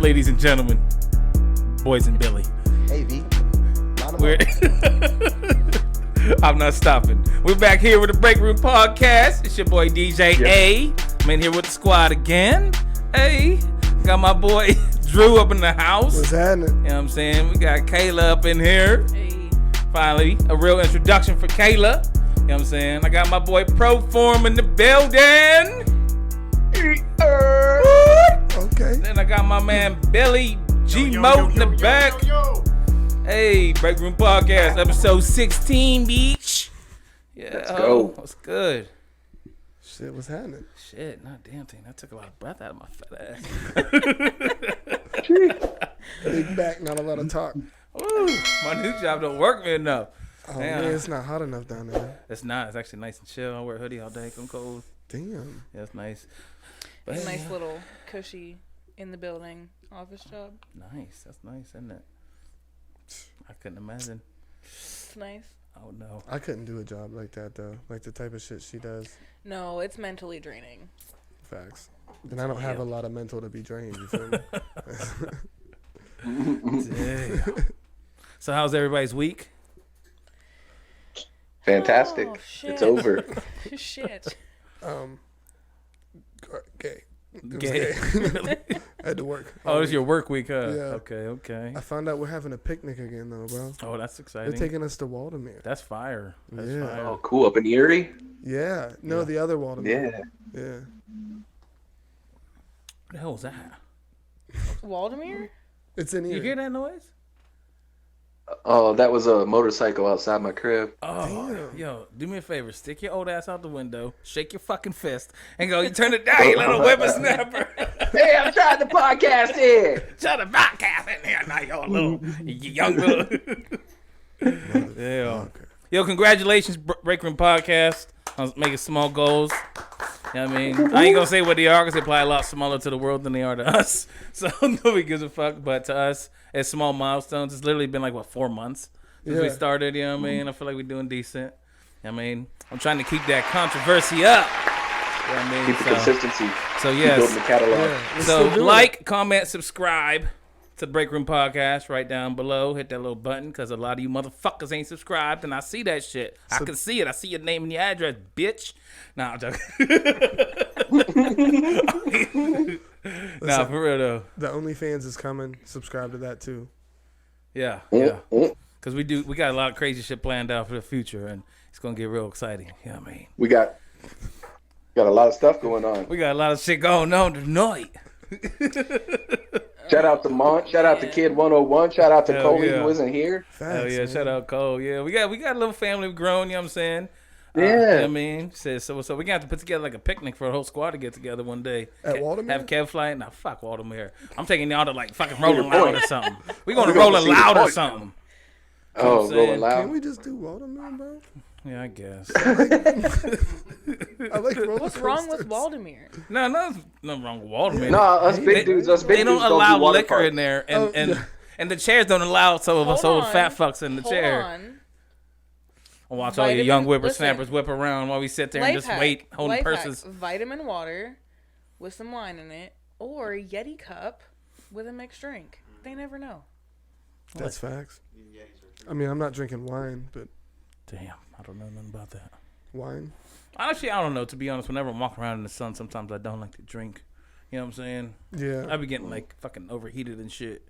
ladies and gentlemen, boys and Billy. Hey, V. I'm not stopping. We're back here with the BreakRoom podcast. It's your boy DJ A. I'm in here with the squad again. Hey, got my boy Drew up in the house. What's happening? You know what I'm saying? We got Kayla up in here. Hey. Finally, a real introduction for Kayla. You know what I'm saying? I got my boy Proform in the building. Okay. Then I got my man Billy G Moat in the back. Hey, BreakRoom podcast, episode 16, beach. Yeah, let's go. What's good? Shit, what's happening? Shit, not damn thing. That took a lot of breath out of my fat ass. Big back, not a lot of talk. Ooh, my new job don't work me enough. Oh Damn. man, it's not hot enough down there. It's not. It's actually nice and chill. I wear a hoodie all day. I'm cold. Damn. Yeah, it's nice. But, A nice little cushy in the building office job. Nice. That's nice, isn't it? I couldn't imagine. It's nice. Oh no. I couldn't do a job like that though. Like the type of shit she does. No, it's mentally draining. Facts. And I don't have a lot of mental to be drained, you feel me? Damn. So how's everybody's week? Fantastic. Oh, shit. It's over. Shit. Gay. It was Gay. gay. I had to work. Oh, it's your work week, huh? Yeah. Okay. I found out we're having a picnic again though, bro. Oh, that's They're exciting. taking us to Waldemere. That's fire. That's Yeah. fire. Oh, cool. Up in Erie? Yeah. No, Yeah. the other Waldemere. Yeah. Yeah. What the hell was that? Waldemere? It's in You here. hear that noise? Oh, that was a motorcycle outside my crib. Oh, Damn. yo, do me a favor. Stick your old ass out the window, shake your fucking fist, and go, you turn it down, you little whippersnapper. Hey, I'm trying to podcast here. Shut the podcast in here now, you young little. Yeah. Yo, congratulations, BreakRoom podcast. on making small goals. You know what I mean? I ain't gonna say what they are because they're probably a lot smaller to the world than they are to us. So nobody gives a fuck. But to us, it's small milestones. It's literally been like, what, 4 months since we started? You know what I mean? I feel like we're doing decent. You know what I mean? I'm trying to keep that controversy up. You know what I mean? Keep the consistency. So, Keep yes. building the catalog. Yeah, So, like, comment, subscribe to the BreakRoom podcast right down below. Hit that little button because a lot of you motherfuckers ain't subscribed, and I see that shit. I can see it. I see your name and your address, bitch. Nah, I'm joking. Nah, for real though. The OnlyFans is coming. Subscribe to that too. Yeah, yeah. Because we got a lot of crazy shit planned out for the future, and it's gonna get real exciting. You know what I mean? We got a lot of stuff going on. We got a lot of shit going on tonight. Shout out to Mont. Shout out to Kid 101. Shout out to Hell Coley yeah. who isn't here. Facts, Hell yeah, man. shout out Cole. Yeah, we got a little family grown, you know what I'm saying? Yeah. You know what I mean? So we're gonna have to put together like a picnic for a whole squad to get together one day. At Waldemere? Have Kev fly. Nah, fuck Waldemere. I'm taking y'all to like fucking Rolling Point. Loud or something. We going to We're going Rolling to see the Loud or point. something. Oh, I'm saying? rolling Can loud. we just do Waldemere, bro? Yeah, I guess. I like roller What's wrong with coasters. Waldemere? No, nothing wrong with Waldemere. No, us big dudes. Us big They dudes don't don't allow do water liquor parks. in there, Oh, and yeah. and the chairs don't allow some of us Hold old on. fat fucks in the Hold chair. on. I'll watch all your Vitamin- young whippersnappers listen. whip around while we sit there and Life just hack. wait, holding Life hack. purses. Vitamin water with some wine in it, or Yeti cup with a mixed drink. They never know. That's facts. I mean, I'm not drinking wine, but Damn, I don't know nothing about that. wine. Actually, I don't know. To be honest, whenever I'm walking around in the sun, sometimes I don't like to drink. You know what I'm saying? Yeah. I be getting like fucking overheated and shit.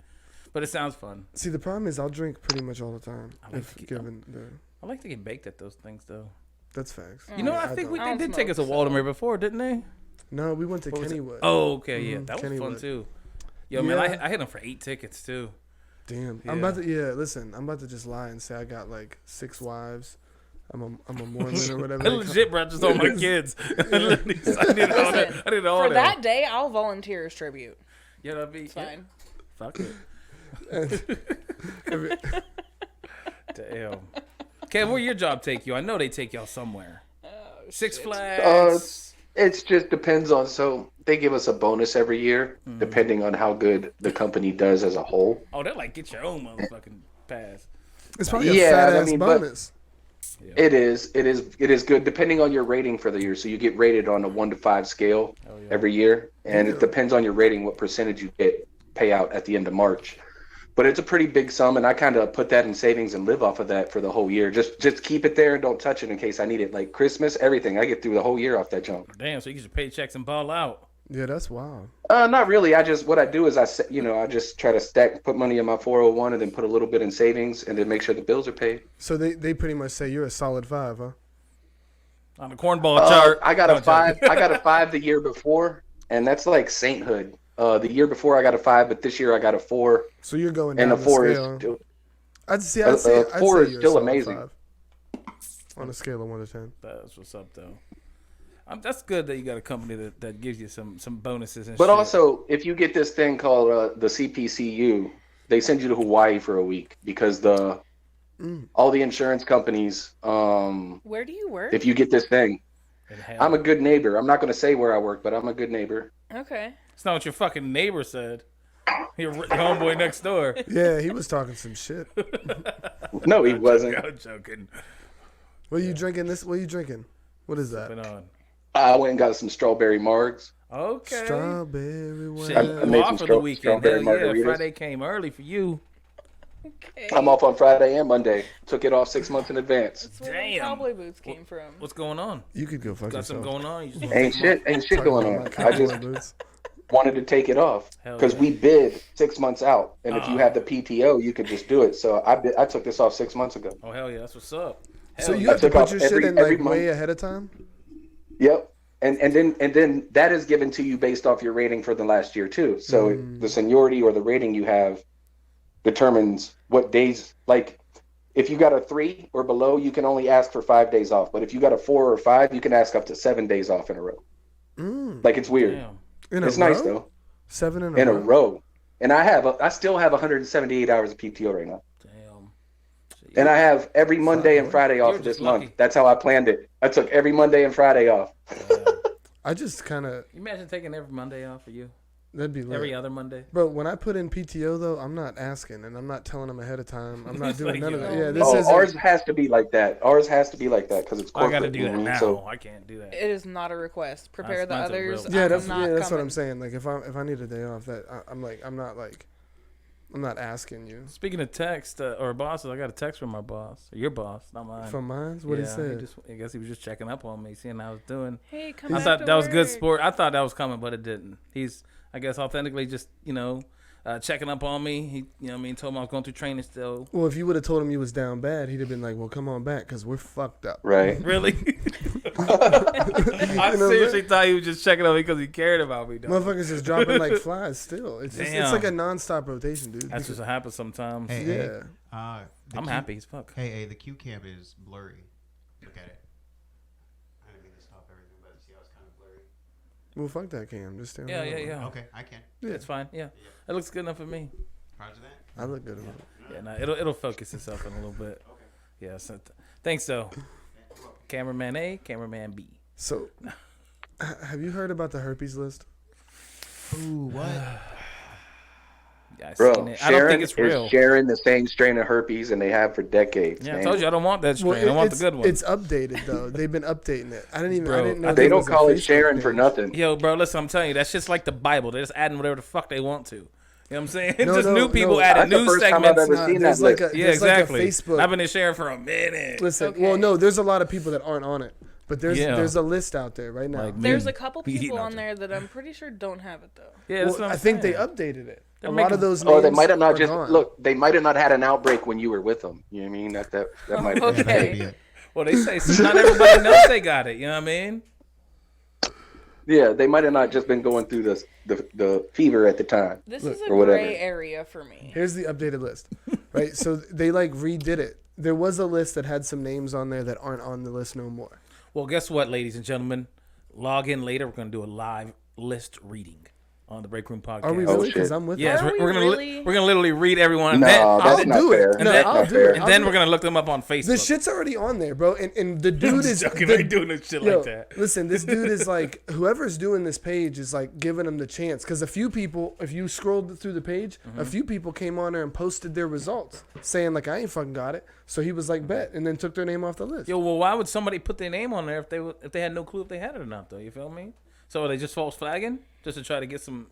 But it sounds fun. See, the problem is I'll drink pretty much all the time. I like If to get- given the, I like to get baked at those things though. that's facts. You know, Mm. I think don't. they I don't did take us to smoke, so- Waldemere before, didn't they? No, we went to What was it? Kennywood. Oh, okay, yeah, Mhm, that was fun Kennywood. too. Yo, man, Yeah. I hit them for 8 tickets too. Damn. Yeah. I'm about to listen, I'm about to just lie and say I got like 6 wives. I'm a Mormon or whatever. I they legit brought just all my kids. I did all that. Listen, I did all For that. that day, I'll volunteer as tribute. Yeah, that'd be It's fine. Fuck it. call. Damn. Kev, where your job take you? I know they take y'all somewhere. Six shit. Flags. It just depends on. So they give us a bonus every year, depending on how good the company does as a whole. Oh, they're like, get your own motherfucking pass. It's probably a Yeah, fat I ass mean, but- bonus. It is good depending on your rating for the year. So you get rated on a 1 to 5 scale Oh, yeah. every year, and it depends on your rating what percentage you get. pay out at the end of March. But it's a pretty big sum, and I kind of put that in savings and live off of that for the whole year. Just keep it there and don't touch it in case I need it. Like Christmas, everything. I get through the whole year off that junk. Damn, so you get your paychecks and ball out. Yeah, that's wild. Not really. What I do is I just try to put money in my 401 and then put a little bit in savings and then make sure the bills are paid. So they pretty much say you're a solid 5, huh? On the cornball chart. I got a 5. I got a 5 the year before, and that's like sainthood. The year before I got a 5, but this year I got a 4. So you're going down and a 4 is scale. still, I'd say 4 is you're a still solid amazing. 5 on a scale of 1 to 10. That's what's up, though. That's good that you got a company that gives you some bonuses and But shit. also, if you get this thing called the CPCU, they send you to Hawaii for a week because all the insurance companies. Where do you work? If you get this thing, In hell. I'm a good neighbor. I'm not going to say where I work, but I'm a good neighbor. Okay. It's not what your fucking neighbor said. Your homeboy next door. Yeah, he was talking some shit. No, he wasn't. I'm joking. What are you drinking? What are you drinking? What is that? Been on. I went and got some strawberry margs. Okay. Strawberry Shit, wine. I you made off some for the weekend. strawberry Hell yeah, margaritas. Friday came early for you. Okay. I'm off on Friday and Monday. Took it off 6 months in advance. That's where the Damn. cowboy boots came from. What's going on? You could go fuck Got yourself. something going on? You just wanna Ain't take 'em off? shit going on. Talking I about just cowboy boots. wanted to take it off Hell because yeah. we bid 6 months out, and if you have the PTO, you could just do it. So I took this off 6 months ago. Oh hell yeah, that's what's up. Hell So yeah. you have to took put off your shit every- in every like way month. ahead of time? Yep. And then that is given to you based off your rating for the last year too. So the seniority or the rating you have determines what days. Like if you got a 3 or below, you can only ask for 5 days off. But if you got a 4 or 5, you can ask up to 7 days off in a row. Like it's weird. Damn. In It's a row? nice though. 7 In a row. And I still have 178 hours of PTO right now. Damn. And I have every Monday and Friday off You're of this just lucky. month. That's how I planned it. I took every Monday and Friday off. I just kind of, You imagine taking every Monday off for you? that'd be lit. Every other Monday? Bro, when I put in PTO though, I'm not asking and I'm not telling them ahead of time. I'm not It's doing like, none of yo. that. Yeah, this Oh, is ours has to be like that. Ours has to be like that because it's I corporate. gotta do you know that what I mean? now. So I can't do that. It is not a request. Prepare the Mine's a real- others. Yeah, I'm that's not what coming. I'm saying. Like if I need a day off, I'm not asking you. Speaking of text or bosses, I got a text from my boss. Or your boss, not mine. From mine, what he said. I guess he was just checking up on me, seeing how I was doing. Hey, come I back thought to that was good work. sport. I thought that was coming, but it didn't. He's, I guess, authentically just, checking up on me. He, told me I was going through training still. Well, if you would have told him you was down bad, he'd have been like, "Well, come on back, cause we're fucked up." right. Really? I seriously thought he was just checking on me because he cared about me, though. Motherfuckers just dropping like flies. Still, it's Damn. like a non-stop rotation, dude. That's just what happens sometimes. Hey, Yeah. I'm happy as fuck. Hey, the Q cam is blurry. Look at it. I didn't mean to stop everything, but see how it's kind of blurry. Well, fuck that cam. Just stay on Yeah, the yeah, other one. yeah. Okay, I can. Yeah. It's fine. Yeah, it looks good enough for me. Roger that. I look good. On it. Yeah, no, it'll focus itself in a little bit. Yeah, so thanks though. Cameraman A, cameraman B. So, have you heard about the herpes list? Ooh, what? Yeah, I Bro, seen it. I don't think it's real. is sharing the same strain of herpes and they have for decades. Yeah, I man. told you I don't want that strain. I want the good one. It's updated though. They've been updating it. I didn't Bro, know. They there don't was a call it Facebook sharing for page. nothing. Yo, bro, listen, I'm telling you, that's just like the Bible. They're just adding whatever the fuck they want to. You know what I'm saying? No, just no, new people no. adding That's the new first time I've segments. ever seen There's that like list. a, Yeah, there's exactly. Like a Facebook. I've been in sharing for a minute. Listen, Okay. well, no, there's a lot of people that aren't on it, but there's a list out there right now. Like me. There's a couple Eating people out on there that I'm pretty sure don't have it though. Yeah, that's Well, what I'm I think they saying. updated it. They're a lot making- of those names Or they might have not are just gone. They might have not had an outbreak when you were with them. You know what I mean? That might. Okay. That could be it. Well, they say so not everybody knows they got it. You know what I mean? Yeah, they might have not just been going through the fever at the time. This is a or whatever. gray area for me. Here's the updated list, right? So they like redid it. There was a list that had some names on there that aren't on the list no more. Well, guess what, ladies and gentlemen? Log in later. We're going to do a live list reading on the BreakRoom podcast. Are we Oh, really? shit. Because I'm with Yes, Are we're, we we're gonna really? we're gonna literally read everyone. No, and then, that's I'll not do fair. it. No, That's I'll not do fair. it. and then we're gonna look them up on Facebook. The shit's already on there, bro. And the dude is Joking, the- they doing this shit Yo, like that. listen, this dude is like, whoever's doing this page is like giving him the chance. Because a few people, if you scrolled through the page, Mm-hmm. a few people came on there and posted their results saying, like, I ain't fucking got it. So he was like, bet. And then took their name off the list. Yo, well, why would somebody put their name on there if they had no clue if they had it or not, though? You feel me? So are they just false flagging just to try to get some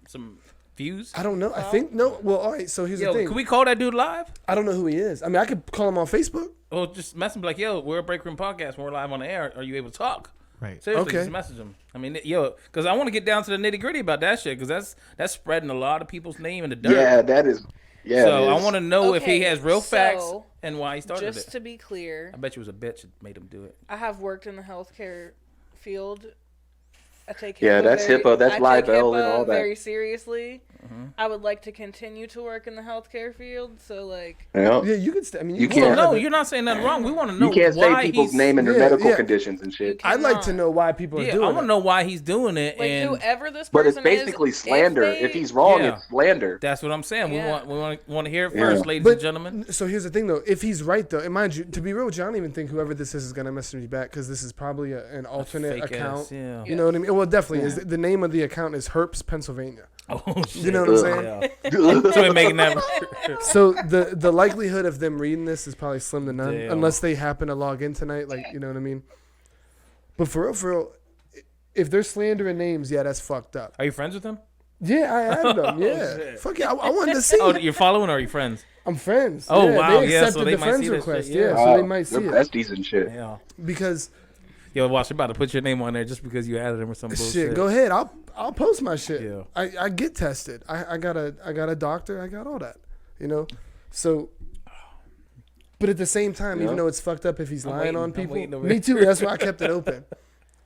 Fuse? I don't know. I think no. Well, all right. So here's the Yo, thing. can we call that dude live? I don't know who he is. I mean, I could call him on Facebook. Or just message him like, yo, we're a Break Room podcast. We're live on the air. Are you able to talk? Right. Seriously, Okay. just message him. I mean, yo, because I want to get down to the nitty gritty about that shit, because that's spreading a lot of people's name in the dirt. Yeah, that is. Yeah. So it I is. want to know if he Okay, has real facts so, and why he started Just it. to be clear, I bet you it was a bitch that made him do it. I have worked in the healthcare field. I take Yeah, that's HIPAA, that's I live take L and HIPAA all that. very seriously. Mm-hmm. I would like to continue to work in the healthcare field. So like, Yeah. Yeah, you could. I mean, You can can't- Well, no, you're not saying nothing wrong. We want to know You can't why say people's he's... name and their Yeah, medical yeah. conditions and shit. I'd like to cannot. know why people are Yeah, I doing want to it. know why he's doing it, like and whoever this But it's person basically is, slander. If, If he's wrong, Yeah. it's slander. that's what I'm saying. Yeah. We want to hear it Yeah. first, ladies But and gentlemen. so here's the thing, though. If he's right, though, and mind you, to be real with you, I don't even think whoever this is gonna message me back because this is probably an alternate Fake account. ass, yeah. You know what I mean? Well, definitely is. The name of the account is Herpes, Pennsylvania. Oh shit. You know what I'm saying? Yeah. Somebody making that. So the likelihood of them reading this is probably slim to none, Damn. unless they happen to log in tonight. Like, you know what I mean? But for real, if they're slandering names, yeah, that's fucked up. Are you friends with him? Yeah, I added them. Yeah, shit. fuck yeah, I wanted to see. Oh, you're following or are you friends? I'm friends. Oh, yeah, wow, They yeah, accepted so they the might friends see this request. shit, Yeah, yeah. so they might see They're it besties and shit. Yeah. because Yo, watch, you're about to put your name on there just because you added him or some bullshit. shit. Go ahead. I'll post my shit. Yeah. I get tested. I got a doctor. I got all that. You know, so. But at the same time, Yeah. even though it's fucked up if he's lying waiting, on I'm people, waiting over me here. too. That's why I kept it open.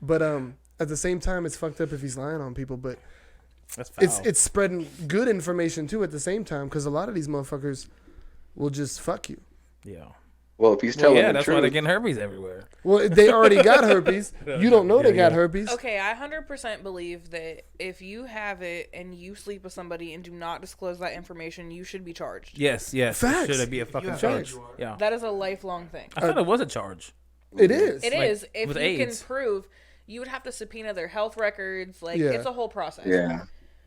But at the same time, it's fucked up if he's lying on people. But That's foul. it's spreading good information too at the same time because a lot of these motherfuckers will just fuck you. yeah. Well, if he's Well, telling yeah, the that's why truth, they're getting herpes everywhere. Well, they already got herpes. You don't know they got herpes. Okay, I 100% believe that if you have it and you sleep with somebody and do not disclose that information, you should be charged. Yes. Facts. Should it be a fucking have charge? facts. Yeah. That is a lifelong thing. I thought it was a charge. It is. It Like, is. If with you AIDS. can prove, you would have to subpoena their health records. Like, Yeah. it's a whole process. yeah,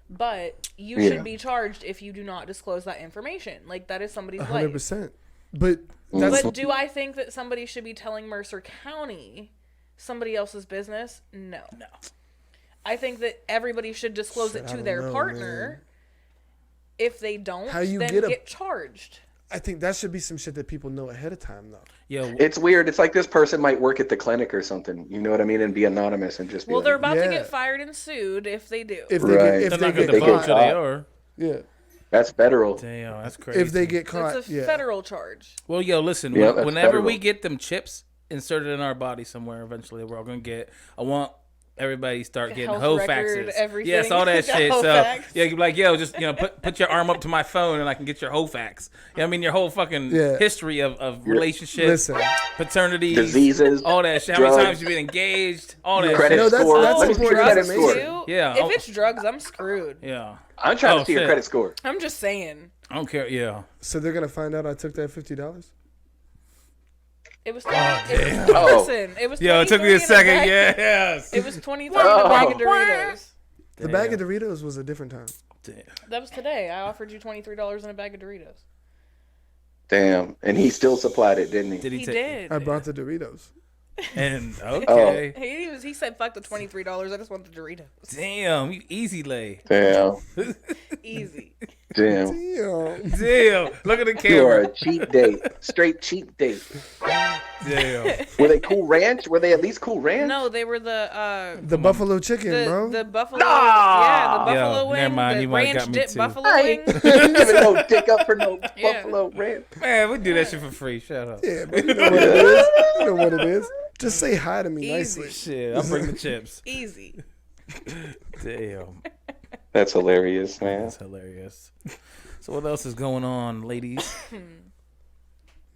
But you Yeah. should be charged if you do not disclose that information. Like, that is somebody's life. 100%. But that's But do I think that somebody should be telling Mercer County somebody else's business? No. I think that everybody should disclose Shit, it I to don't their know, partner. man. If they don't, How you then get a- get charged. I think that should be some shit that people know ahead of time, though. Yo, it's weird. It's like this person might work at the clinic or something. You know what I mean? And be anonymous and just be Well, they're like, about to Yeah. get fired and sued if they do. If they Right. get, they're if not they going get to divulge caught, who they are. yeah. that's federal. Damn, that's crazy. If they get caught, It's a yeah. federal charge. Well, yo, listen. Yeah, that's Whenever federal. we get them chips inserted in our body somewhere, eventually we're all gonna get. I want everybody start getting Health hoe record, faxes. everything. Yes, all that Got shit. hoe So fax. yeah, you be like, yo, just put your arm up to my phone and I can get your hoe fax. You know what I mean? Your whole fucking Yeah. history of relationships, Listen, paternity, Diseases, all that shit. How many drugs. times you been engaged? All that Credit shit. No, that's- score. that's Let me see your important credit information. score. Too? Yeah, If it's drugs, I'm screwed. Yeah, I'm trying Oh, to see your shit. credit score. I'm just saying. I don't care. Yeah. so they're gonna find out I took that $50. It was. Oh. Listen, it was. Yo, it took me a 23 in second. bag- Yes. It was 23 in a bag of Doritos. The bag of Doritos was a different time. Damn. That was today. I offered you $23 in a bag of Doritos. Damn, and he still supplied it, didn't he? Did He take? did. I brought the Doritos. And Oh. okay. He said fuck the $23. I just want the Doritos. Damn, you easy lay. Damn, Easy. damn. Damn. Damn, look at the You are camera. a cheap date, straight cheap date. Damn. Were they Cool Ranch? Were they at least Cool Ranch? No, they were the The buffalo chicken, bro. the buffalo. Yeah, the Yo, buffalo wing. never mind, The you might have ranch got me dip too. buffalo I wing. ain't giving no dick up for no Yeah. Buffalo Ranch. Man, we do that shit for free. Shut up. Yeah, but you know what it is. You know what it is. Just say hi to me Easy. nicely. Shit, I'll bring the chips. Easy. Damn, That's hilarious, man. that's hilarious. So what else is going on, ladies?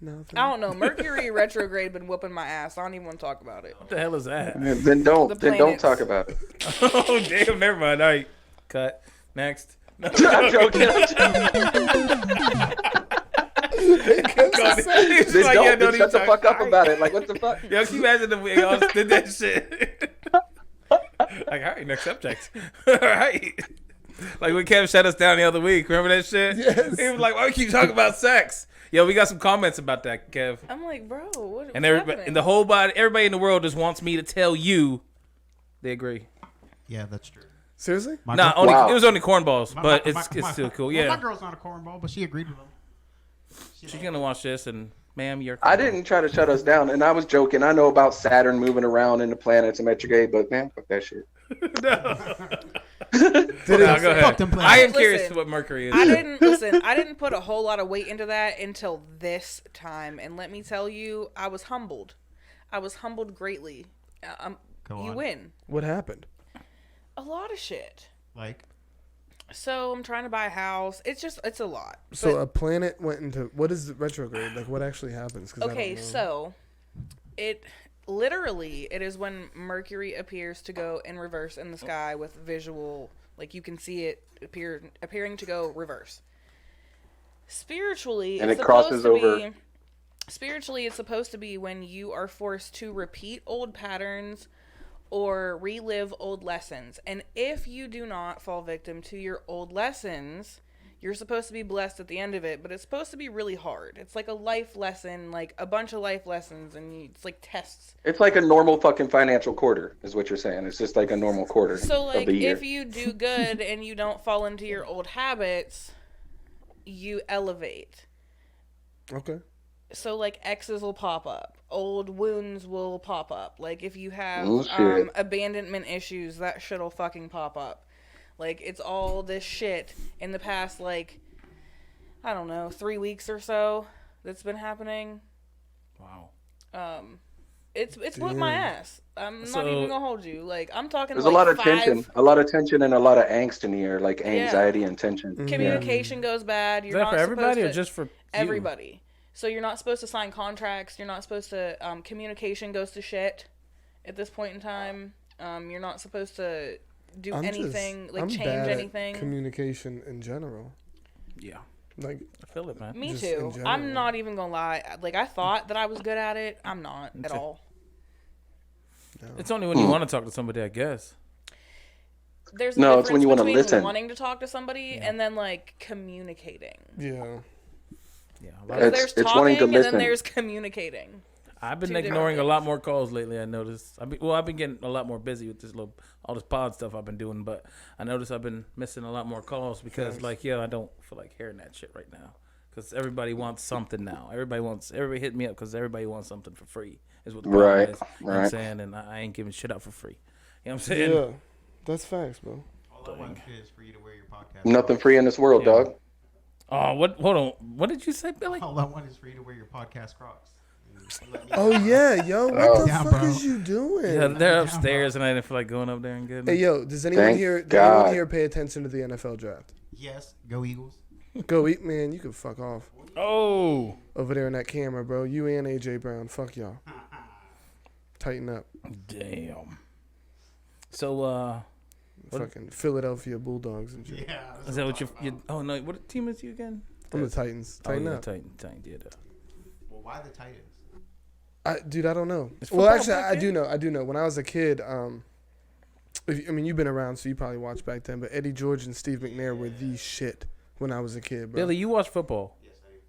Nothing. I don't know. Mercury retrograde been whooping my ass. I don't even want to talk about it. What the hell is that? Then don't The don't planets. talk about it. Oh damn, never mind. All right, cut. Next. No, I'm joking. I'm joking. He's Then like, don't. yeah, Then even shut the talk. fuck up about it. Like what the fuck? Yo, can you imagine if we all did that shit? Like, all right, next subject. All right. Like when Kev shut us down the other week. Remember that shit? Yes. He was like, why we keep talking about sex? Yo, we got some comments about that, Kev. I'm like, bro, what? And what's everybody, happening? and the whole body, everybody in the world just wants me to tell you they agree. Yeah, that's true. Seriously? My Nah, girl- only Wow. it was only cornballs, my- but my- it's my- still cool. well, Yeah, my girl's not a cornball, but she agreed with him. she's gonna watch this, and ma'am, you're. I didn't try to shut us down, and I was joking. I know about Saturn moving around in the planets and Retrograde, but man, fuck that shit. No, go ahead. Fuck them planets. I am Listen, curious what Mercury is. I didn't put a whole lot of weight into that until this time, and let me tell you, I was humbled. I was humbled greatly. Go You on. win What happened? a lot of shit. Like, So I'm trying to buy a house. It's a lot. So But- a planet went into what is the retrograde? Like what actually happens? 'Cause I don't okay, know. so it is when Mercury appears to go in reverse in the sky with visual, like you can see it appearing to go reverse. Spiritually, And it's it crosses supposed to over. be, spiritually, it's supposed to be when you are forced to repeat old patterns or relive old lessons. And if you do not fall victim to your old lessons, you're supposed to be blessed at the end of it, but it's supposed to be really hard. It's like a life lesson, like a bunch of life lessons, and it's like tests. It's like a normal fucking financial quarter, is what you're saying. It's just like a normal quarter So, of like, the year. if you do good and you don't fall into your old habits, you elevate. Okay. So, like, X's will pop up. Old wounds will pop up. Like, if you have Oh, shit. abandonment issues, that shit'll fucking pop up. Like, it's all this shit in the past, like, I don't know, 3 weeks or so that's been happening. Wow. It's whipped my ass. I'm not So- even gonna hold you. Like, I'm talking There's like a lot of 5 tension, and a lot of angst in the air, like anxiety and tension. Communication goes bad. Is You're that not for everybody or supposed to- just for you? everybody? So you're not supposed to sign contracts. You're not supposed to. Communication goes to shit at this point in time. You're not supposed to do anything, I'm change bad anything. At communication in general. Yeah, Like I feel it, man. Me just too. in general. I'm not even gonna lie. Like, I thought that I was good at it. I'm not at too. all. It's only when you want to talk to somebody, I guess. There's a No, it's when you difference wanna between listen. wanting to talk to somebody and then like communicating. yeah. Yeah, It's There's wanting to talking and listen. then there's communicating. I've been Two different ignoring a things. lot more calls lately. I noticed. I've been getting a lot more busy with all this pod stuff I've been doing. But I noticed I've been missing a lot more calls because, I don't feel like hearing that shit right now. Because everybody wants something now. Everybody hit me up because everybody wants something for free. Is what the problem Right, is. You know what I'm right. saying? And I ain't giving shit out for free. You know what I'm saying? Yeah. That's facts, bro. all I want is for you to wear your podcast. Nothing free in this world, Yeah. dog. Oh, what? Hold on. What did you say, Billy? All I want is for you to wear your podcast Crocs. And let me- Oh yeah, yo, what Oh. the Yeah, fuck bro. is you doing? Yeah, they're upstairs, and I didn't feel like going up there and getting. Hey yo, does anyone Thank here? Did God. anyone here pay attention to the NFL draft? Yes, go Eagles. Go eat, man. You can fuck off Oh, over there in that camera, bro. You and AJ Brown. Fuck y'all. Tighten up. damn. So, What? Fucking Philadelphia Bulldogs and shit. Yeah. is that what you? Oh no, what team is you again? I'm the Titans. Tighten oh, yeah, up. Titan, yeah. Well, why the Titans? Dude, I don't know. It's Well, football actually, back I do then? know. I do know. When I was a kid, you've been around, so you probably watched back then. But Eddie George and Steve McNair were the shit when I was a kid, bro. Billy, you watch football?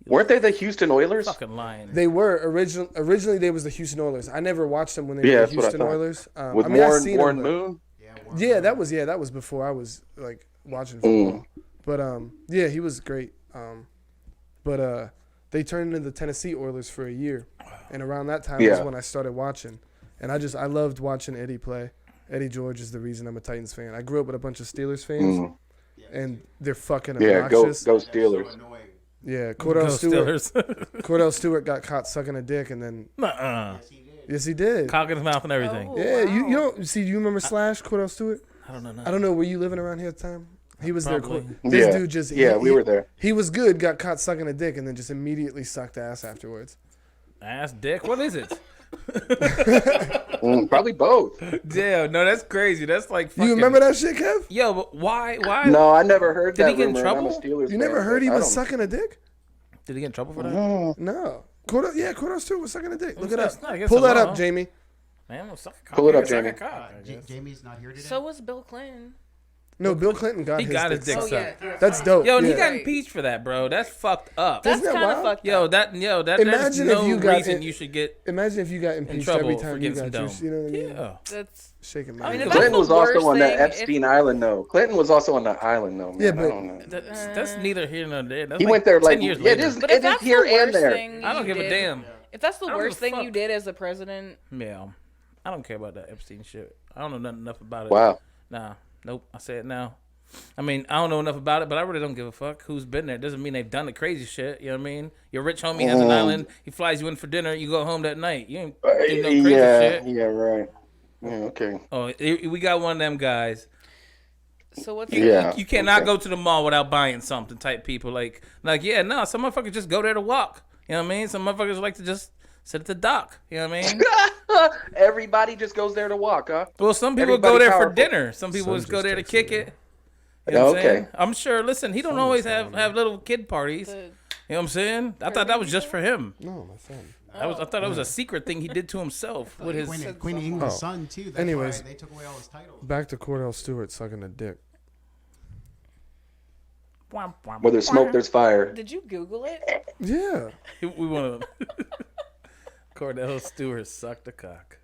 Weren't they the Houston Oilers? Fucking lying. They were originally they was the Houston Oilers. I never watched them when they Yeah, were that's the what I Houston thought. Oilers. With I mean, I Warren, seen Warren them, but- Moon? Yeah, that was before I was like watching football. But yeah, he was great. But they turned into the Tennessee Oilers for a year, and around that time was Yeah. when I started watching, and I loved watching Eddie play. Eddie George is the reason I'm a Titans fan. I grew up with a bunch of Steelers fans, and they're fucking Yeah, obnoxious. go So Steelers. annoying. Yeah, Go Cordell Steelers. Stewart got caught sucking a dick, and then Nuh-uh. Yes, he did. yes, he did. Cock in his mouth and everything. Oh. Yeah, you Wow. don't see. You remember Slash Cordell Stewart? I don't know. I don't know. Were you living around here at the time? He was Probably. there. This Yeah. dude just We were there. He was good. Got caught sucking a dick, and then just immediately sucked ass afterwards. Ass dick. What is it? Probably both. Damn, no, that's crazy. That's like fucking, You remember that shit, Kev? Yo, but why? No, I never heard Did that he get in rumor, and I'm a trouble? Steelers You never fan, heard he but I was don't- sucking a dick? Did he get in trouble for that? No. Cordell Stewart was sucking a dick. Look it up. It's not against Pull the that law. up, Jamie. Man, I'm sucking cock. Pull it up, Sucking Jamie. cock, I guess. Jamie's not here today. So was Bill Clinton. No, Bill Clinton got He his got dick his dick sucked. sucked. yeah. That's dope. Yo, and he yeah. got impeached for that, bro. That's fucked up. That's Isn't that kind of wild? fucked Yo, up. there's Imagine if no you got reason in- you should get Imagine if you got in impeached trouble every for time you getting some got your, dome. you know what I mean? Yeah. That's Shaking I mean, my if head. that's Clinton was the also worst on that thing, Epstein Island, though. Clinton was also on that island, though. Man. Yeah, I but- don't know. That's neither here nor there. That's He like went there 10 like years it later. is. But It if is that's here the and worst there. thing I don't you give a did- damn. If that's the I don't worst give a thing you fuck. did as a president, Yeah, I don't care about that Epstein shit. I don't know nothing enough about it. Wow. Nah, nope. I say it now. I mean, I don't know enough about it, but I really don't give a fuck who's been there. Doesn't mean they've done the crazy shit. You know what I mean? Your rich homie has an island. He flies you in for dinner. You go home that night. You ain't do no crazy shit. Yeah, right. Yeah, okay. Oh, we got one of them guys. so what's Yeah. You cannot okay. go to the mall without buying something type people. Like yeah, no, some motherfuckers just go there to walk. You know what I mean? Some motherfuckers like to just sit at the dock. You know what I mean? Everybody just goes there to walk, huh? Well, some people Everybody go there for powerful. dinner. Some people Son just go just there to texted kick me. it. You know what I'm Okay. saying? I'm sure. Listen, he don't always have little kid parties. the, You know what I'm saying? I thought that was just for him. No, my son. I thought that was a secret thing he did to himself with his. Queen of England's Oh. son too. That's Anyways. why they took away all his titles. Back to Cordell Stewart sucking a dick. Where there's smoke, there's fire. did you Google it? Yeah. We want to. Cordell Stewart sucked a cock.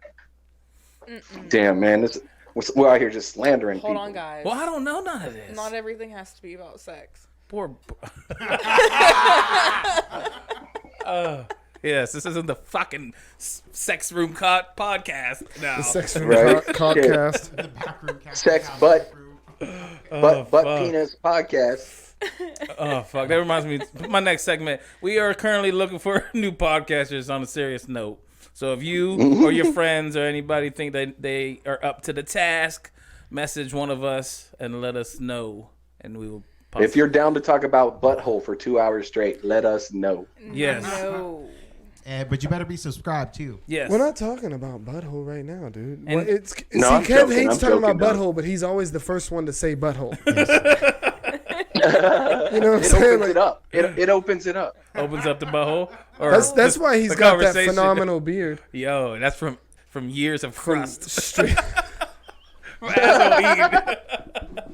Damn, man, we're out here just slandering Hold people. on, guys. Well, I don't know none of this. Not everything has to be about sex. Poor. Yes, this isn't the fucking sex room podcast. No. The sex room Right. podcast. The backroom cast. Sex, house butt. backroom. Butt fuck. penis podcast. Oh fuck! That reminds me. My next segment. We are currently looking for new podcasters. On a serious note, so if you or your friends or anybody think that they are up to the task, message one of us and let us know, and we will. If you're down to talk about butthole for 2 hours straight, let us know. Yes, No. But you better be subscribed too. yes. We're not talking about butthole right now, dude. And- Well, it's No, see, I'm Kev joking, hates I'm talking about joking, butthole, but he's always the first one to say butthole. It You know what I'm saying? opens Like, it up. It opens it up. Opens up the butthole. Or that's why he's the got that conversation. phenomenal beard. Yo, that's from years of From crust. straight, Asshole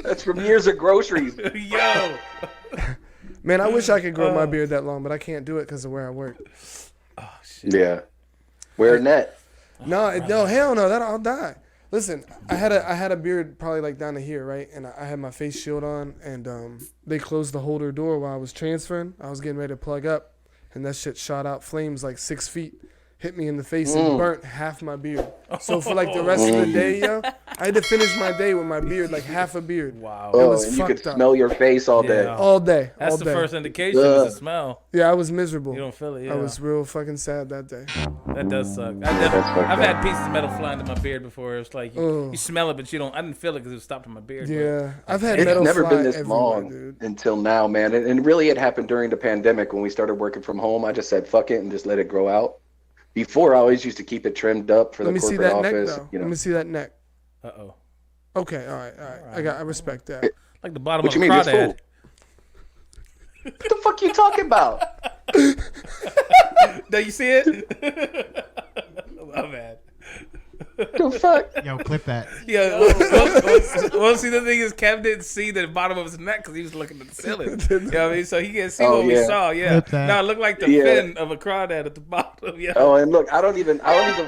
That's from years of groceries. eating. Yo. man, I wish I could grow my beard that long, but I can't do it because of where I work. Yeah. Wear a net. No, hell no, that I'll die. Listen, I had a beard probably like down to here, right? And I had my face shield on, and they closed the holder door while I was transferring. I was getting ready to plug up, and that shit shot out flames like 6 feet, hit me in the face and burnt half my beard. So for like the rest of the day, yo, I had to finish my day with my beard, like half a beard. Wow. It Oh, was and you could fucked up. smell your face all day. Yeah. All day. That's all the day. first indication. Is the smell. Yeah, I was miserable. You don't feel it. Yeah. I was real fucking sad that day. That does suck. that's fucked I've up. had pieces of metal fly into my beard before. It's like you smell it, but you don't. I didn't feel it because it was stopped in my beard. but- Yeah, I've had It's metal never fly been this everywhere, long dude. until now, man. And really, it happened during the pandemic when we started working from home. I just said, fuck it, and just let it grow out. Before, I always used to keep it trimmed up for Let the me see corporate that neck, office. though. You Let know, me see that neck. Uh-oh. Okay, all right. I respect that. Like the bottom what of you a mean, this crawdad. fool? What the fuck you talking about? Do you see it? Oh man. The fuck? Yo, clip that. Yeah. Well, see, the thing is, Kev didn't see the bottom of his neck because he was looking at the ceiling. You know what I mean? So he can't see Oh, what we yeah. saw. Yeah. Clip that. No, it looked like the Yeah. fin of a crawdad at the bottom. Yeah. Oh, and look, I don't even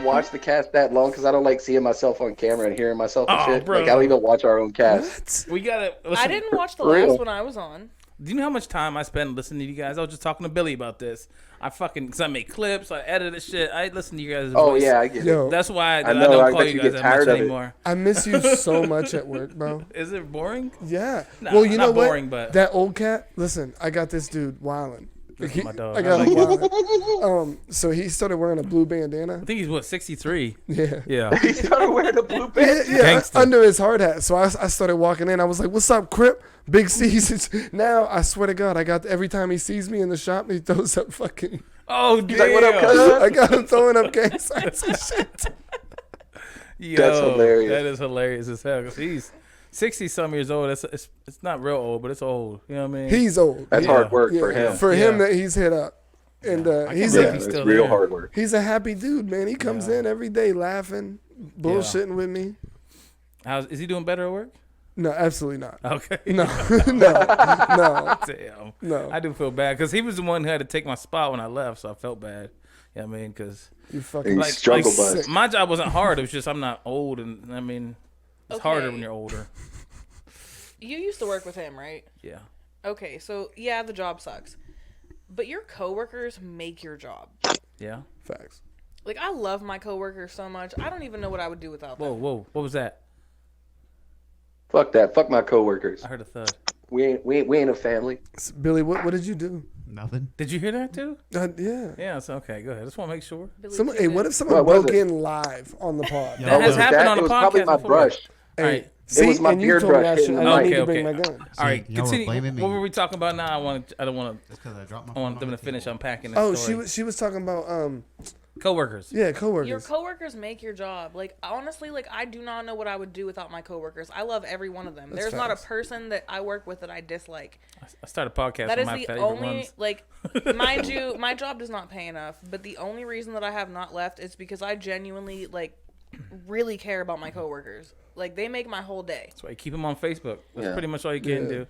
watch the cast that long because I don't like seeing myself on camera and hearing myself and Oh, shit. bro. Like I don't even watch our own cast. We gotta. I didn't watch the real. last one I was on. Do you know how much time I spend listening to you guys? I was just talking to Billy about this. Because I make clips, I edited shit. I listen to you guys' Oh voice. yeah, I get it. Yo, That's why I, I know, don't I call bet you you guys get that much tired of it. anymore. I miss you so much at work, bro. Is it boring? Yeah. Nah, well, you not know what? boring, but- That old cat. Listen, I got this dude wildin'. This is my dog. I got I him like wildin'. So he started wearing a blue bandana. I think he's what, 63? Yeah. Yeah. He started wearing a blue Yeah, band. yeah, Gangster. under his hard hat. So I started walking in. I was like, "What's up, Crip? Big C's." Now I swear to God, I got every time he sees me in the shop, he throws up fucking. Oh, damn. like, "What up, cuz?" I got him throwing up gang signs and shit. Yo, That's hilarious. That is hilarious as hell. 'Cause he's 60-some years old. It's not real old, but it's old. You know what I mean? He's old. That's Yeah. hard work Yeah, for him. For him Yeah. that he's hit up, and he's believe Yeah, a he's it's still real there. hard work. he's a happy dude, man. He comes in every day laughing, bullshitting with me. Is he doing better at work? No, absolutely not. Okay. No, no. Damn. No. I do feel bad because he was the one who had to take my spot when I left, so I felt bad. You know what I mean? Because You fucking Like, struggle bus. my job wasn't hard. It was just I'm not old, and I mean, it's harder Okay. when you're older. You used to work with him, right? Yeah. Okay, so yeah, the job sucks. But your coworkers make your job. Yeah. facts. Like, I love my coworkers so much. I don't even know what I would do without them. Whoa. What was that? Fuck that. Fuck my coworkers. I heard a thud. We ain't a family. Billy, what did you do? Nothing. Did you hear that too? Yeah. Yeah. So okay, go ahead. Just want to make sure. Billy Someone, hey, Tippett. what if someone What was broke it? in live on the pod? Yeah. That has was happened that? on It the was podcast probably my before. brush. All right. See, was my and you beard told me I brush didn't hitting the need mic. to bring Okay. my gun. All right. y'all were Continue. blaming me. What were we talking about now? I don't want to. That's because I dropped my I want phone them on to the finish table. unpacking this Oh, story. she was talking about Coworkers. yeah, Your coworkers. coworkers make your job. Like, honestly, like, I do not know what I would do without my coworkers. I love every one of them. That's There's not a facts. person that I work with that I dislike. I started a podcast That with is my the favorite only, ones. like, mind you, my job does not pay enough. But the only reason that I have not left is because I genuinely, like, really care about my coworkers. Like, they make my whole day. That's why you keep them on Facebook. That's Yeah. pretty much all you can Yeah. do.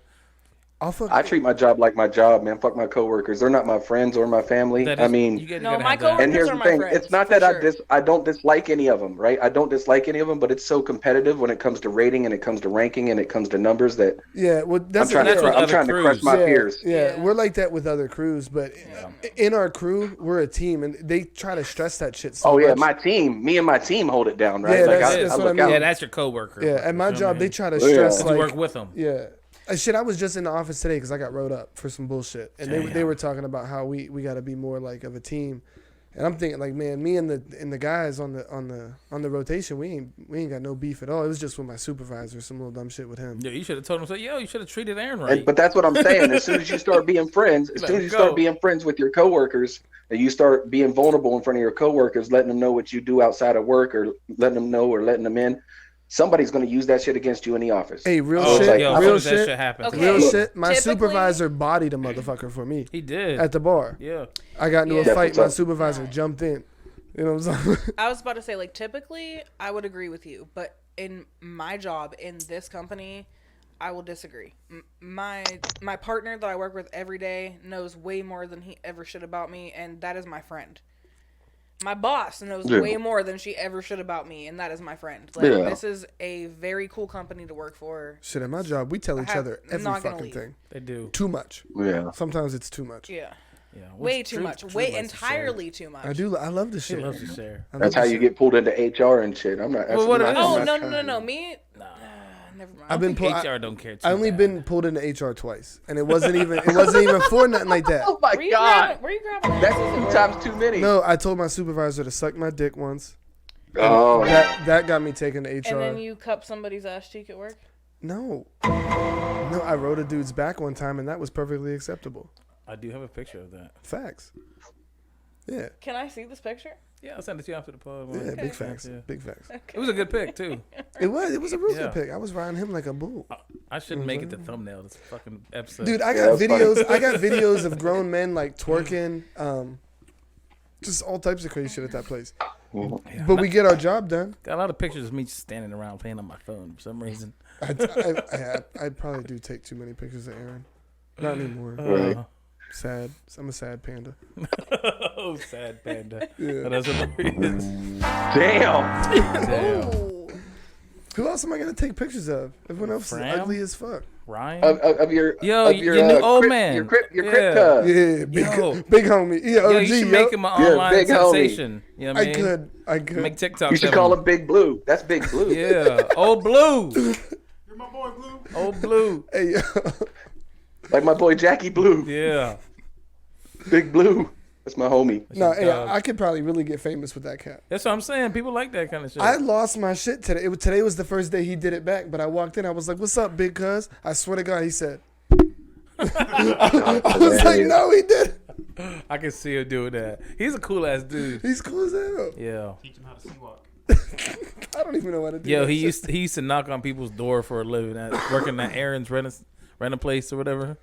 I'll fuck. I treat my job like my job, man. Fuck my coworkers. They're not my friends or my family. That I is- mean, you gotta No, my have that. coworkers and here's are the my thing: friends, it's not for that sure. I don't dislike any of them, right? I don't dislike any of them, but it's so competitive when it comes to rating and it comes to ranking and it comes to numbers that Yeah, well, I'm that's trying, the- that's to, what I'm other trying to crush crews- my yeah, peers. Yeah, Yeah. we're like that with other crews, but in our crew, we're a team, and they try to stress that shit so Oh yeah, much. me and my team hold it down, right? Yeah, like that's I what I look mean. out. Yeah, that's your coworker. Yeah, at my You know what I job, they mean? try to Oh, yeah. stress You like work with them. yeah. Shit, I was just in the office today because I got wrote up for some bullshit, and they Damn. were talking about how we got to be more like of a team, and I'm thinking like, man, me and the guys on the rotation, we ain't got no beef at all. It was just with my supervisor, some little dumb shit with him. Yeah, you should have told him. So, yo, you should have treated Aaron right. But that's what I'm saying. As soon as you start being friends, as Let soon as it you go. start being friends with your coworkers, and you start being vulnerable in front of your coworkers, letting them know what you do outside of work, or letting them know, or letting them in, somebody's going to use that shit against you in the office. Hey, real Oh, shit, yo, as soon real as that shit, shit happened. Okay. real shit. My Typically- supervisor bodied a motherfucker for me He did. at the bar. Yeah. I got into Yeah. a fight. That's My what's up. supervisor jumped in. You know what I'm saying? I was about to say, like, typically, I would agree with you. But in my job, in this company, I will disagree. My partner that I work with every day knows way more than he ever should about me, and that is my friend. My boss knows Yeah. way more than she ever should about me, and that is my friend. Like, Yeah. this is a very cool company to work for. Shit, at my job, we tell each have- other I'm every not gonna fucking leave. thing. They do. Too much. Yeah. Sometimes it's too much. Yeah. Yeah. Way Which too Drew- much. Drew Way likes to share. entirely too much. I do. I love this She shit. loves to share. I love That's how this you shit. get pulled into HR and shit. I'm not. Well, what I'm it not- is- Oh, I'm no, not no, no, trying no. to- Me? Nah. Never mind. I've been pulled. HR don't care too I only bad. been pulled into HR twice, and it wasn't even for nothing like that. Oh my Were you god, grabbing that's asses at 2 work? times too many. No, I told my supervisor to suck my dick once. Oh, That got me taken to HR. And then you cup somebody's ass cheek at work? No, I rode a dude's back one time, and that was perfectly acceptable. I do have a picture of that. Facts. Yeah, Can I see this picture? Yeah, I'll send it to you after the pod. yeah, Okay. big facts, Yeah. big facts. It was a good pick too. It was a real Yeah. good pick. I was riding him like a bull. I should make it the thumbnail. This fucking episode. Dude, I Yeah, got that's funny. videos. I got videos of grown men like twerking, just all types of crazy shit at that place. But we get our job done. got a lot of pictures of me just standing around playing on my phone for some reason. I probably do take too many pictures of Aaron. Not anymore. Right. Sad. I'm a sad panda. Oh, sad panda. Yeah. Oh, that's hilarious. damn. Damn. Ooh. Who else am I gonna take pictures of? Everyone else Fram? is ugly as fuck. Ryan. Of your Yo, of your, your new old crip- man. your crip Yeah. cuz. Yeah, big, Yo. big homie. Yeah, Yo, OG. you should yo. make him an Yeah, online big homie. sensation. You know what I mean? I could. Make TikToks. You should of call him Big Blue. That's Big Blue. Yeah, old blue, You're my boy, Blue. old blue. Hey, yo. Like my boy Jackie Blue. Yeah. Big Blue. That's my homie. No, your hey, dog. I could probably really get famous with that cat. That's what I'm saying. People like that kind of shit. I lost my shit today. Today was the first day he did it back, but I walked in. I was like, "What's up, big cuz?" I swear to God, he said. I was like, "No, he did. I can see him doing that. He's a cool ass dude. He's cool as hell." Yeah. Teach him how to sea walk. I don't even know how to do Yo, that he shit. used to knock on people's door for a living, working at Aaron's renting place or whatever.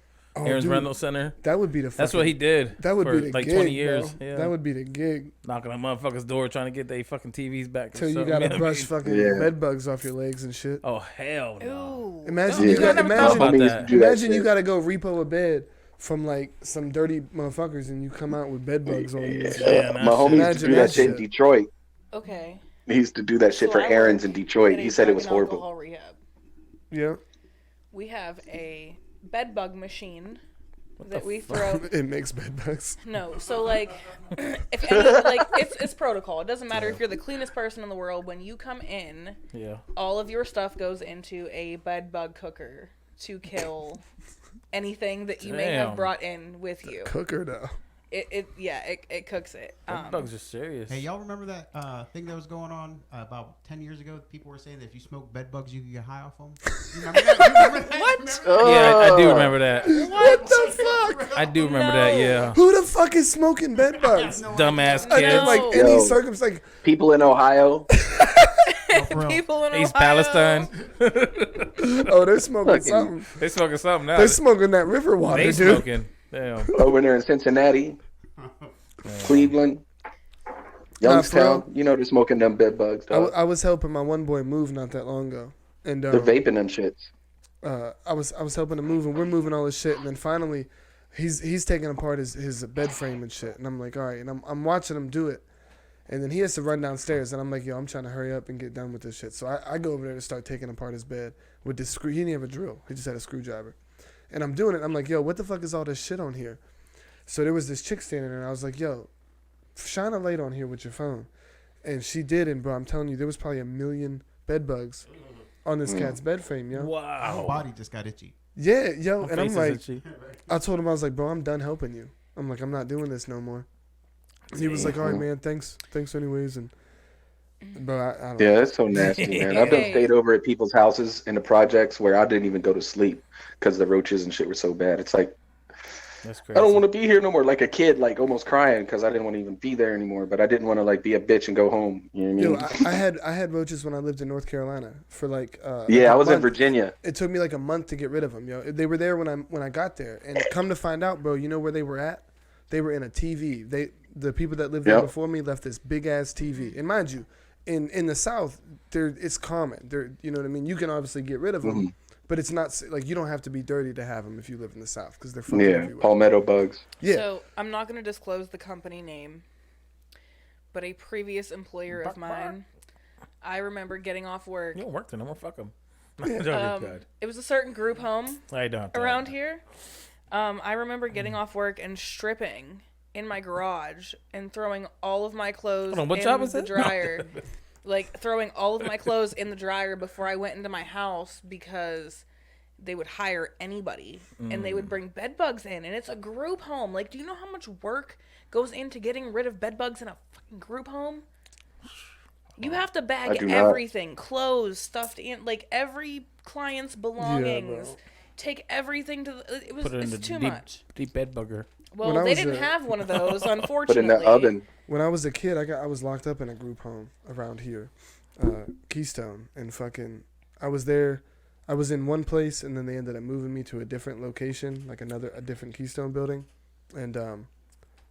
Aaron's dude, Rental Center. That would be the. That's what he did. That would for be the like gig, 20 years. bro. Yeah. That would be the gig. Knocking on motherfuckers' door trying to get their fucking TVs back. Till you something, gotta know what I brush mean? fucking bed bugs off your legs and shit. Oh hell no! Ooh. Imagine No, you got. I never thought Imagine. about Homie used that. to do that Imagine you shit. got to go repo a bed from like some dirty motherfuckers, and you come out with bed bugs on you. Yeah, My homie used to Imagine do that that shit in shit. Detroit. Okay. He used to do that shit So for I errands work in Detroit. at a He said it drug was and horrible. alcohol rehab. Yeah, We have a bed bug machine that we throw. it makes bed bugs. No, so like, if any, like it's protocol. It doesn't matter if you're the cleanest person in the world. When you come in, Yeah. all of your stuff goes into a bed bug cooker to kill anything that you may have Damn. brought in with you. Cooker though. It cooks it. Bugs are serious. Hey, y'all remember that thing that was going on about 10 years ago? People were saying that if you smoke bed bugs, you could get high off them. You remember that? You remember that? What? Yeah, I do remember that. What the fuck? I do remember that. Yeah. Who the fuck is smoking bed bugs? Dumbass Like, kids. in like No. any Yo. circumstance, like People in Ohio. For real. People in East Ohio. Palestine. oh, they're smoking Fucking- something. They smoking something now. They're smoking that river water, They dude. smoking. Damn. Over there in Cincinnati, Cleveland, Youngstown. You know they're smoking them bed bugs. Dog. I was helping my one boy move not that long ago, and They're vaping them shits. I was helping him move, and we're moving all this shit, and then finally, he's taking apart his bed frame and shit, and I'm like, all right, and I'm watching him do it, and then he has to run downstairs, and I'm like, yo, I'm trying to hurry up and get done with this shit, so I go over there to start taking apart his bed with this screw. He didn't have a drill, he just had a screwdriver, and I'm doing it. I'm like, yo, what the fuck is all this shit on here? So there was this chick standing there, and I was like, yo, shine a light on here with your phone, and she did, and bro, I'm telling you, there was probably 1 million bed bugs on this cat's bed frame, yo. My whole Wow. body just got itchy. Yeah, yo, and I'm Face is like, itchy. I told him, I was like, bro, I'm done helping you. I'm like, I'm not doing this no more. And he was like, all right, man, thanks anyways. And bro, I don't Yeah, that's so nasty, man. I've been Hey. stayed over at people's houses in the projects where I didn't even go to sleep because the roaches and shit were so bad. It's like, That's I crazy. don't want to be here no more. Like a kid, like almost crying because I didn't want to even be there anymore. But I didn't want to like be a bitch and go home. You know what I mean? Yo, I had roaches when I lived in North Carolina for like Yeah, like I a was in month. Virginia. It took me like a month to get rid of them, yo. They were there when I got there, and come to find out, bro, you know where they were at? They were in a TV. The people that lived there Yep. before me left this big ass TV. And mind you, in the South, it's common. You know what I mean? You can obviously get rid of them, Mm-hmm. but it's not like you don't have to be dirty to have them if you live in the South because they're fucking Yeah, everywhere. palmetto bugs. Yeah. So I'm not going to disclose the company name, but a previous employer of mine, I remember getting off work. You don't work there no more. Fuck them. It was a certain group home I don't. around here. I remember getting off work and stripping in my garage and throwing all of my clothes Hold on, what in job is the it? No. dryer. Like throwing all of my clothes in the dryer before I went into my house because they would hire anybody and they would bring bed bugs in, and it's a group home. Like, do you know how much work goes into getting rid of bed bugs in a fucking group home? You have to I bag do not. everything, clothes, stuffed in, like every client's belongings. bro. Take everything to the. Put it in It's the too deep, much. deep bed bugger. Well, When I they was didn't a- have one of those, Put in unfortunately. the oven. When I was a kid, I was locked up in a group home around here, Keystone, and fucking I was there. I was in one place, and then they ended up moving me to a different location, like a different Keystone building, and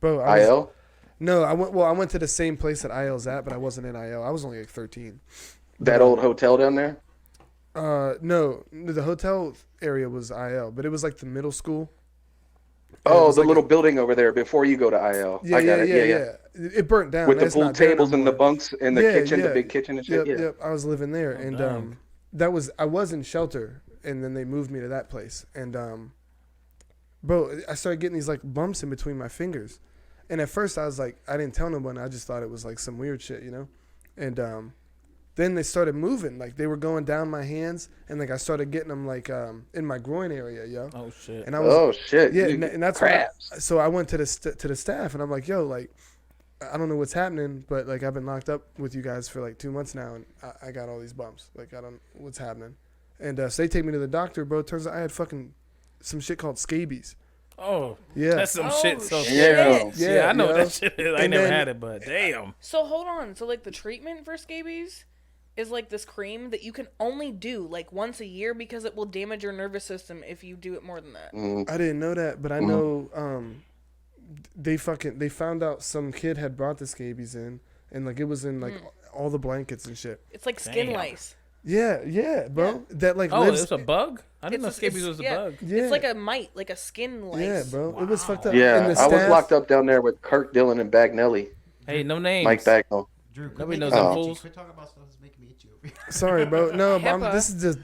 bro, IL? No, I went to the same place that IL's at, but I wasn't in IL. I was only like 13. That old hotel down there? No, the hotel area was IL, but it was like the middle school. Oh, was the like little building over there before you go to IL. Yeah, I got it. yeah. It burnt down. With the That's pool not there tables no and the more. bunks and the Yeah, kitchen, yeah. the big kitchen and shit. Yep, Yeah. yep. I was living there, and dang. I was in shelter, and then they moved me to that place, and bro, I started getting these like bumps in between my fingers, and at first I was like, I didn't tell no one. I just thought it was like some weird shit, you know, and then they started moving, like they were going down my hands, and like I started getting them like in my groin area, yo. Oh shit. And I was Oh, shit. yeah, You- and that's why. craps. So I went to the staff, and I'm like, yo, like, I don't know what's happening, but like I've been locked up with you guys for like 2 months now, and I got all these bumps. Like I don't what's happening, and so they take me to the doctor, bro. Turns out I had fucking some shit called scabies. Oh, Yeah. that's some Oh, shit. So shit. scary. Yeah, Yeah, I know yo. what that shit is. I And never then- had it, but damn. So hold on. So like the treatment for scabies is like this cream that you can only do like once a year because it will damage your nervous system if you do it more than that. I didn't know that, but I know they found out some kid had brought the scabies in, and like it was in like all the blankets and shit. It's like skin lice. Yeah, bro. That like Oh, lives. it's a bug? I didn't know It's- scabies was a yeah. bug. Yeah. It's like a mite, like a skin lice. Yeah, bro. It was fucked up. Yeah, And the I was staff- locked up down there with Kirk, Dillon, and Bagnelli. Hey, no names. Mike Bagnell. Drew, quit Nobody making knows me them itchy. fools. Quit talking about stuff that's making me itchy over here. Sorry, bro. No, but HIPAA.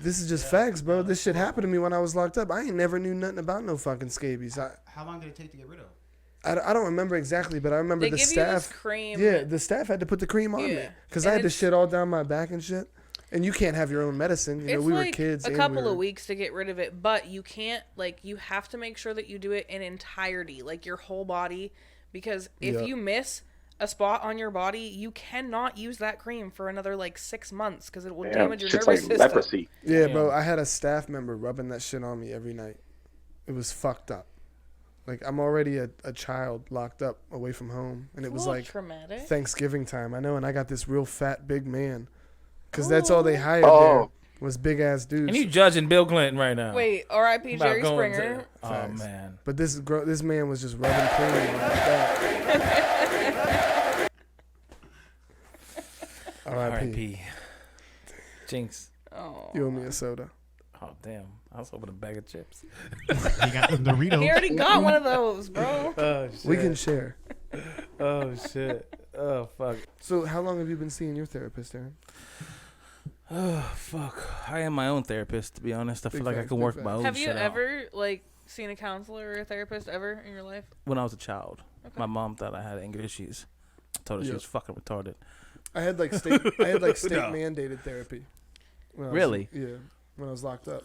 this is just facts, bro. This shit happened to me when I was locked up. I ain't never knew nothing about no fucking scabies. How long did it take to get rid of? I don't remember exactly, but I remember They the give staff. you this cream. Yeah, the staff had to put the cream on me Yeah. because And I had to it's- shit all down my back and shit. And you can't have your own medicine. You know, It's we like were kids. a and couple we were, of weeks to get rid of it, but you can't, like, you have to make sure that you do it in entirety, like your whole body, because if Yeah. you miss a spot on your body, you cannot use that cream for another like 6 months because it will Damn, damage your shit's nervous like system. leprosy. Yeah, bro. I had a staff member rubbing that shit on me every night. It was fucked up. Like I'm already a child locked up away from home, and it It's a was little like traumatic. Thanksgiving time. I know, and I got this real fat big man, because that's all they hired Oh. there was big ass dudes. And you judging Bill Clinton right now. Wait, R.I.P. About Jerry going to- Springer. Oh, Facts. man. But this man was just rubbing cream on my back. R.I.P. R.I.P. Jinx. Oh. You owe me a soda. Oh, damn. I was hoping a bag of chips. He got them Doritos. He already got one of those, bro. Oh, shit. We can share. Oh, shit. Oh, fuck. So how long have you been seeing your therapist, Aaron? Oh, fuck. I am my own therapist, to be honest. I feel Big like I facts, can big work my facts. own Have you shit out. ever like seen a counselor or a therapist ever in your life? When I was a child, Okay. my mom thought I had anger issues. I told her she Yeah. was fucking retarded. I had like state No. mandated therapy. When I was- Really? Yeah. When I was locked up,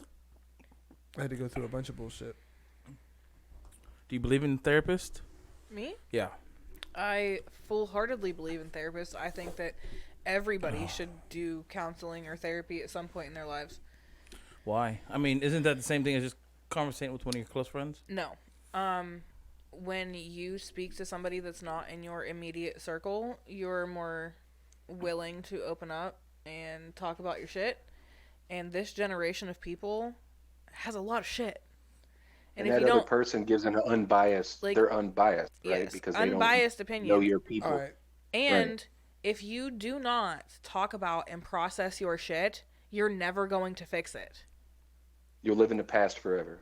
I had to go through a bunch of bullshit. Do you believe in therapists? Me? Yeah. I full-heartedly believe in therapists. I think that everybody should do counseling or therapy at some point in their lives. Why? I mean, isn't that the same thing as just conversating with one of your close friends? No. When you speak to somebody that's not in your immediate circle, you're more willing to open up and talk about your shit. And this generation of people has a lot of shit. And if that you other don't, person gives an unbiased. Like, they're unbiased, right? yes, Because they unbiased don't opinion. know your people. All right. And if you do not talk about and process your shit, you're never going to fix it. You'll live in the past forever.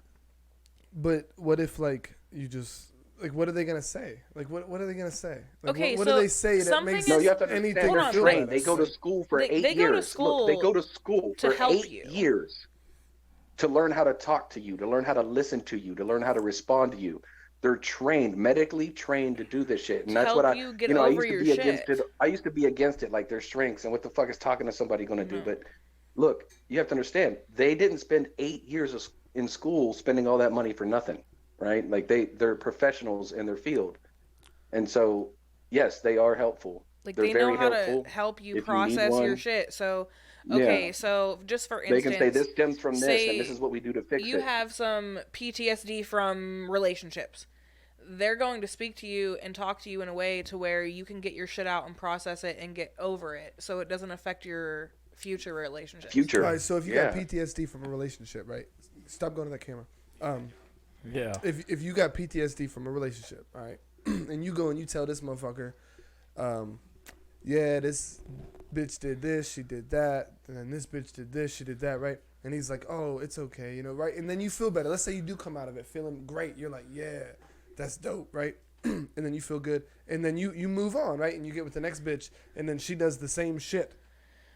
But what if like you just like what are they gonna say? Like what are they gonna say? Like, Okay, what so do they say that something makes No, is- you have to anything understand. Hold They're on, feel trained. better? They go to school for They 8 go to years. school Look, they go to school to for help 8 you. years to learn how to talk to you, to learn how to listen to you, to learn how to respond to you. They're trained, medically trained to do this shit, and To that's help what I, you get I over used to your be against shit. it. I used to be against it, like their strengths and what the fuck is talking to somebody going to do. No. But look, you have to understand, they didn't spend 8 years in school spending all that money for nothing, right? Like they're professionals in their field, and so yes, they are helpful. Like They're they know very how helpful. to help you If you need process your one. shit. So Yeah. okay, so just for They instance, can say this stems from this, say and this is what we do to fix you it. have some PTSD from relationships. They're going to speak to you and talk to you in a way to where you can get your shit out and process it and get over it, so it doesn't affect your future relationships. Future. All right, so if you Yeah. got PTSD from a relationship, right? Stop going to that camera. Yeah. If you got PTSD from a relationship, all right, and you go and you tell this motherfucker, yeah, this bitch did this, she did that, and then this bitch did this, she did that, right? And he's like, oh, it's okay, you know, right? And then you feel better. Let's say you do come out of it feeling great. You're like, yeah, that's dope, right? And then you feel good, and then you move on, right? And you get with the next bitch, and then she does the same shit,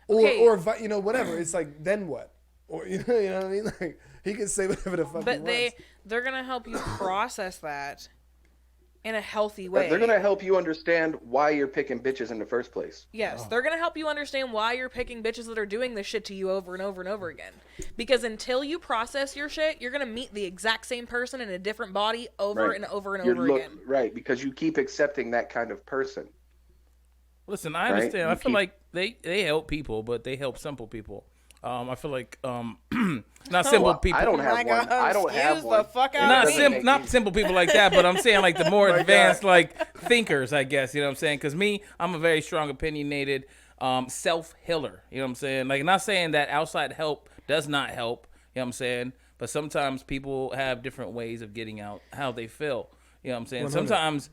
Okay. or you know, whatever. It's like, then what? Or you know what I mean? Like he can say whatever the fuck he But wants. they're gonna help you process that in a healthy way. They're going to help you understand why you're picking bitches in the first place. Yes, they're gonna help you understand why you're picking bitches that are doing this shit to you over and over and over again. Because until you process your shit, you're gonna meet the exact same person in a different body over Right. and over and You're over again. Right, because you keep accepting that kind of person. Listen, I Right? understand. You I feel keep- like they help people, but they help simple people. I feel like not simple Well, people. I don't have my one. God, I don't excuse have the one. fuck And out it of doesn't me. make Not me- simple people like that, but I'm saying like the more My advanced like thinkers, I guess. You know what I'm saying? Because me, I'm a very strong opinionated. self healer. You know what I'm saying? Like, not saying that outside help does not help. You know what I'm saying? But sometimes people have different ways of getting out how they feel. You know what I'm saying? 100. Sometimes,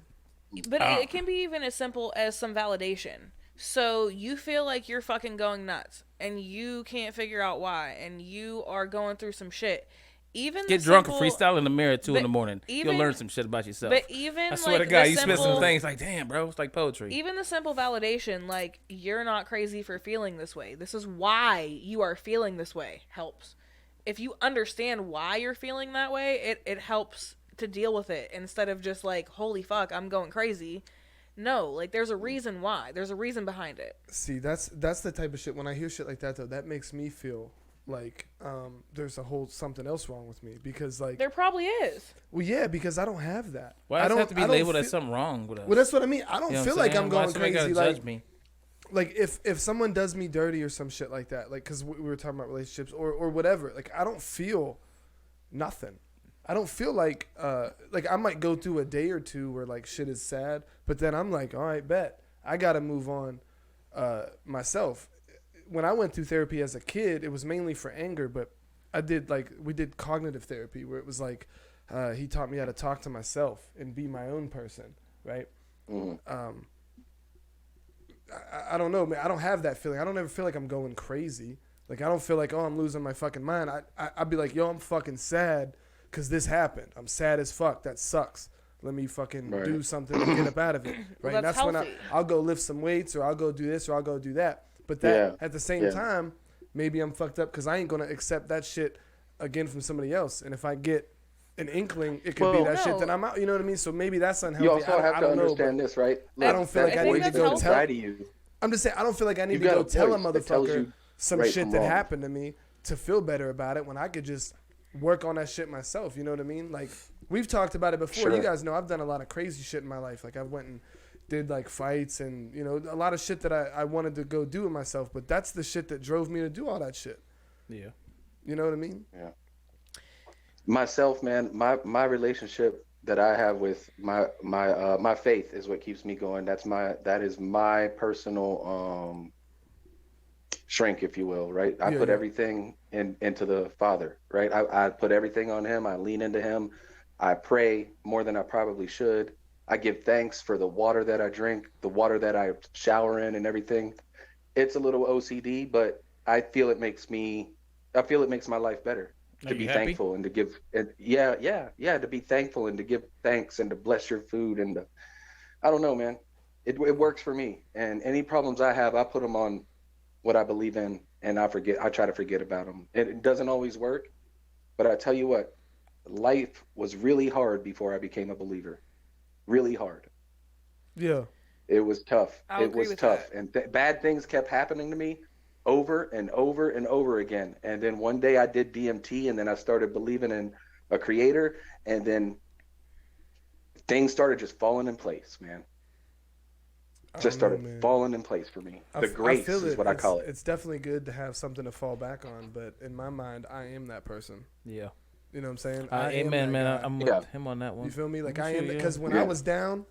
But it can be even as simple as some validation. So you feel like you're fucking going nuts and you can't figure out why, and you are going through some shit. Even get drunk and freestyle in the mirror at 2 in the morning. You'll learn some shit about yourself. But even, I swear like, to God, the you spit some simple- things like, damn, bro, it's like poetry. Even the simple validation, like, you're not crazy for feeling this way. This is why you are feeling this way, helps. If you understand why you're feeling that way, it helps to deal with it instead of just like, holy fuck, I'm going crazy. No, like, there's a reason why. There's a reason behind it. See, that's the type of shit. When I hear shit like that, though, that makes me feel like there's a whole something else wrong with me, because like There probably is. well, yeah, because I don't have that. Why I does it don't have to be I don't labeled as feel- something wrong with us? Well, that's what I mean. I don't You know feel what I'm like I'm saying? Why going somebody gotta crazy. judge me? Like if someone does me dirty or some shit like that, like, because we were talking about relationships or whatever, like, I don't feel nothing. I don't feel like I might go through a day or two where like shit is sad, but then I'm like, all right, bet I gotta move on myself. When I went through therapy as a kid, it was mainly for anger, but we did cognitive therapy where it was like he taught me how to talk to myself and be my own person, right? Mm-hmm. I don't know, man. I don't have that feeling. I don't ever feel like I'm going crazy. Like, I don't feel like, oh, I'm losing my fucking mind. I'd be like, yo, I'm fucking sad because this happened. I'm sad as fuck. That sucks. Let me fucking do something to get up out of it. Right? Well, that's when healthy. I'll go lift some weights, or I'll go do this, or I'll go do that. But that at the same time, maybe I'm fucked up because I ain't going to accept that shit again from somebody else. And if I get an inkling, it could be that shit, then I'm out. You know what I mean? So maybe that's unhealthy. You also have I to don't know, understand this, right? I don't feel like I need to go voice tell. inside of you. I'm just saying, I don't feel like I need You've to got go a tell a voice that tells motherfucker you some right shit from that wrong. happened to me to feel better about it when I could just work on that shit myself. You know what I mean? Like, we've talked about it before. Sure. You guys know I've done a lot of crazy shit in my life. Like, I went and did like fights and, you know, a lot of shit that I wanted to go do with myself. But that's the shit that drove me to do all that shit. Yeah. You know what I mean? Yeah. Myself, man, my relationship that I have with my faith is what keeps me going. That is my personal shrink, if you will, right? I put everything into the Father, right? I put everything on him. I lean into him. I pray more than I probably should. I give thanks for the water that I drink, the water that I shower in, and everything. It's a little OCD, but I feel it makes my life better. Are To you be happy? thankful and to give, and to be thankful and to give thanks and to bless your food and I don't know, man. It works for me. And any problems I have, I put them on what I believe in, and I try to forget about them. It doesn't always work, but I tell you what, life was really hard before I became a believer. Really hard. Yeah. It was tough. I'll It agree was with tough. that. And bad things kept happening to me over and over and over again. And then one day I did DMT, and then I started believing in a creator, and then things started just falling in place, man. Just started falling in place for me. The grace is what I call it. It's definitely good to have something to fall back on, but in my mind, I am that person. Yeah. You know what I'm saying? Amen, man. I'm with him on that one. You feel me? Like, I'm I sure, am, yeah. because when I was down,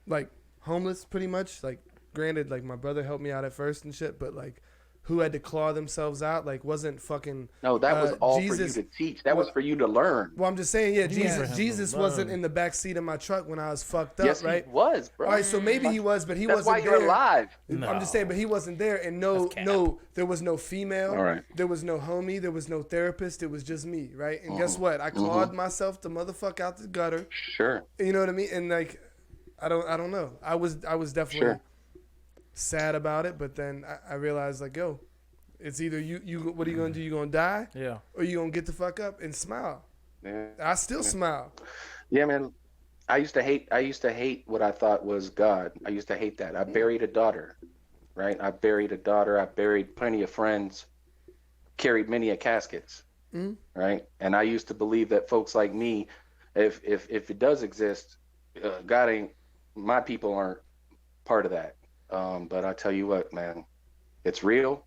like homeless pretty much, like, granted, like, my brother helped me out at first and shit, but like, who had to claw themselves out, like, wasn't fucking No, that was all Jesus. for you to teach. That was for you to learn. Well, I'm just saying, yeah, Abraham Jesus alone. wasn't in the back seat of my truck when I was fucked up, Yes, right? he was, bro. All right, so maybe he was, but he That's wasn't why you're there. alive. I'm just saying, but he wasn't there, and there was no female, All right. there was no homie, there was no therapist, it was just me, right? And guess what? I clawed myself the motherfucker out the gutter. Sure. You know what I mean? And like, I don't know. I was definitely sad about it, but then I realized, like, yo, it's either you what are you gonna do? You gonna die? Yeah. Or you gonna get the fuck up and smile? Yeah. I still smile. Yeah, man. I used to hate what I thought was God. I used to hate that. I buried a daughter, right? I buried plenty of friends, carried many a caskets, right? And I used to believe that folks like me, if it does exist, my people aren't part of that. But I tell you what, man, it's real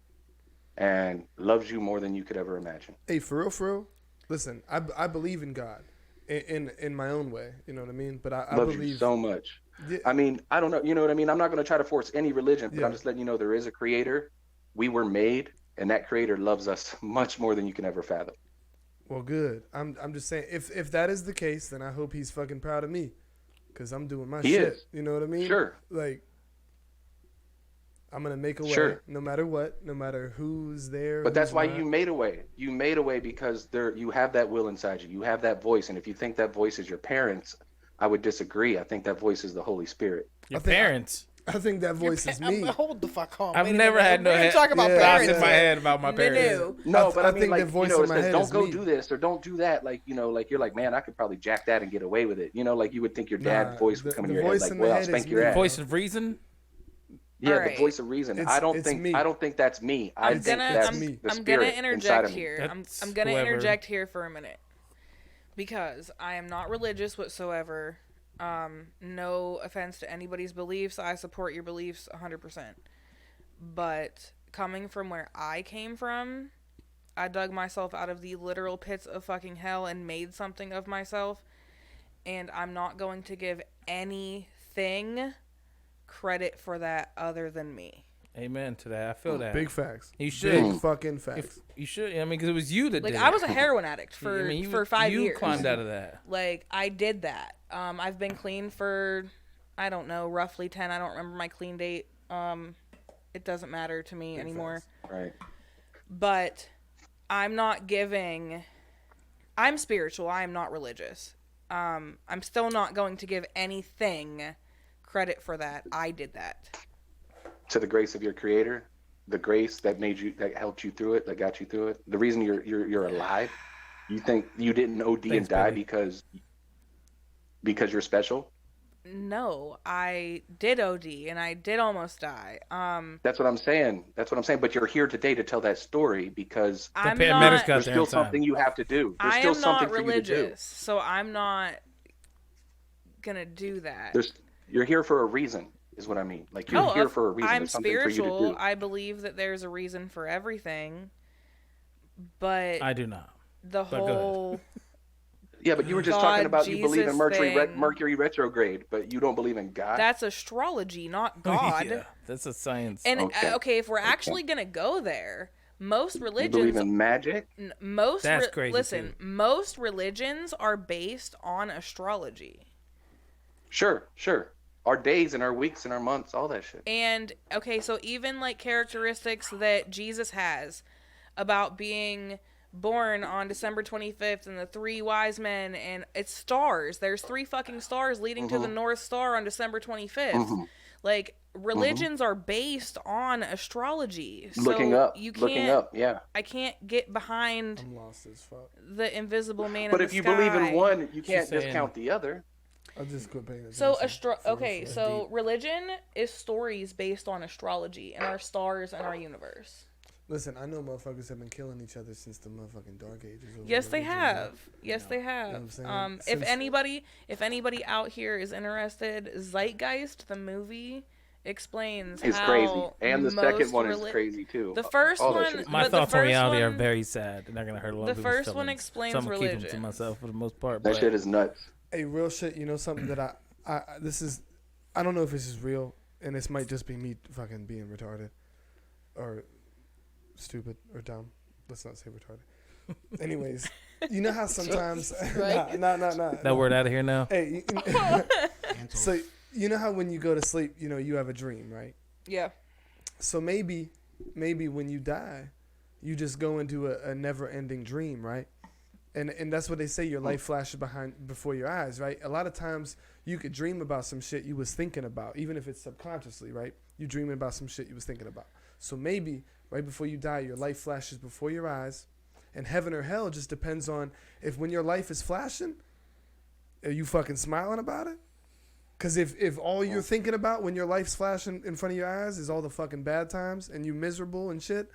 and loves you more than you could ever imagine. Hey, for real. Listen, I believe in God, in my own way. You know what I mean? But I Loves believe you so much. Yeah. I mean, I don't know. You know what I mean? I'm not going to try to force any religion, but Yeah. I'm just letting you know there is a creator. We were made, and that creator loves us much more than you can ever fathom. Well, good. I'm just saying, if that is the case, then I hope he's fucking proud of me, cause I'm doing my He shit. is. You know what I mean? Sure. Like, I'm gonna make a way, Sure. no matter what, no matter who's there. But that's who's why not. you made a way. You made a way because you have that will inside you. You have that voice, and if you think that voice is your parents, I would disagree. I think that voice is the Holy Spirit. Your I think- parents. I think that voice is me. Hold the fuck on. I've Wait a never minute. had no We're gonna head- talk about Yeah. thoughts parents. in my head about my parents. No, I but I think mean, like, the voice you know, in it my says, head don't is go me. do this or don't do that. Like, you know, like you're like, man, I could probably jack that and get away with it. You know, like you would think your dad's Nah, voice would the- come in the your head voice like, in well, my I'll head spank is your me. ass. Voice of reason. Yeah, Alright. the voice of reason. It's- I don't it's think me. I don't think that's me. I I'm think gonna that's I'm- the I'm spirit gonna inside interject of me. here. That's I'm gonna whoever. interject here for a minute because I am not religious whatsoever. No offense to anybody's beliefs. I support your beliefs 100%. But coming from where I came from, I dug myself out of the literal pits of fucking hell and made something of myself. And I'm not going to give anything credit for that other than me. Amen to that. I feel that. Big facts. You should. Big fucking facts. If you should. I mean, because it was you that Like, did I it. was a heroin addict for I mean, for 5 you years. climbed out of that. Like, I did that. I've been clean for, I don't know, roughly 10. I don't remember my clean date. It doesn't matter to me anymore. Right. But I'm not giving, I'm spiritual. I am not religious. I'm still not going to give anything credit for that. I did that. To the grace of your creator, the grace that made you, that helped you through it, that got you through it. The reason you're alive. You think you didn't OD Thanks, and die Billy. because you're special? No, I did OD and I did almost die. That's what I'm saying. But you're here today to tell that story because I'm paramedics not, got there's there still in time. something you have to do. There's I still am something not for you to do. religious, so I'm not gonna do that. You're here for a reason, is what I mean. Like you're here for a reason. I'm There's something for you to spiritual. do. I believe that there's a reason for everything, but I do not. the but go ahead. whole Yeah, but you were just God, talking about you believe in Jesus thing. Mercury retrograde, but you don't believe in God. that's astrology, not God. Yeah, that's a science. And Okay. if we're actually gonna go there, most you believe religions, in magic? That's crazy, listen, too. most religions are based on astrology. Sure. Our days and our weeks and our months, all that shit. And okay, so even like characteristics that Jesus has about being born on December 25th and the 3 wise men, and it's stars. There's 3 fucking stars leading to the North Star on December 25th. Like, religions are based on astrology. So Looking up, yeah. I can't get behind I'm lost as fuck. the invisible man But in if the you sky. believe in one, you can't saying- discount the other. I just quit paying attention. So so religion is stories based on astrology and our stars and our universe. Listen, I know motherfuckers have been killing each other since the motherfucking dark ages. over Yes, they religion, have. Yes, they You know what I'm have. saying? If Since- anybody out here is interested, Zeitgeist, the movie, explains It's how crazy. And the second most one is crazy too. The first All that one, shit is My but the thoughts on first reality are one- very sad. They're not gonna hurt a lot the of people's first one feelings. explains So I'm gonna keep them to religion. myself for the most part. That but shit is nuts. Hey, real shit. You know something that this is. I don't know if this is real, and this might just be me fucking being retarded, or stupid or dumb. Let's not say retarded. Anyways, you know how sometimes nah. that word out of here now. Hey, Cancel. so you know how when you go to sleep, you know you have a dream, right? Yeah. So maybe when you die, you just go into a never-ending dream, right? And that's what they say. Your life flashes before your eyes, right? A lot of times you could dream about some shit you was thinking about, even if it's subconsciously, right? You dreaming about some shit you was thinking about. So maybe right before you die, your life flashes before your eyes, and heaven or hell just depends on if when your life is flashing, are you fucking smiling about it? Because if all you're thinking about when your life's flashing in front of your eyes is all the fucking bad times and you miserable and shit,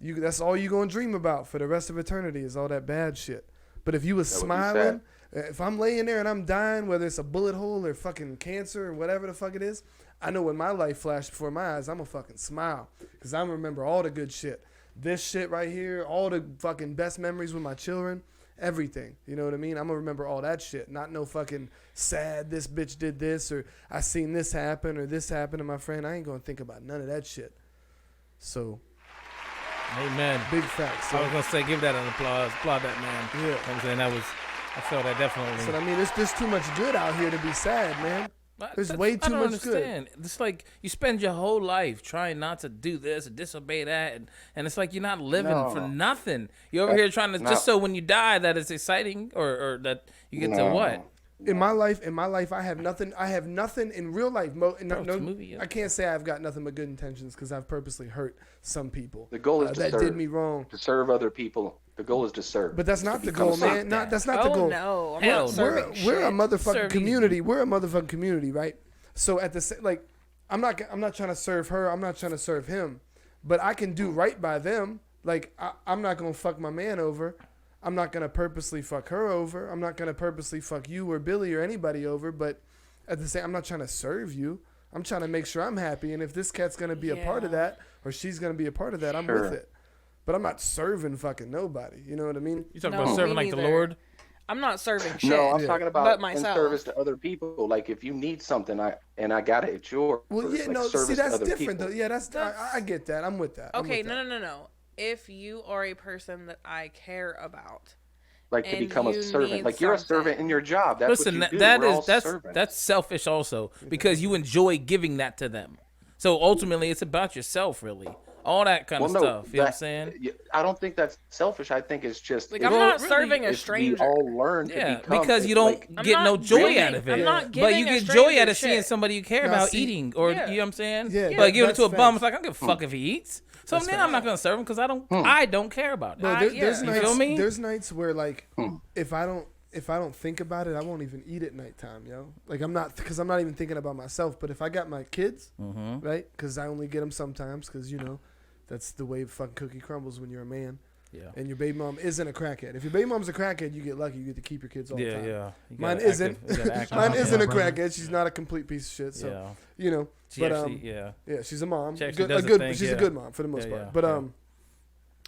that's all you gonna dream about for the rest of eternity is all that bad shit. But if you was That what you smiling, if I'm laying there and I'm dying, whether it's a bullet hole or fucking cancer or whatever the fuck it is, I know when my life flashed before my eyes, I'm gonna fucking smile because I remember all the good shit. This shit right here, all the fucking best memories with my children, everything. You know what I mean? I'm gonna remember all that shit, not no fucking sad this bitch did this or I seen this happen or this happened to my friend. I ain't gonna think about none of that shit. So, Amen. big facts. I was gonna say, give that an applause. Applaud that man. Yeah. You know what I'm saying, I felt that definitely. So I mean, there's too much good out here to be sad, man. There's way too much good. It's like you spend your whole life trying not to do this or disobey that, and it's like you're not living for nothing. You're over here trying to just so when you die that it's exciting or that you get to what? In my life, I have nothing. I have nothing in real life. Movie, I can't say I've got nothing but good intentions because I've purposely hurt some people. The goal is to that serve. did me wrong. To serve other people. The goal is to serve. But that's not the goal, man. That's not the Oh goal. no, I'm Hell not no. serving We're a shit. motherfucking Serving. community. We're a motherfucking community, right? So at the like, I'm not trying to serve her. I'm not trying to serve him, but I can do right by them. Like I'm not gonna fuck my man over. I'm not gonna purposely fuck her over. I'm not gonna purposely fuck you or Billy or anybody over. But at the same, I'm not trying to serve you. I'm trying to make sure I'm happy. And if this cat's gonna be a part of that, or she's gonna be a part of that, I'm with it. But I'm not serving fucking nobody. You know what I mean? You talking No, about serving me like the neither. Lord? I'm not serving shit. No, I'm talking about But in myself. service to other people. Like if you need something, I got it. It's yours. Well, yeah, like no. service See, to that's other different people. though. Yeah, I get that. I'm with that. I'm Okay, with that. no. If you are a person that I care about, Like to and become a you servant. need Like you're a something. servant in your job. That's Listen, what you do. that We're all is servants. that's selfish also because you enjoy giving that to them. So ultimately, it's about yourself, really. All that kind of stuff. You know what I'm saying? I don't think that's selfish. I think it's just like it's- I'm not really, serving a it's stranger. We all learn to Yeah, become. because you don't like, get I'm no not joy giving- out of it. I'm not But giving you a get joy stranger out of seeing shit. somebody you care Now, about see- eating, or Yeah. you know what I'm saying? Yeah, Like giving it that's to a bum, facts. it's like I don't give a fuck if he eats. So then I'm not gonna serve him because I don't care about it. Bro, yeah. there's You nights. feel me? There's nights where like, if I don't think about it, I won't even eat at nighttime, yo. Like I'm not even thinking about myself. But if I got my kids, right? Because I only get them sometimes. Because that's the way fucking cookie crumbles when you're a man. Yeah. And your baby mom isn't a crackhead. If your baby mom's a crackhead, you get lucky. You get to keep your kids all the Yeah, time. yeah. You Mine gotta isn't. you gotta act Mine like isn't a brother. crackhead. She's not a complete piece of shit. So Yeah. She but actually, yeah. she's a mom. She actually Good, does a her good. thing, She's yeah. a good mom for the most Yeah, part. yeah, But yeah.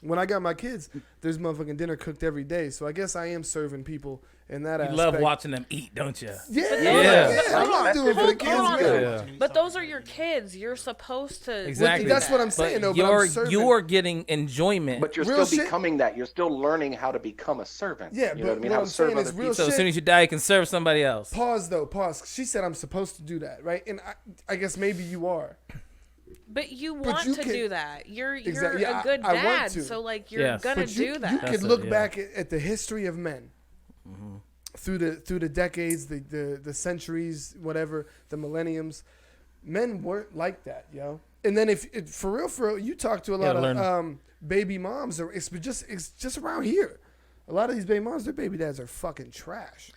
when I got my kids, there's motherfucking dinner cooked every day. So I guess I am serving people in that You aspect. love watching them eat, don't you? Yeah, Yeah. I'm not doing it for the kids, Hold man. on. But those are your kids. You're supposed to. Exactly. That's what I'm But saying, though. But I'm serving. you're getting enjoyment. But you're Real still shit. becoming that. You're still learning how to become a servant. Yeah, you know but what I mean? what How I'm to serve saying is other real people. so as soon as you die, you can serve somebody else. Pause though. Pause. She said I'm supposed to do that, right? And I guess maybe you are. But you want you to can- do that. You're Exactly. Yeah, a good I want dad, to. so like you're Yes. gonna But you do that. you That's could it, look yeah. back at the history of men through the decades, the centuries, whatever, the millenniums. Men weren't like that, yo. And then if for real, you talk to a lot Gotta of baby moms, or it's just around here. A lot of these baby moms, their baby dads are fucking trash.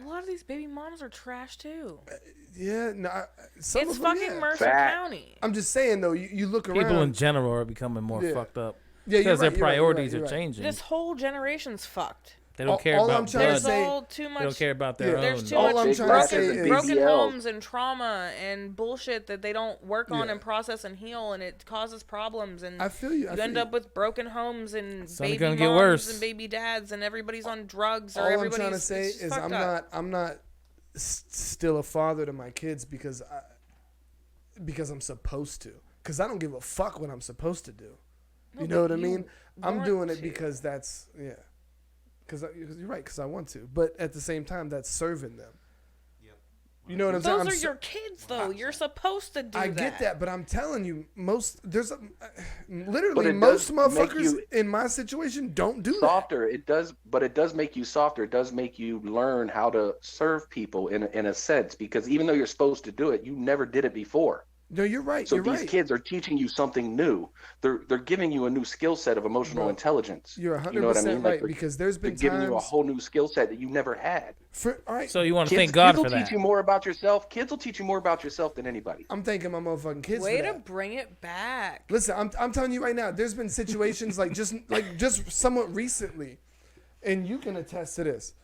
A lot of these baby moms are trash too. Yeah, no, some It's of them, fucking yeah. Mercer Fact. County. I'm just saying though, you look around. People in general are becoming more Yeah. fucked up Yeah, you're because their right, you're right, you're priorities right, are you're right. changing. This whole generation's fucked. They don't care all about I'm trying to blood. There's say- all too much. They don't care about their There's own. too All much I'm trying to say broken, is- broken BBLs. homes and trauma and bullshit that they don't work on Yeah. and process and heal, and it causes problems. And I feel you. I you feel end you. up with broken homes and It's only baby gonna moms get worse. and baby dads, and everybody's on drugs or All I'm everybody's. trying to say it's is fucked up. I'm not still a father to my kids because I'm supposed to. Because I don't give a fuck what I'm supposed to do. No, You know but what I mean? I'm want doing it to. because that's Because you're right. Because I want to. But at the same time, that's serving them. You know what I'm saying? Those I'm are so- your kids, though. You're supposed to do I that. get that, but I'm telling you, But literally it most does make motherfuckers you in my situation don't do that. Softer. It does, but it does make you softer. It does make you learn how to serve people in a sense, because even though you're supposed to do it, you never did it before. No, you're right. So you're these right. kids are teaching you something new. They're giving you a new skill set of emotional Bro, intelligence. You're 100% You know what I mean? right, Like, because there's they're been giving you a times. whole new skill set that you never had. All right, So you want to Kids, thank God kids for will that. teach you more about yourself. Kids will teach you more about yourself than anybody. I'm thanking my motherfucking kids Way for to that. bring it back. Listen, I'm telling you right now, there's been situations like just somewhat recently, and you can attest to this,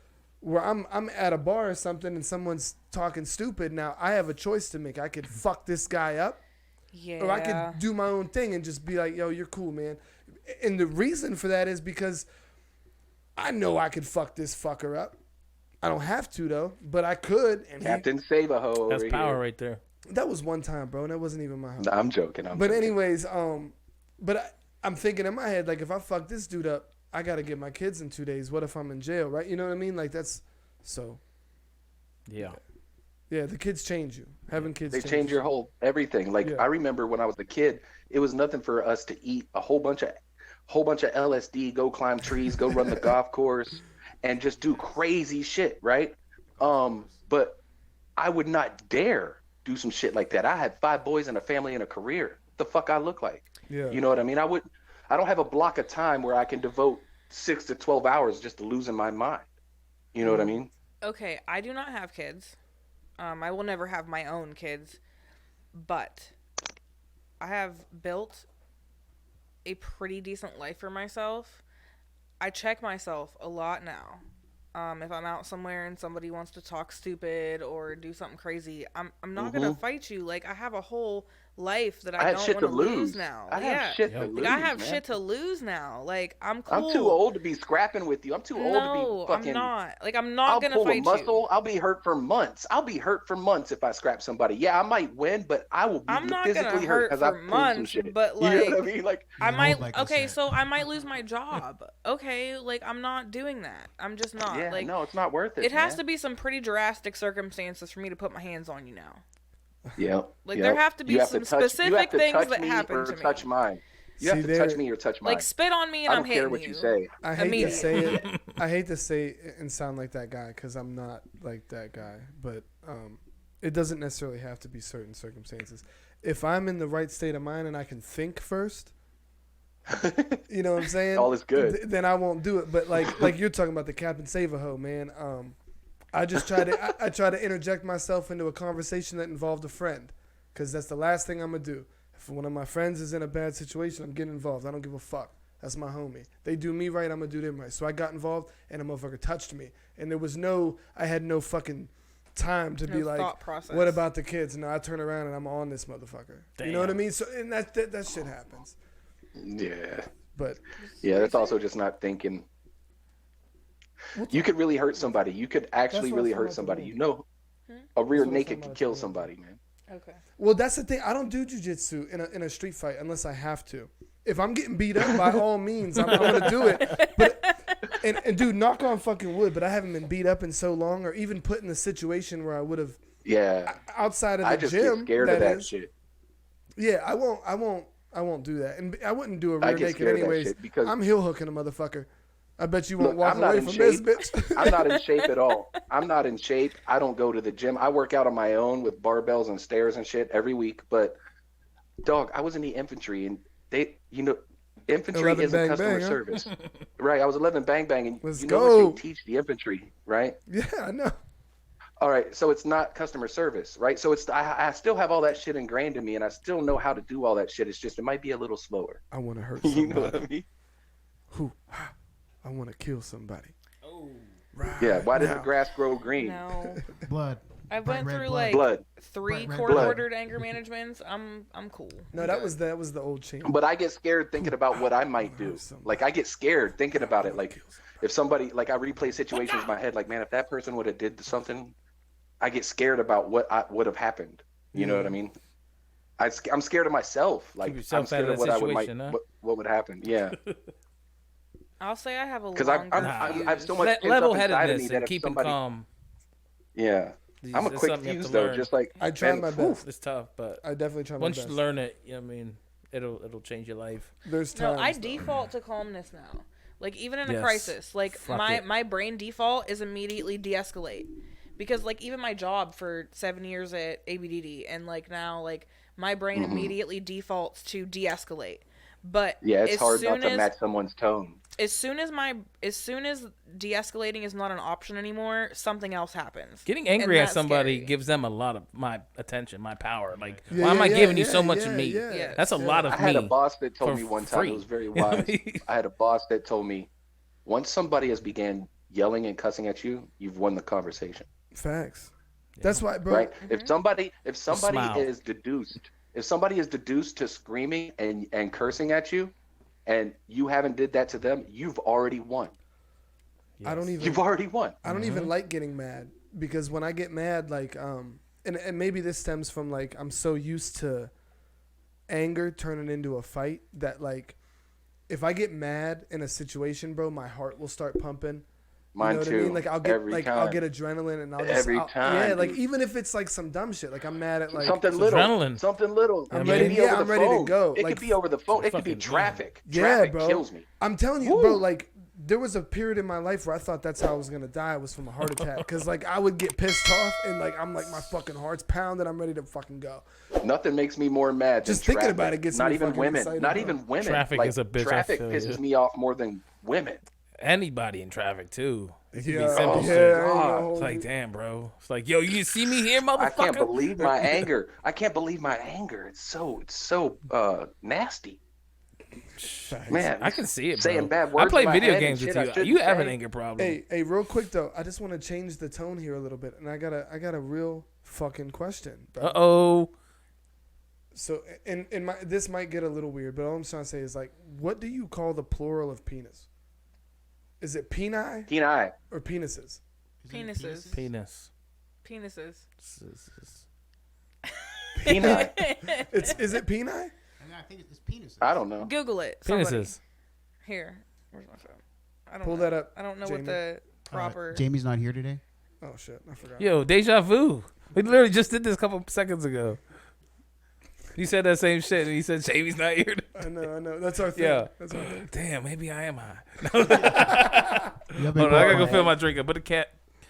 where I'm at a bar or something and someone's talking stupid. Now I have a choice to make. I could fuck this guy up, Yeah. or I could do my own thing and just be like, yo, you're cool, man. And the reason for that is because I know I could fuck this fucker up. I don't have to though, but I could. And Captain Save-A-Ho That's over power here. right there. that was one time, bro. And that wasn't even my hoe. No, I'm joking. But anyways, I'm thinking in my head, like, if I fuck this dude up, I gotta get my kids in 2 days. What if I'm in jail, right? You know what I mean? Like, that's so. Yeah. Yeah, the kids change you. Having kids They changes change your you. whole everything. Like Yeah. I remember when I was a kid, it was nothing for us to eat a whole bunch of LSD, go climb trees, go run the golf course, and just do crazy shit, right? But I would not dare do some shit like that. I had 5 boys and a family and a career. What the fuck I look like? Yeah. You know what I mean? I don't have a block of time where I can devote 6 to 12 hours just to losing my mind. You know what I mean? Okay, I do not have kids. I will never have my own kids, but I have built a pretty decent life for myself. I check myself a lot now. If I'm out somewhere and somebody wants to talk stupid or do something crazy, I'm not gonna fight you. Like, I have a whole life that I had don't shit want to to lose lose now. I yeah. have shit to Like, lose. Like, I have man. shit to lose now. Like, I'm cool. I'm too old to be scrapping with you. I'm too old to No, be fucking. I'm not. Like, I'm not I'll gonna pull a fight muscle. you. I'll be hurt for months. If I scrap somebody. Yeah, I might win, but I will be I'm not physically gonna hurt hurt because I for pulled some months, shit. but, You know like, what I mean? Like, I You might. hold like a Okay, set. so I might lose my job. Okay, like, I'm not doing that. I'm just not. yeah, like, no, it's not worth it. it has man. to be some pretty drastic circumstances for me to put my hands on you now. Yeah. Like, yeah. there have to be You some to touch, specific you have to things touch that me happen or to me. touch mine. You have See, to touch there- me or touch mine. Like, spit on me and I I'm don't hitting care what you say. I hate to say Immediately. it. I hate to say it and sound like that guy because I'm not like that guy. But it doesn't necessarily have to be certain circumstances. If I'm in the right state of mind and I can think first, you know what I'm saying? All is good. Then I won't do it. But like you're talking about the Captain Save-A-Ho, man. I just try to I try to interject myself into a conversation that involved a friend, because that's the last thing I'm gonna do. If one of my friends is in a bad situation, I'm getting involved. I don't give a fuck. That's my homie. They do me right, I'm gonna do them right. So I got involved, and a motherfucker touched me, and I had no fucking time to be No like, thought process. what about the kids? And I turn around and I'm on this motherfucker. You know what I Damn. mean? So and that shit happens. Yeah. But Yeah, that's also just not thinking. You could really hurt somebody. You could actually That's what really I'm hurt talking somebody. about. You know, a rear That's what I'm naked talking could about kill today. somebody, man. Okay. well, that's the thing. I don't do jujitsu in a street fight unless I have to. If I'm getting beat up, by all means, I'm gonna do it. But and dude, knock on fucking wood. But I haven't been beat up in so long, or even put in a situation where I would have Yeah. outside of the I just gym. get scared of that is. shit. Yeah, I won't do that, and I wouldn't do a I rear get naked scared of that anyways. shit because- I'm heel hooking a motherfucker. I bet you won't Look, walk I'm not away in from shape. this bitch. I'm not in shape at all. I'm not in shape. I don't go to the gym. I work out on my own with barbells and stairs and shit every week. But, dog, I was in the infantry, and infantry 11 isn't bang customer bang, huh? service. Right, I was 11 bang bang, and Let's you know go. what they teach the infantry, right? Yeah, I know. All right, so it's not customer service, right? So I still have all that shit ingrained in me, and I still know how to do all that shit. It's just it might be a little slower. I want to hurt You somebody. know what I mean? Who? I want to kill somebody. Oh. Right Yeah. Why does now. the grass grow green? No. Blood. I Bright went red through blood. like Blood. 3 Bright red court-ordered anger managements. I'm cool. No, that was the old champ. But I get scared thinking about what I might do. Like I get scared thinking about it. Like if somebody, like I replay situations in my head. Like man, if that person would have did something, I get scared about what would have happened. You know what I mean? I'm scared of myself. Like yourself I'm scared out of of what that I would situation, huh? what would happen. Yeah, I'll say I have a because longer I have so fuse. much pent up inside of me Level-headedness that and if keeping somebody, calm. yeah, I'm a It's quick something you have fuse to though. learn. Just like I tried and- my best. It's tough, but I definitely tried my once best. you learn it, I mean, it'll change your life. There's No, times. I though. default to calmness now. Like even in a Yes. crisis, like Fuck my it. my brain default is immediately de-escalate, because like even my job for 7 years at ABDD and like now like my brain immediately defaults to de-escalate. But Yeah, it's as hard not soon to as match someone's tone. as soon as de-escalating is not an option anymore, something else happens. Getting angry And at that's somebody scary. gives them a lot of my attention, my power. Like, Yeah, why am yeah, I yeah, giving you yeah, so much of yeah, me? yeah. That's a lot of I me. had a boss that told for me one time, free. it was very You know what I wise. mean? I had a boss that told me, once somebody has began yelling and cussing at you, you've won the conversation, Facts. That's why, bro. right? If somebody smile. is deduced to screaming and cursing at you, and you haven't did that to them, you've already won. I don't even. You've already won. I don't even like getting mad because when I get mad, like, and maybe this stems from like I'm so used to anger turning into a fight that like if I get mad in a situation, bro, my heart will start pumping. Mine you know what too. I mean? Like I'll get Every time. adrenaline and I'll just Every time, yeah, like dude. even if it's like some dumb shit, like I'm mad at like something It's little. adrenaline. Something little. I'm It ready- could be yeah, over I'm the ready to phone. go. It Like, could be over the phone. It could be fucking traffic. yeah, Traffic bro. kills me. I'm telling you, Woo. bro, like there was a period in my life where I thought that's how I was gonna die was from a heart attack because like I would get pissed off and like I'm like my fucking heart's pounding, I'm ready to fucking go. Nothing makes me more mad than Just thinking traffic. about it gets Not me even fucking women. excited, Not bro. even women. Traffic Like, is a bitch, I Traffic feel pisses you. me off more than women. Anybody in traffic too. It could be Yeah, simple oh, shit. yeah, God. It's like, damn, bro. It's like, yo, you see me here, motherfucker? I can't believe my anger. I can't believe my anger. It's so nasty. Man, I can see it, bro. saying bad words I play in my video head and games with shit I you. shouldn't You have an say. anger problem. Hey, real quick though, I just want to change the tone here a little bit, and I got a real fucking question. Bro. Uh-oh. So, in my this might get a little weird, but all I'm trying to say is like, what do you call the plural of penis? Is it peni Peni. or penises? Penises. Penis. Penises. Peni. Is it peni? I think it's penis. I don't know. Google it. Somebody. Penises. Here. Where's my phone? I don't Pull know. that up. I don't know Jamie. what the proper. Jamie's not here today. Oh shit, I forgot. Yo, deja vu. We literally just did this a couple seconds ago. You said that same shit, and he said Jamie's not here. I know. That's our thing. Yeah. That's our thing. Damn, maybe I am high. You have Hold on, I gotta go fill my drink up. Put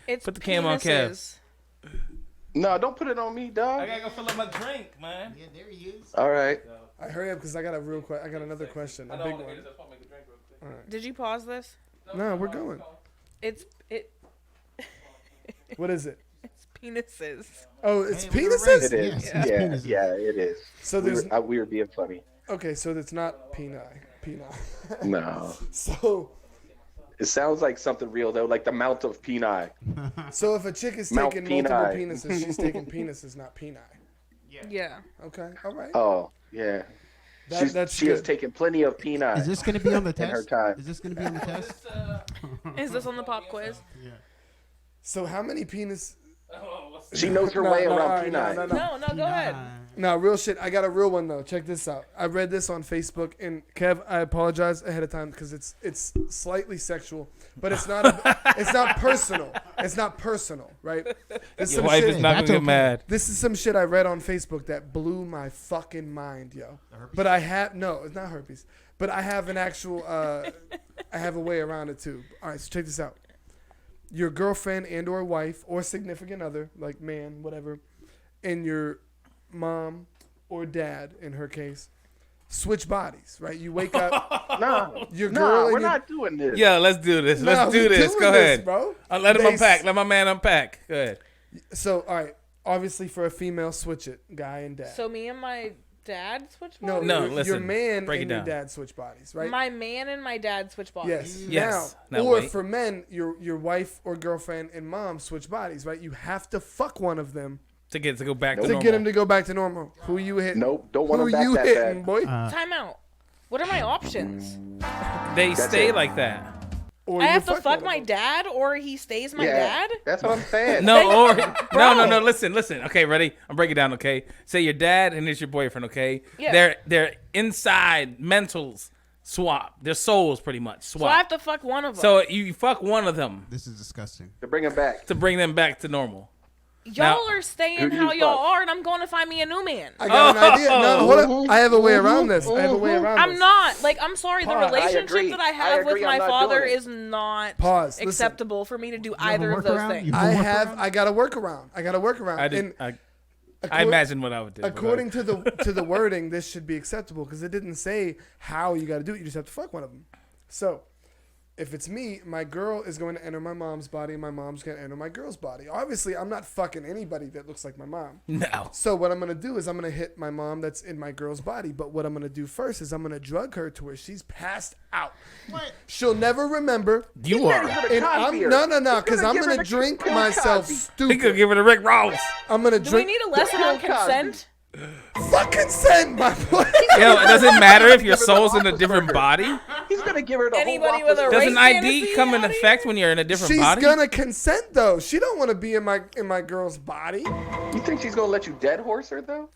It's the cam on Kev. penises. No, don't put it on me, dog. gotta go fill up my drink, man. Yeah, there he is. All right. I hurry up because I got I got another question, a big one. Did you pause this? No, we're going. It's What is it? penises. Oh, it's Hey, we were right. penises. It is. Yes, Yeah, it's penises. yeah, it is. So We there's were being funny. okay. So it's not peni. No. So It sounds like something real, though, like the mount of peni. so if a chick is Mount taking multiple peni. penises, she's taking penises, not peni. Yeah. Okay. All right. Oh, yeah. That's She has good. taken plenty of peni. Is this going to be on the In her test? time. Is this going to be on the test? Is this on the pop quiz? Yeah. So how many penis? She knows her No, way no, around all right, peni. No, go ahead. No, real shit. I got a real one though. Check this out. I read this on Facebook, and Kev, I apologize ahead of time because it's slightly sexual, but it's not. It's not personal. It's not personal, right? This is Your some wife shit. is not gonna That's get okay. mad. This is some shit I read on Facebook that blew my fucking mind, yo. But I have no, it's not herpes. But I have an actual. I have a way around it too. All right, so check this out. Your girlfriend and or wife or significant other, like man, whatever, and your mom or dad, in her case, switch bodies, right? You wake up, No, your girl and we're your- not doing this. Yeah, let's do this. Nah, Let's do we this. doing Go this, ahead. bro. Let him They unpack. s- Let my man unpack. Go ahead. So, all right, obviously for a female, switch it, guy and dad. So me and my dad switch no, bodies? No, your listen, man break it and your down. dad switch bodies, right? My man and my dad switch bodies. Yes. Yes. Now, Now or wait. for men, your wife or girlfriend and mom switch bodies, right? You have to fuck one of them To go back to to normal. get him to go back to normal. Who you hitting? Nope, don't want Who him back you that hitting, bad. boy? Time out. What are my options? They That's stay it. like that. Or I you have to fuck one of my them. dad, or he stays my Yeah, dad? that's what I'm saying. No, or Bro. no. Listen. Okay, ready? I'm breaking it down. Okay, say your dad and it's your boyfriend. Okay, Yeah. They're inside mentals swap. Their souls pretty much swap. So I have to fuck one of them. So you fuck one of them This is disgusting. To bring him back. to bring them back to normal. y'all now- are staying Who do you how y'all fuck? are, and I'm going to find me a new man. I got an idea. No, hold Mhm. up. I have a way around this. I have a way around I'm this. not. Like, I'm sorry. The Pause. I relationship agree. that I I have with agree. my I'm not father doing it. is not Pause. Listen. acceptable for me to do You have a either of those workaround? things. You I have a have. workaround? I got a workaround. I did. And I accord- imagine what I would do. but According to the wording, this should be acceptable because it didn't say how you got to do it. You just have to fuck one of them. So, if it's me, my girl is going to enter my mom's body, and my mom's going to enter my girl's body. Obviously, I'm not fucking anybody that looks like my mom. no. So what I'm going to do is I'm going to hit my mom that's in my girl's body. But what I'm going to do first is I'm going to drug her to where she's passed out. What? She'll never remember. You are. And I'm, no, because I'm going to drink myself He could stupid. give it a Rick Ross. I'm going to Do we drink. need a lesson on Bill Cosby. consent? Fuck consent, my boy. Yo, does it matter if your soul's in a different body? He's gonna give her the Anybody whole with a Whopper. Does rape an ID fantasy come in out effect when you're in a different She's body? gonna consent though. She don't want to be in my girl's body. You think she's gonna let you dead horse her though?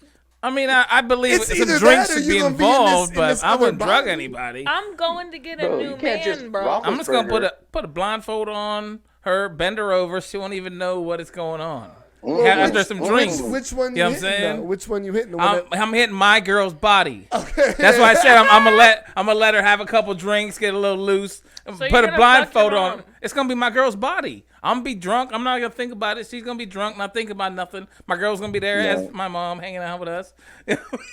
I mean, I believe It's some either drinks that or should you be gonna be in this- involved, in but this I other wouldn't drug body. anybody. I'm going to get a Bro, new you can't just man, bro. rock- I'm just gonna Burger. put a blindfold on her, bend her over. She won't even know what is going on. Well, After some drinks. Which one You you know what I'm hitting? saying? Though? Which one you hitting? The one I'm hitting my girl's body. That's why I said I'm gonna let her have a couple drinks, get a little loose, you're put a gonna fuck blindfold your on. mom. It's gonna be my girl's body. I'm gonna be drunk. I'm not gonna think about it. She's gonna be drunk, not think about nothing. My girl's gonna be there No. as my mom hanging out with us.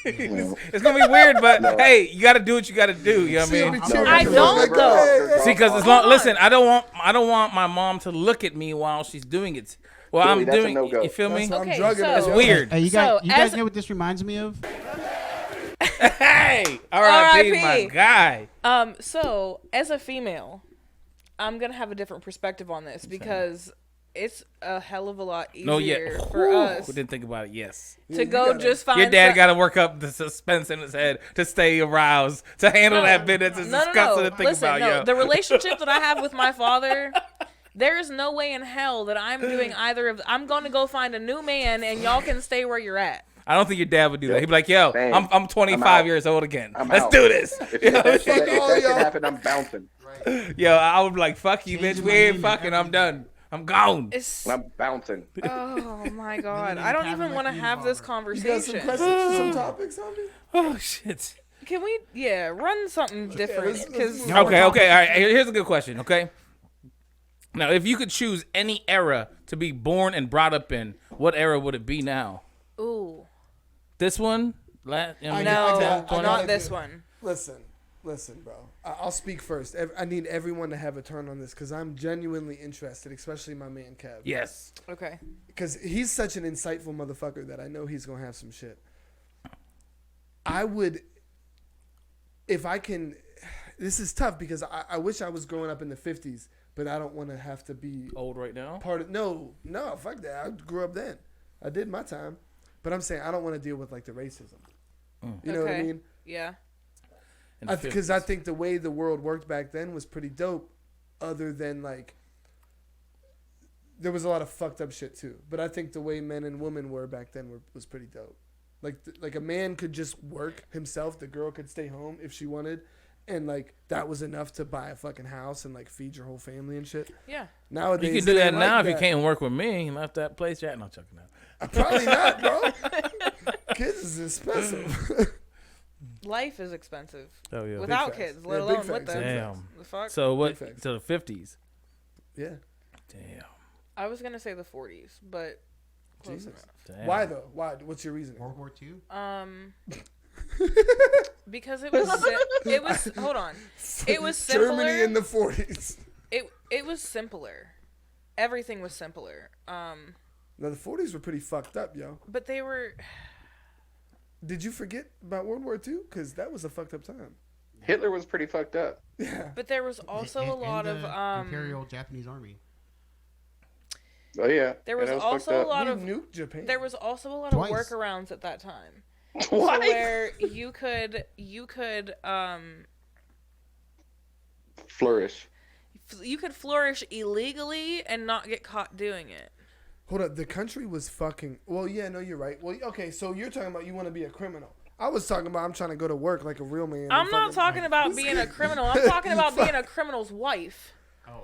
It's gonna be weird, but hey, you gotta do what you gotta do. You know what I She'll mean? be cheering I for you, don't, like, though. hey, See, because as Hold long on. listen, I don't want my mom to look at me while she's doing it. Well, Billy, I'm that's a doing. no-go. You feel me? That's why I'm Okay, drugging so- her. It's weird. Hey, you So, guys as- know what this reminds me of? Hey, R.I.P. my R.I.P. guy. So as a female, I'm gonna have a different perspective on this because it's a hell of a lot easier No, yeah. for us Who didn't think about it? Yes. to go just find Your dad some- got to work up the suspense in his head to stay aroused, to handle that bit. It's disgusting to think Listen, about, no. yo. The relationship that I have with my father, there is no way in hell that I'm doing either of. I'm going to go find a new man, and y'all can stay where you're at. I don't think your dad would do that. He'd be like, yo, Same. I'm I'm 25 out. years old again. I'm Let's out. do this. If that y'all. shit happen, I'm bouncing. Yo, I would be like, fuck you, bitch. Changing We my ain't name fucking. and I'm done. I'm gone. It's I'm bouncing. oh my god, Million I don't cabin even want to like have this Univar. You got some conversation. questions, some topics on me? Oh, shit. Can we, run something different? let's Because move Okay. All right. Here's a good question, okay? Now, if you could choose any era to be born and brought up in, what era would it be now? ooh, This one? I mean, I no, gotta not do- this one. Listen, bro. I'll speak first. I need everyone to have a turn on this because I'm genuinely interested, especially my man Kev. Yes. Okay. Because he's such an insightful motherfucker that I know he's gonna have some shit. I would, if I can. This is tough because I wish I was growing up in the 50s, but I don't want to have to be Old right now? part of. No, fuck that. I grew up then. I did my time, but I'm saying I don't want to deal with like the racism. You know what I Okay. mean? Yeah. In the Because I 50s. think the way the world worked back then was pretty dope. Other than like, there was a lot of fucked up shit too. But I think the way men and women were back then was pretty dope. Like a man could just work himself. The girl could stay home if she wanted, and like that was enough to buy a fucking house and like feed your whole family and shit. Yeah. Nowadays You can do it that ain't now like if you that. can't work with me and left that place. Yeah, no, checking out. Probably not, bro. Kids is expensive. Life is expensive Oh, yeah. without facts. kids, Yeah, let big alone with facts, them. big Damn. The fuck? So what? Big facts. To the 50s. Yeah. Damn. I was gonna say the 40s, but close Jesus. Damn. Why though? Why? What's your reasoning? World War II? enough. Because it was it was hold on. It was simpler. Germany in the 40s. It was simpler. Everything was simpler. Now the 40s were pretty fucked up, yo. But they were Did you forget about World War II? Because that was a fucked up time. Hitler was pretty fucked up. Yeah. but there was also a And lot the of Imperial Japanese Army. Oh yeah. there Yeah, was that also fucked a up. lot We of nuked Japan. there was also a lot Twice. of workarounds at that time. What? So where you could Flourish. flourish illegally and not get caught doing it. Hold up. The country was fucking. Well, yeah, no, you're right. Well, okay, so you're talking about you want to be a criminal. I was talking about I'm trying to go to work like a real man. I'm and not fucking- talking about being a criminal. I'm talking about being a criminal's wife.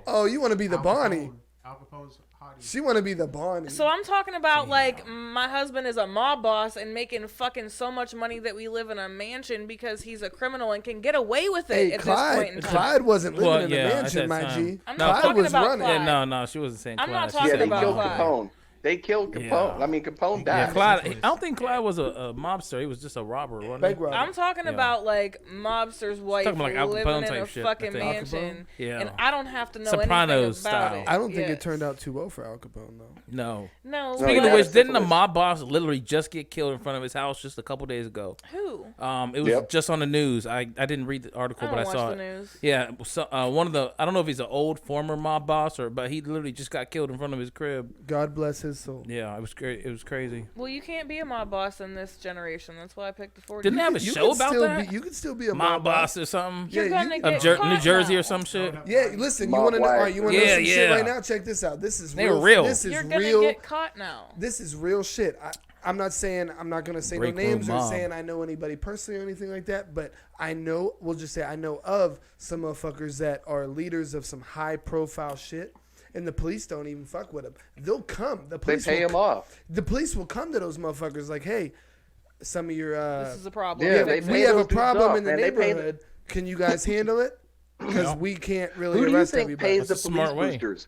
Oh, you want to be the Al Bonnie. Capone- Al Capone's hottie. She want to be the Bonnie. So I'm talking about like my husband is a mob boss and making fucking so much money that we live in a mansion because he's a criminal and can get away with it hey, at this point in Clyde. time. Clyde wasn't living Well, in yeah, a at mansion, that my time. G. I'm No, not Clyde talking was about running. Clyde. Yeah, no, she wasn't saying I'm not Clyde. She talking Yeah, they said- about killed Clyde. Capone. They killed Capone. Yeah. I mean, Capone Yeah, died. Clyde. I don't think Clyde was a mobster. He was just a robber, wasn't he? Bank robber. I'm talking Yeah. about like mobster's wife talking about, like, Al living Capone in type a shit, I fucking think. Al mansion, Yeah. and I don't have to know Sopranos anything about style. it. I don't think Yes. it turned out too well for Al Capone, though. No. No. Speaking he of had which, a didn't the syphilis. mob boss literally just get killed in front of his house just a couple days ago? Who? It was Yep. just on the news. I didn't read the I article, don't but I watch saw the it. news. Yeah, so, one of the I don't know if he's an old former mob boss but he literally just got killed in front of his crib. God bless his his soul. Yeah, it was great. It was crazy. Well, you can't be a mob boss in this generation. That's why I picked the 40s. Didn't they have a You show can about still that? you can still be a Mob boss or something. You're Yeah, gonna you- get Of caught New Jersey now. or some shit. Yeah, listen, you Mob want to know? wife. All right, you want to Yeah, know some shit yeah. right now? Check this out. This is They were real. This is You're gonna real. get caught now. This is real shit. I'm not saying I'm not gonna say no BreakRoom names or mob. saying I know anybody personally or anything like that, but I know. We'll just say I know of some motherfuckers that are leaders of some high profile shit, and the police don't even fuck with them. They'll come. The They police pay will him off. The police will come to those motherfuckers like, hey, some of your This is a problem. Yeah, yeah, they we pay have a those dudes problem off, in the man. They pay the- neighborhood. Can you guys handle it? Because we can't really Who do you arrest think everybody. pays the That's a police smart way. boosters?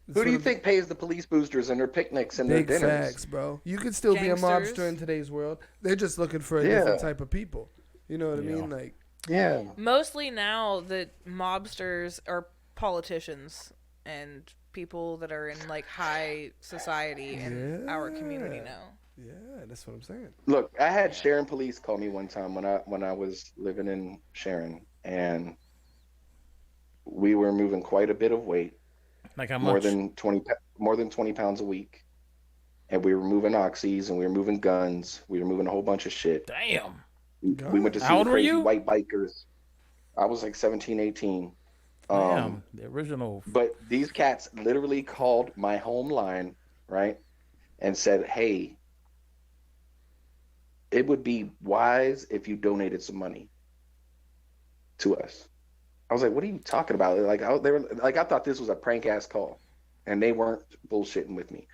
That's Who do you what I'm- think pays the police boosters and their picnics and their Big dinners? facts, bro. You could still be a Gangsters. mobster in today's world. They're just looking for a Yeah. different type of people. You know what I Yeah. mean? Like, Yeah. Mostly now, the mobsters are politicians and people that are in like high society in our community Yeah. now. yeah, that's what I'm saying. Look, I had Sharon police call me one time when I was living in Sharon, and we were moving quite a bit of weight, Like how more much? than 20 pounds a week, and we were moving oxys and we were moving guns. We were moving a whole bunch of shit. Damn. We went to see How old the were crazy you? white bikers. I was like 17, 18. Damn. The original. But these cats literally called my home line, right, and said, "Hey, it would be wise if you donated some money to us." I was like, "What are you talking about?" They were like, I thought this was a prank ass call, and they weren't bullshitting with me.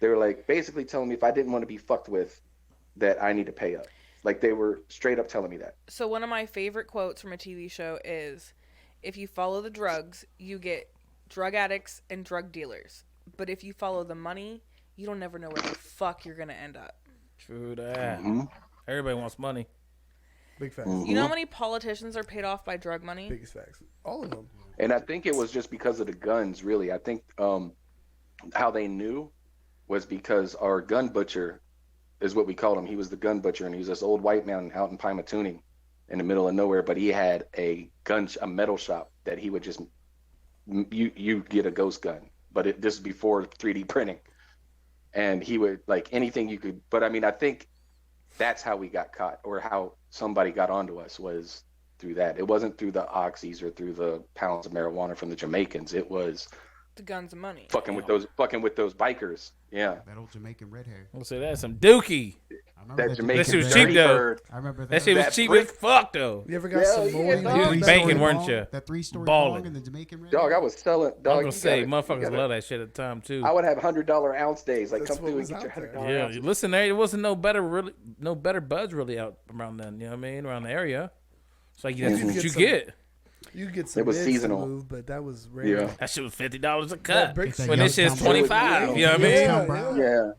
They were like basically telling me if I didn't want to be fucked with, that I need to pay up. Like they were straight up telling me that. So one of my favorite quotes from a TV show is, "If you follow the drugs, you get drug addicts and drug dealers. But if you follow the money, you don't never know where the fuck you're gonna end up." True that. Mhm. Everybody wants money. Big facts. Mhm. You know how many politicians are paid off by drug money? Biggest facts. All of them. And I think it was just because of the guns, really. I think how they knew was because our gun butcher is what we called him. He was the gun butcher, and he was this old white man out in Pymatooning in the middle of nowhere. But he had a metal shop that he would just you get a ghost gun. But this is before 3D printing, and he would like anything you could. But I mean, I think that's how we got caught, or how somebody got onto us was through that. It wasn't through the oxys or through the pounds of marijuana from the Jamaicans. It was The guns and money. fucking with those bikers. Yeah, That old Jamaican red hair. We'll say that's some dookie. I remember that Jamaican shit was red cheap, dirty hair. though. bird. I remember That shit was That cheap brick- as fuck, though. You ever got Yeah, some yeah, Moody? dog. You was Three-story banking, ball, weren't you? That 3-story Balling. ball in the Jamaican red Dog, hair. I was selling. Dog, I'm gonna you say, gotta- motherfuckers you gotta- love that shit at the time too. I would have $100 ounce days. Like, That's come what through and was get out your there. $100 Yeah, ounces. you listen there. It wasn't no better buds really out around then. You know what I mean? Around the area. It's like that's Mhm. what You you get get. You could get some It was mids to seasonal. move, but that was rare. Yeah. That shit was $50 a That cut. brick That When this Youngstown shit's Brown. 25. You know what I mean? Yeah, Yeah.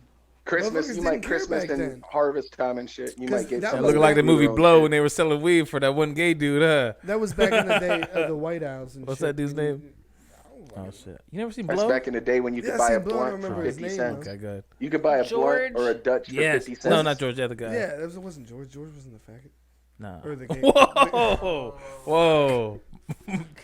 Christmas, Motherfuckers you might didn't care Christmas back and then. harvest time and shit. You 'Cause might get that some. was Looking like the movie your own Blow shit. when they were selling weed for that one gay dude, huh? That was back in the day of the White House and What's shit. that dude's when you- name? Oh shit! You never seen That's Blow? back in the day when you Yeah, could I buy seen a Blow, I don't blunt for remember his 50 name, cents. Okay, good. You could buy a George. blunt or a Dutch for Yes. 50 cents. No, not George. The other guy. Yeah, that wasn't George. George wasn't the faggot. No. Or the gay. Whoa! Whoa!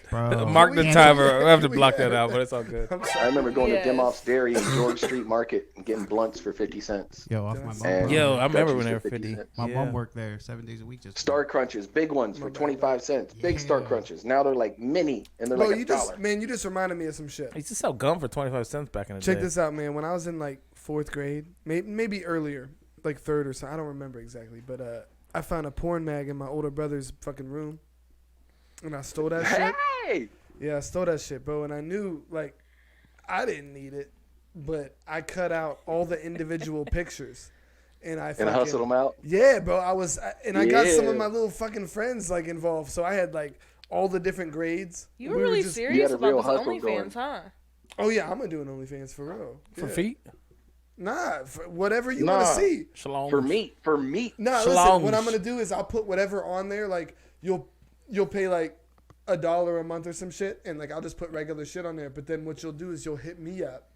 Bro. Mark the We- timer. I have to we- block that out, but it's all good. I'm I sorry. remember going Yes. to Demoff's Dairy in George Street Market and getting blunts for 50 cents. Yo, off my And- mom. Yo, I remember Dutchies when they were for 50. cents. My Yeah. mom worked there 7 days a week. Just Star Crunches, big ones for My bad. 25 cents. Big Star Yeah. Crunches. Now they're like mini and they're Bro, like you a dollar. just man, you just reminded me of some shit. He used to sell gum for 25 cents back in the Check day. this out, man. When I was in like 4th grade, maybe earlier, like 3rd or so, I don't remember exactly, but I found a porn mag in my older brother's fucking room, and I stole that shit. Hey! Yeah, I stole that shit, bro. And I knew like I didn't need it, but I cut out all the individual pictures, and I And fucking, hustle them out. Yeah, bro. I got some of Yeah. my little fucking friends like involved, so I had like all the different grades. You were We really just- serious a about real this hustle OnlyFans, going. huh? Oh yeah, I'm gonna do an OnlyFans for real. For Yeah. feet? Nah, for whatever you Nah. want to see. Shalom. For meat. For meat. No, listen. Shalongs. What I'm gonna do is I'll put whatever on there. Like you'll pay like $1 a month or some shit, and like I'll just put regular shit on there. But then what you'll do is you'll hit me up,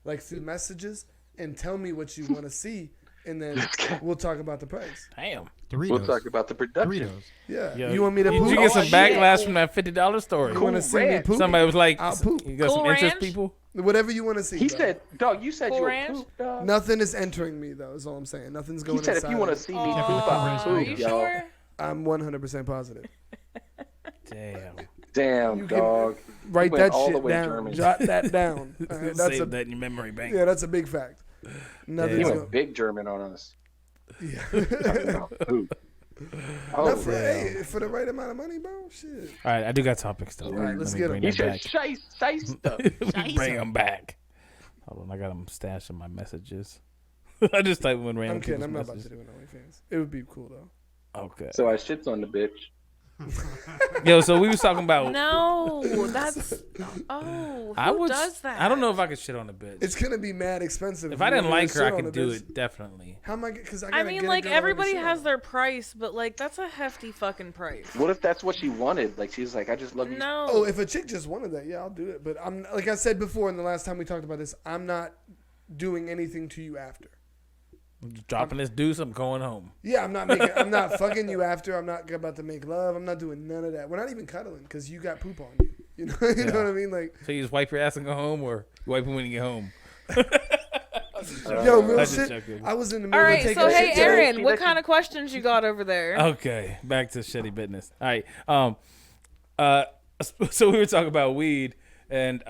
like through messages, and tell me what you want to see, and then we'll talk about the price. Damn. Doritos. We'll talk about the production. Doritos. Yeah. Yo, You want me to Did poop? you get some shit. backlash from that $50 story? You want to see me Ranch. poop? Somebody was like, I'll poop. you got Cool some interest, Ranch? people? Whatever you want to see. He bro. said, "Dog, you said Cool you'll Ranch? poop, dog." Nothing is entering me though. Is all I'm saying. Nothing's going He said, "If inside you want to of see me. me poop, Cool I'll Ranch. Are poop, you y'all." sure? I'm 100% positive. Damn. Damn, You can- dog. Write went that all the shit way down. German. Jot that down. All right, that's Save a that in your memory bank. yeah. That's a big fact. Nothing's He Damn. going. went big German on us. Yeah. Poop. Not for, damn. hey, for the right amount of money, bro. Shit. All right, I do got topics, though. All right, let's Let me get 'em. bring He that said, back. "Shiesta." Bring them back. Hold on, I got them stashed in my messages. I just typed in random I'm kidding. people's I'm not about messages. to do it on OnlyFans. It would be cool though. Okay. So I shits on the bitch. Yo, so we was talking about. No, that's. Oh, who does that? I don't know if I could shit on a bitch. It's gonna be mad expensive. If I didn't you want me like to her, I shit on could a do bitch. it definitely. How am I? Because I mean, like everybody has their price, but like that's a hefty fucking price. What if that's what she wanted? Like she's like, "I just love you." No. Oh, if a chick just wanted that, yeah, I'll do it. But I'm like I said before, in the last time we talked about this, I'm not doing anything to you after. I'm just dropping this deuce. I'm going home. Yeah, I'm not fucking you after. I'm not about to make love. I'm not doing none of that. We're not even cuddling because you got poop on you. You know, you know what I mean? Like, So you just wipe your ass and go home, or you wipe it when you get home. yo, real I just shit. joking. I was in the All middle of right, taking so a hey, shit today. Aaron, what kind of questions you got over there? Okay, back to shitty business. All right. So we were talking about weed, and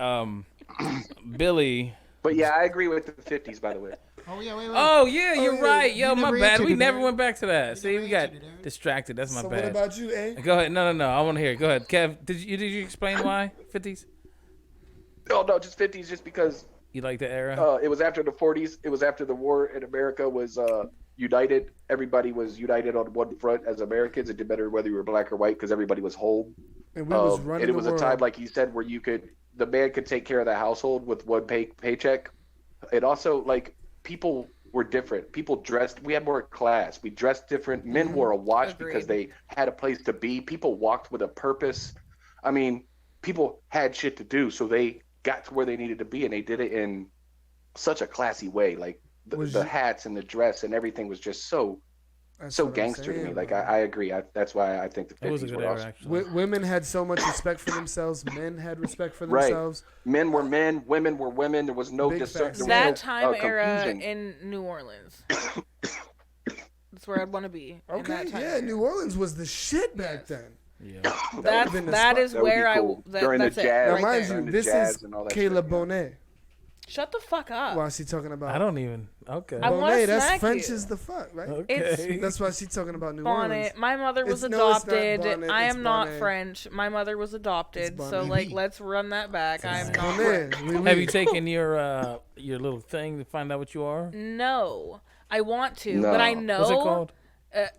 Billy. But yeah, I agree with the 50s, by the way. Oh yeah, wait. Oh yeah, you're yeah. right. Yo, You my never bad. answered We it, never Aaron. went back to that. See, never we got answered it, Aaron. distracted. That's my So bad. what about you, eh? Go ahead. No. I want to hear it. Go ahead, Kev. Did you explain why 50s? Oh no, just 50s, just because You like the era? it was after the 40s. It was after the war in America was united. Everybody was united on one front as Americans. It didn't matter whether you were black or white because everybody was home. And we was running and it the was world. a time, like you said, where the man could take care of the household with one paycheck. It also, like, people were different. People dressed. We had more class. We dressed different. Men wore a watch because they had a place to be. People walked with a purpose. I mean, people had shit to do, so they got to where they needed to be, and they did it in such a classy way. Like the hats and the dress and everything was just so That's so what I'm gangster to saying, me. Like bro. I agree. That's why I think the It was a 50s good were era, awesome. actually. Women had so much respect for themselves. Men had respect for Right. themselves. Men were men. Women were women. There was no Big discern. facts. there was That no, time era confusion. in New Orleans. That's where I'd want to be. in Okay, that time yeah, era. New Orleans was the shit back then. Yeah. would've been the That spot. is That would be where cool. I. During the That's it. jazz. Now, Right mind there. you, the this jazz is and all that Kayla shit, yeah. Bonet. Shut the fuck up. Why she talking about? I don't even. Okay. I wanna Bonet, that's smack French you. as the fuck, right? Okay. That's why she's talking about New Orleans. Bonnet. My mother was It's- no, it's not adopted. bonnet, I it's am not bonnet. French. My mother was adopted. It's So bonnet. like, let's run that back. I am not Bonet, French. oui, oui. Have you taken your little thing to find out what you are? No, I want to, but I No. know. What's it called?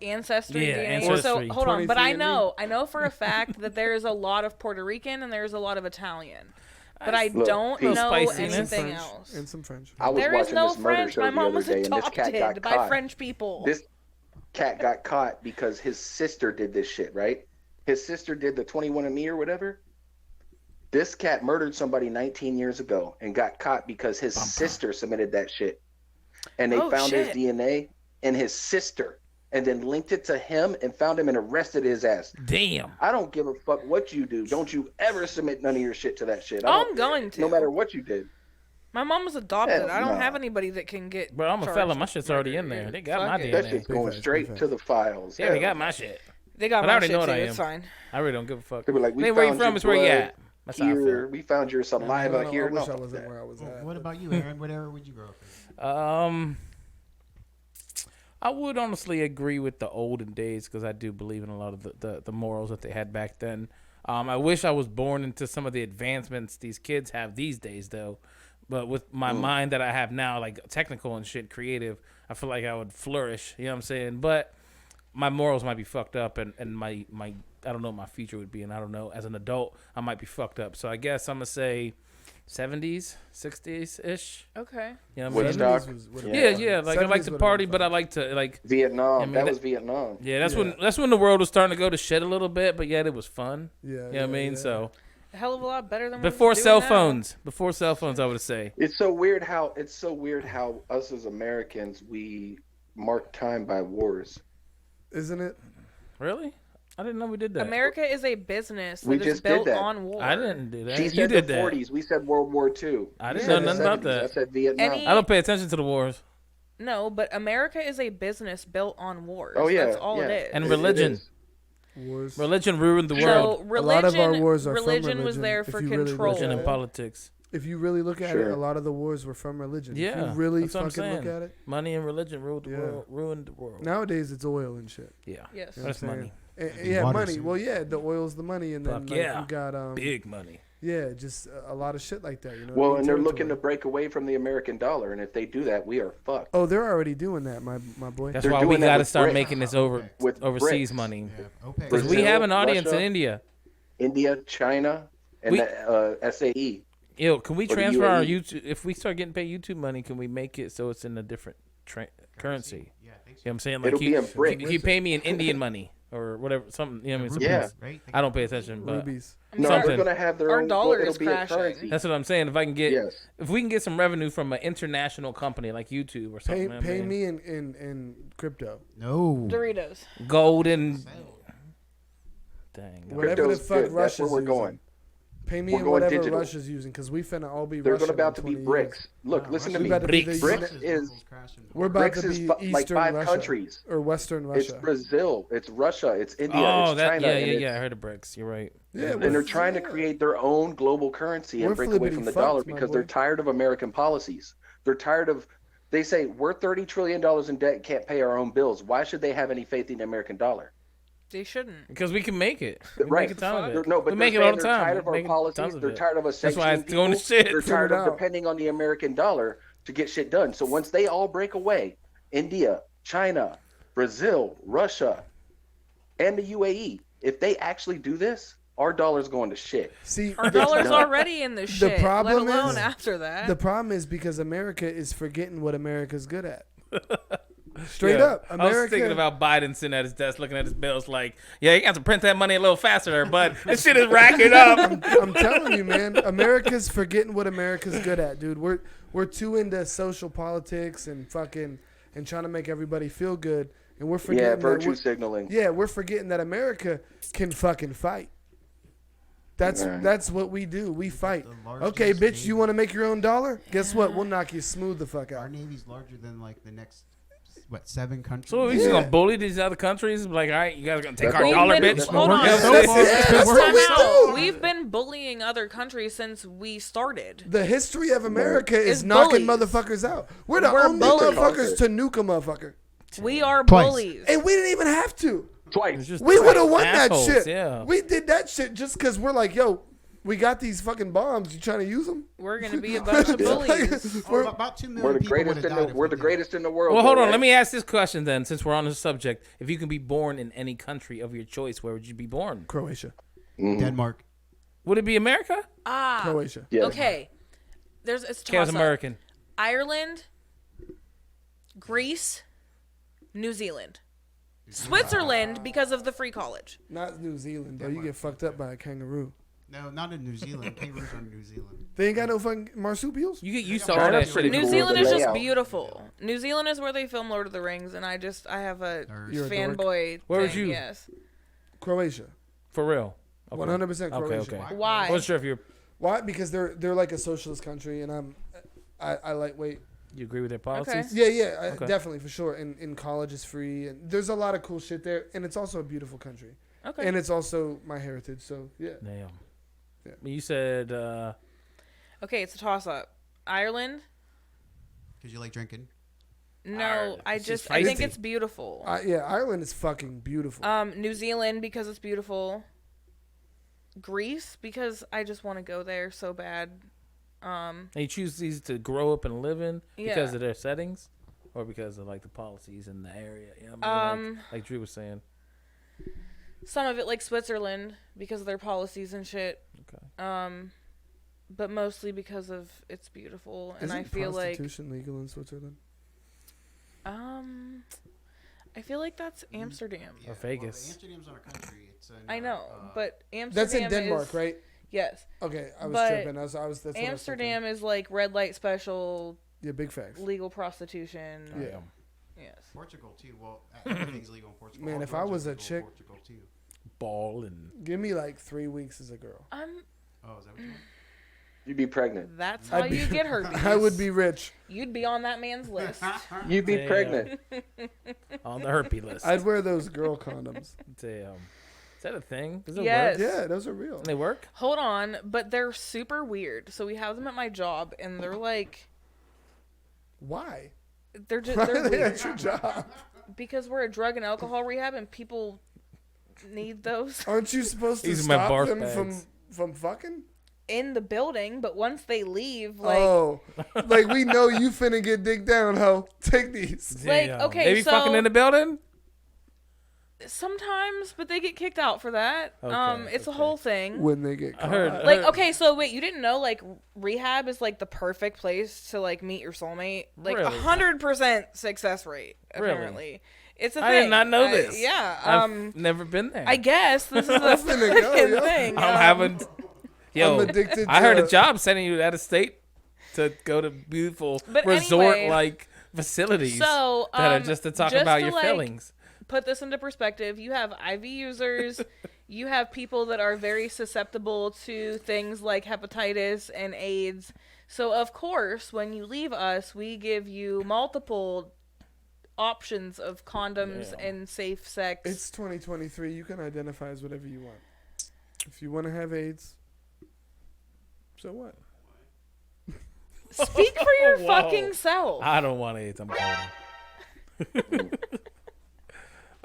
Ancestry. Yeah, DNA. Ancestry. So hold on, but I 23andMe. know for a fact that there is a lot of Puerto Rican and there's a lot of Italian, but I Look, don't Pete. know Spiciness. anything French, else. and some French. I was There is watching no this murder French. show My the mom other was day, and this cat got adopted by caught. French people. This cat got caught because his sister did this shit, right? His sister did the 21andMe or whatever. This cat murdered somebody 19 years ago and got caught because his sister submitted that shit. And they Oh, found his shit. DNA and his sister and then linked it to him and found him and arrested his ass. Damn. I don't give a fuck what you do. Don't you ever submit none of your shit to that shit. I'm going to. No matter what you did. My mom was adopted. Hell I don't no. have anybody that can get. Bro, I'm a charged fella. My with shit's already murder. in there. They got Fuck my it. That DNA. shit's going facts, straight big to the files. Yeah, they Hell got no. my shit. They got But I my already shit know what too. I am. It's fine. I really don't give a fuck. They were like, we Hey, where you found from? your It's where you blood at. That's how I here. feel. We found your saliva I here. wish No, I fuck wasn't that. where I was at. What but- about you, Aaron? What era would you grow up in? I would honestly agree with the olden days because I do believe in a lot of the morals that they had back then. I wish I was born into some of the advancements these kids have these days, though. But with my mind that I have now, like technical and shit, creative, I feel like I would flourish. You know what I'm saying? But my morals might be fucked up, and my I don't know what my future would be, and I don't know. As an adult, I might be fucked up. So I guess I'm gonna say 70s, 60s ish. Okay. You know what I mean? Woodstock. 70s would've Yeah, been yeah. fun. Like I like 70s to would've party, been but I fun. like to like. Vietnam. I mean, that that- was Vietnam. Yeah, that's Yeah. when the world was starting to go to shit a little bit, but yet it was fun. Yeah, You know what I mean? yeah. So A hell of a lot better than before what cell we're doing now. phones, I would say. It's so weird how us as Americans we mark time by wars. Isn't it? Really? I didn't know we did that. America is a business We that is just did built that. on war. I didn't do that. She you said did the that. 40s. We said World War II. I You didn't said know the nothing about 70s. that. I said Vietnam. Any- I don't pay attention to the wars No, but America is a business built on wars. Oh, yeah, That's all it yeah. is. and It religion. is. Wars. Religion ruined the So world. religion, A lot of our wars are from religion was religion, there if for you really look control. at Religion and it. politics. If you really look at it, Sure. a lot of the wars were from religion. If Yeah, you really that's what I'm fucking look saying. at it. Money and religion ruled the Yeah. world. Ruined the world. Nowadays, it's oil and shit. Yeah. Yes. You know what That's I'm money. saying? And Yeah, water, money. too. Well, yeah, the oil's the money, and then Fuck like, yeah. you got Big money. yeah, just a lot of shit like that. You know. Well, what I and mean? they're looking to Territory. break away from the American dollar, and if they do that, we are fucked. Oh, they're already doing that, my boy. That's They're why we doing that got to with start BRICS. making this With overseas BRICS. money. Yeah, OPEC. Because we Brazil, have an audience in Russia. India. India, China, and We- the SAE. Yo, can we Or the transfer our UAE. YouTube? If we start getting paid YouTube money, can we make it so it's in a different currency? Yeah, I think You know so. what I'm saying? Like It'll be in bricks. you pay me in Indian money or whatever, something. You know what I mean? Yeah. Something- Right? I don't pay attention, but Rubies. I'm No, sorry. Something. they're gonna have their Our own. dollar it'll is be crashing. a currency. that's what I'm saying. If I can get, Yes. if we can get some revenue from an international company like YouTube or something, Pay me in crypto. No. Doritos. gold and Sell. dang. Whatever the Crypto's fuck good. That's Russia's where we're using. going. Pay me We're in going whatever digital. Russia's using, because we finna all be They're Russian about in to be 20 bricks. years. Look, Wow, listen to Russia- me. We about to be the BRICS. BRICS uni- is We're about BRICS to is be like Eastern 5 Russia countries. or Western It's Russia. Brazil, it's Russia, it's India, Oh, it's that China, and it's- I heard of BRICS. You're right. Yeah, and they're trying to create their own global currency and We're break away flippity from the fucked, dollar my because boy. they're tired of American policies. They're tired of. They say we're $30 trillion in debt, can't pay our own bills. Why should they have any faith in the American dollar? They shouldn't. Because we can make it. We Right. make a ton of They're- it. No, but we they're make it saying all the they're time. tired of We our make tons policies. of They're it. tired of us That's why sanctioning it's going to people. shit. They're tired Figure it of out. depending on the American dollar to get shit done. So once they all break away, India, China, Brazil, Russia, and the UAE, if they actually do this, our dollar's going to shit. See, Our the, dollar's done. already in the shit. problem let alone is- after that. the problem is because America is forgetting what America's good at. Straight Yeah. up, I America. was thinking about Biden sitting at his desk looking at his bills like, yeah, you got to print that money a little faster there, but this shit is racking up. I'm telling you, man, America's forgetting what America's good at, dude. We're too into social politics and fucking and trying to make everybody feel good, and we're forgetting Yeah, that virtue we're- signaling. Yeah, we're forgetting that America can fucking fight. Yeah. That's what we do. We fight. The largest Okay, bitch, you navy. want to make your own dollar? Guess what? We'll knock you smooth the fuck Our out. navy's larger than like the next 7 countries. So we just gonna bully these other countries? Like, all right, you guys gonna take That's our all dollar, we do. bitch. That's Hold what on. we're Yeah, doing. That's what Time we out. do. We've been bullying other countries since we started. The history of America is It's knocking bullies. motherfuckers out. We're the We're only bullies. motherfuckers to nuke a motherfucker. We are Twice. bullies. And we didn't even have to. It's Twice. just We would have won assholes, that shit. Yeah. We did that shit just because we're like, yo, we got these fucking bombs. You trying to use them? We're gonna be a bunch of bullies. Oh, about 2 million We're the people greatest would've in died the if we're we the did greatest in the world. Well, hold though, on. right? Let me ask this question then, since we're on the subject. If you can be born in any country of your choice, where would you be born? Croatia. Mhm. Denmark. Would it be America? Ah, Croatia. Yes. okay. It's Chaos toss-up. American. Ireland, Greece, New Zealand, Switzerland because of the free college. Not New Zealand, though. You get fucked up by a kangaroo. No, not in New Zealand. Kangaroos are in New Zealand. They ain't got no fucking marsupials? You get used to China all that China's pretty shit. New cool, Zealand the is just layout. beautiful. New Zealand is where they film Lord of the Rings, and I have a Or- You're a dork. fanboy. Where was thing, you? Yes. Croatia. For real. Okay. 100% Croatia. Okay, okay. Why? I wasn't sure if Why? Because they're like a socialist country, and I lightweight. you agree with their policies. Yeah, Okay. definitely for sure. And college is free, and there's a lot of cool shit there, and it's also a beautiful country, Okay. and it's also my heritage. So yeah, Damn. Yeah. You said Okay, it's a toss up. Ireland? Because you like drinking. No, Ireland. I It's just I think feisty. it's beautiful. Ireland is fucking beautiful. New Zealand because it's beautiful. Greece because I just want to go there so bad. and you choose these to grow up and live in because Yeah. of their settings, or because of like the policies in the area. You know what I mean? Like Drew was saying. Some of it like Switzerland because of their policies and shit. Okay. But mostly because of it's beautiful and Isn't I feel like prostitution legal in Switzerland? I feel like that's Amsterdam. Or Vegas. Well, Amsterdam's not a country. It's I know, but Amsterdam That's in Denmark, is, right? Yes. Okay, I was But tripping. I was. That's what I was thinking. Amsterdam is like red light special, Yeah, big facts. legal prostitution. Yeah. Yes. Portugal too. Well, everything's legal in Portugal. Man, All if I drugs was are a legal in chick- Portugal too. Ball and Give me like 3 weeks as a girl. Oh, is that what you want? You'd be pregnant. That's how I'd be- you get herpes. I would be rich. You'd be on that man's list. You'd be Damn. pregnant. on the herpes list. I'd wear those girl condoms. Damn. Is that a thing? Does it Yes. work? Yeah, those are real. They work? Hold on, but they're super weird. So we have them at my job, and they're like, Why? they're just Why they're are they weird at your job? because we're a drug and alcohol rehab, and people need those Aren't you supposed to These are my stop barf them bags. from fucking? in the building. But once they leave, like, Oh, like we know you finna get dick down, ho. Take these. Like, Damn. okay, They be so- fucking in the building? sometimes, but they get kicked out for that. Okay, It's a okay. whole thing. When they get I caught. heard. Like, okay, so wait, you didn't know, like, rehab is, like, the perfect place to, like, meet your soulmate? Like, Really? 100% success rate, Really? apparently. It's a I thing. did not know this. Yeah, I've never been there. I guess this is a finna go, fucking yo. thing. I'm having. Yo, I'm addicted I heard to- a job sending you out of state to go to beautiful But resort-like facilities So, that are just to talk about your like, feelings. put this into perspective, you have IV users, you have people that are very susceptible to things like hepatitis and AIDS. So, of course, when you leave us, we give you multiple options of condoms Yeah. and safe sex. It's 2023. You can identify as whatever you want. If you want to have AIDS, so what? Speak for your Whoa. fucking self. I don't want AIDS. I'm going.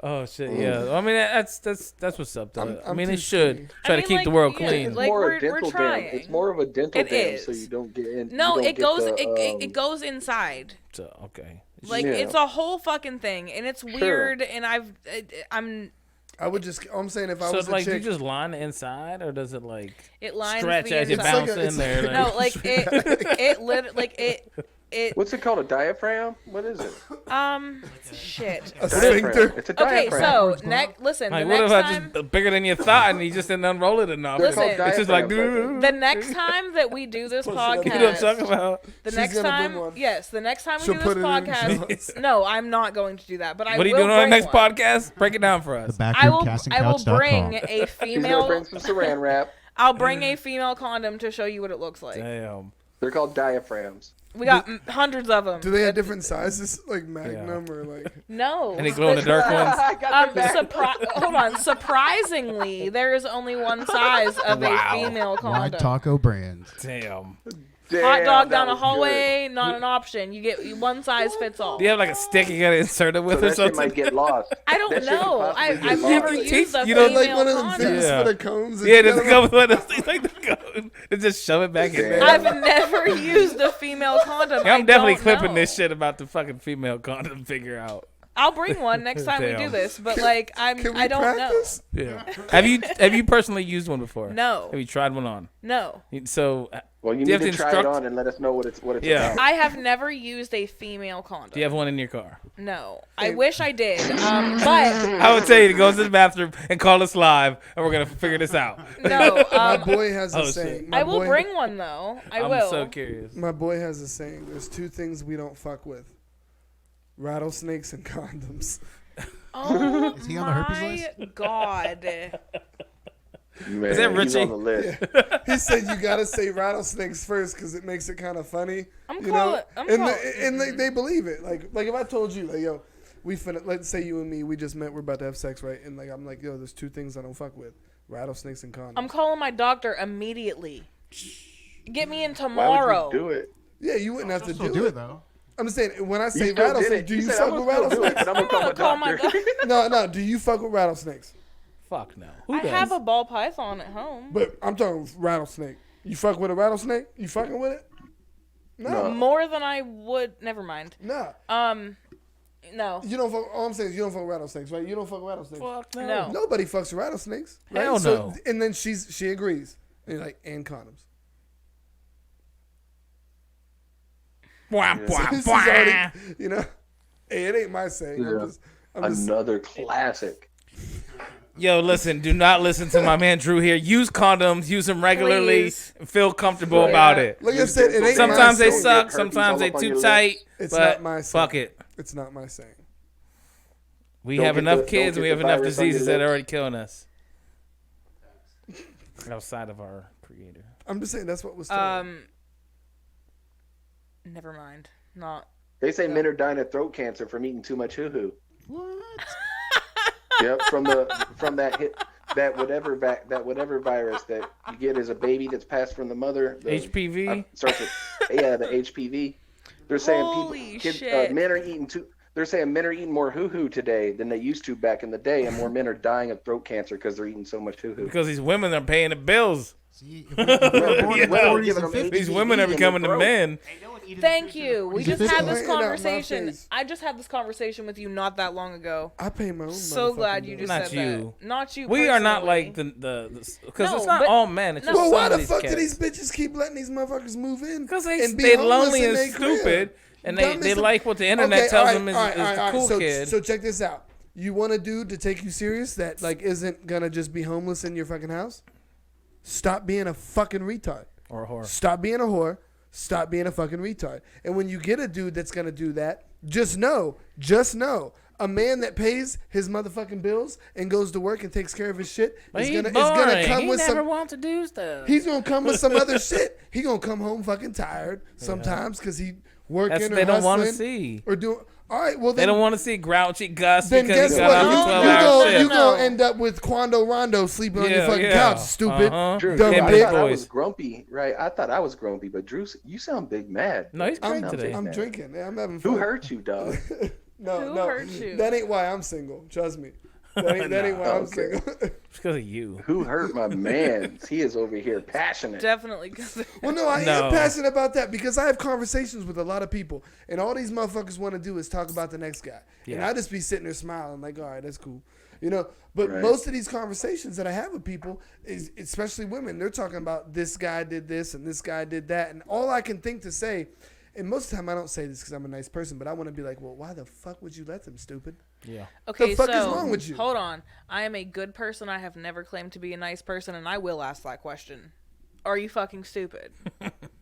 Oh shit! Yeah, I mean that's what's up. Though. I I'm mean, too it should skinny. try I to mean, keep like, the world yeah, clean. It's like, more we're a dental dam. trying. It's more of a dental It dam, so is. you don't get in. No, you don't it goes. get the, It goes inside. So, okay. Like, Yeah. it's a whole fucking thing, and it's weird. And I'm. I would just. I'm saying if I So was a like, do you chick, just line the inside, or does it like It lines stretch the as you inside. like bounce a- in it's there? like- Like, No, like it. What's it called? A diaphragm? What is it? Shit. a Diaphragm. sphincter. It's a Okay, diaphragm. so listen. like The what next if I time, just bigger than you thought, and you just didn't unroll it enough? They're Listen. called It's just like diaphragms, I think. the next time that we do this Push it up. you know what I'm talking podcast, about. the She's next gonna bring time, one. yes, the next time we She'll do put this it in podcast, no, I'm not going to do that. But I What are you will doing on the bring next one. podcast? Break it down for us. I will. BackroomCastingCouch.com. Bring a He's gonna female. bring some saran wrap. I'll bring a female condom to show you what it looks like. Damn. They're called diaphragms. We got hundreds of them. Do they have different sizes, like Magnum or like? No. Any glow in the dark ones? I got your back. Hold on. Surprisingly, there is only one size of a Wow. female Wide condom. Taco Brands. Damn. Hot Damn, dog that down a was hallway, not an option. You get one size fits all. Do you have like a stick you gotta insert it good. with So or that shit something? might get lost. I don't That shit could know. possibly get I've lost. never You used a you don't female Like one of them condom. things Yeah. for the cones. and Yeah, you just gotta- go with it. It's like the cone. And just shove it back in there. I've never used a female condom. Yeah, I'm I definitely don't clipping know. this shit about the fucking female condom figure out. I'll bring one next time we do Damn. this, but like Can we I don't practice? Yeah. Have you personally used one before? No. Have you tried one on? know. No. So Well, you Do you need have to to try it instruct- on and let us know what it's Yeah. about. I have never used a female condom. do you have one in your car? No. I wish I did. But I would tell you to go to the bathroom and call us live, and we're gonna figure this out. no. My boy has a Oh, shit. saying. My I will boy- bring one though. I I'm will. so curious. My boy has a saying. There's two things we don't fuck with: rattlesnakes and condoms. Oh Is he on the herpes my list? God. Man, Is that he's Richie? on the list. He said you gotta say rattlesnakes first because it makes it kind of funny. I'm you calling- know? I'm and calling- and they believe it. Like if I told you, like, yo, we finna, let's say you and me, we just met, we're about to have sex, right? And like I'm like, yo, there's two things I don't fuck with: rattlesnakes and condoms. I'm calling my doctor immediately. Get me in Why tomorrow. would you do it? Yeah, you wouldn't have to Still do it. though. I'm just saying, when I You say still did rattlesnake, it. do You you said, fuck I'm with gonna still do it, rattlesnakes? but I'm gonna call my doctor. No, do you fuck with rattlesnakes? Fuck no. Who I does? have a ball python at home. But I'm talking rattlesnake. You fuck with a rattlesnake? You fucking with it? No. More than I would. Never mind. No. No. You don't fuck, all I'm saying is you don't fuck with rattlesnakes, right? You don't fuck with rattlesnakes. Fuck No. Nobody fucks with rattlesnakes. Right? Hell no. And then she agrees. And you're like, and condoms. Wah, Yeah. wah, This is wah. already, you know, hey, it ain't my saying. Yeah. I'm just Another classic. Yo, listen, do not listen to my man Drew here. Use condoms, use them regularly, Please. and feel comfortable Right. about it. like I said, it ain't Sometimes my they saying. suck, Herpes sometimes all they up on too your tight, It's but not my saying. fuck it. It's not my saying. We Don't have get enough the- kids. don't We get have the enough virus on your diseases that are lips. already killing us. Outside of our creator. I'm just saying that's what was told. Never mind. Not. They say men are dying of throat cancer from eating too much hoo-hoo. What? Yep, from that whatever virus that you get as a baby that's passed from the mother. HPV? Starts with, the HPV. They're saying Holy kids, shit. men are eating They're saying men are eating more hoo-hoo today than they used to back in the day, and more men are dying of throat cancer because they're eating so much hoo-hoo. Because these women are paying the bills. See, if we were born in the Well, 40s giving and them 50s, These women are becoming the men. Thank you. We just had this Ain't out my conversation. face. I just had this conversation with you not that long ago. I pay my own. So glad motherfucking you bills. just Not said you. that. Not you. We are not personally. like the because No, it's not but- all men. It's no. just Well, some why of the these fuck cats. do these bitches keep letting these motherfuckers move in? Because and be they homeless lonely in and they crib? stupid, and Dumb they as a- like what the internet Okay, tells all them is, right, all right, the all right. cool so, kid. So check this out. You want a dude to take you serious that like isn't gonna just be homeless in your fucking house? Stop being a fucking retard. or a whore. Stop being a whore. Stop being a fucking retard. And when you get a dude that's gonna do that, just know, a man that pays his motherfucking bills and goes to work and takes care of his shit But is he's gonna boring. come He with never some. want to do stuff. He's gonna come with some other shit. He gonna come home fucking tired sometimes because he working That's or what they don't want to hustling see. or doing. All right, well They then. don't want to see grouchy Gus Then because guess he got what? off You, a you 12-hour go, shift. you No. gonna end up with Quando Rondo sleeping on your fucking couch, stupid. Uh-huh. Drew, Dumb I big thought I boys. was grumpy, right? I thought I was grumpy, but Drew, you sound big mad. No, he's great I'm, today. I'm drinking. I'm having fun. Who hurt you, dog? No, Who no. hurt you? That ain't why I'm single. Trust me. That ain't why I'm Okay. single. It's because of you. Who hurt my man? He is over here passionate. Definitely. 'Cause Well, no, I No. am passionate about that because I have conversations with a lot of people, and all these motherfuckers want to do is talk about the next guy, and Yeah. I just be sitting there smiling like, all right, that's cool, you know. But Right. most of these conversations that I have with people, is especially women, they're talking about this guy did this and this guy did that, and all I can think to say, and most of the time I don't say this because I'm a nice person, but I want to be like, well, why the fuck would you let them, stupid? Yeah. Okay, fuck so is wrong with you? hold on. I am a good person. I have never claimed to be a nice person, and I will ask that question. Are you fucking stupid?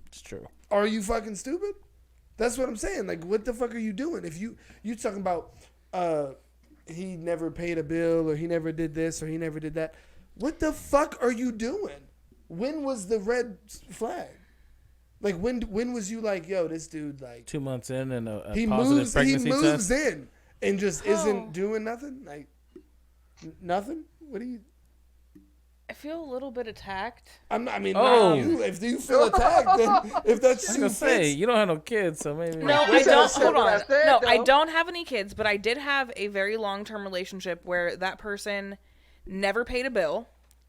It's true. Are you fucking stupid? That's what I'm saying. Like, what the fuck are you doing? If you talking about he never paid a bill or he never did this or he never did that, what the fuck are you doing? When was the red flag? Like when was you like, yo, this dude like 2 months in and a he positive moves pregnancy moves test. in and just Oh. isn't doing nothing? Like nothing? What do you I feel a little bit attacked. I'm not, I mean, Oh. not you. If you feel attacked, then if that's I was you gonna say fits, you don't have no kids, so maybe. No, I Listen, don't. listen, Hold what I on. said, No, I though. don't have any kids, but I did have a very long-term relationship where that person never paid a bill,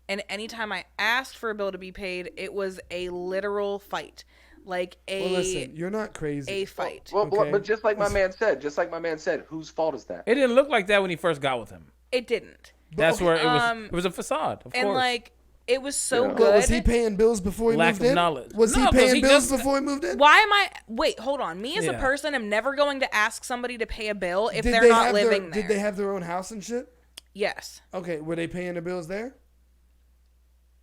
and anytime I asked for a bill to be paid, it was a literal fight, like a well, listen, you're not crazy. a fight. Well, Okay. but just like my man said, whose fault is that? It didn't look like that when he first got with him. It didn't, That's okay, where it was a facade, of and course. like it was so Yeah. But good. was he paying bills before he Lack moved of in? knowledge. Was No, he 'cause paying he bills just- before he moved in? Why am I? Wait, hold on. Me as a Yeah. person am never going to ask somebody to pay a bill if Did they're they not have living there. Did they have their own house and shit? Yes, Okay, were they paying their bills there?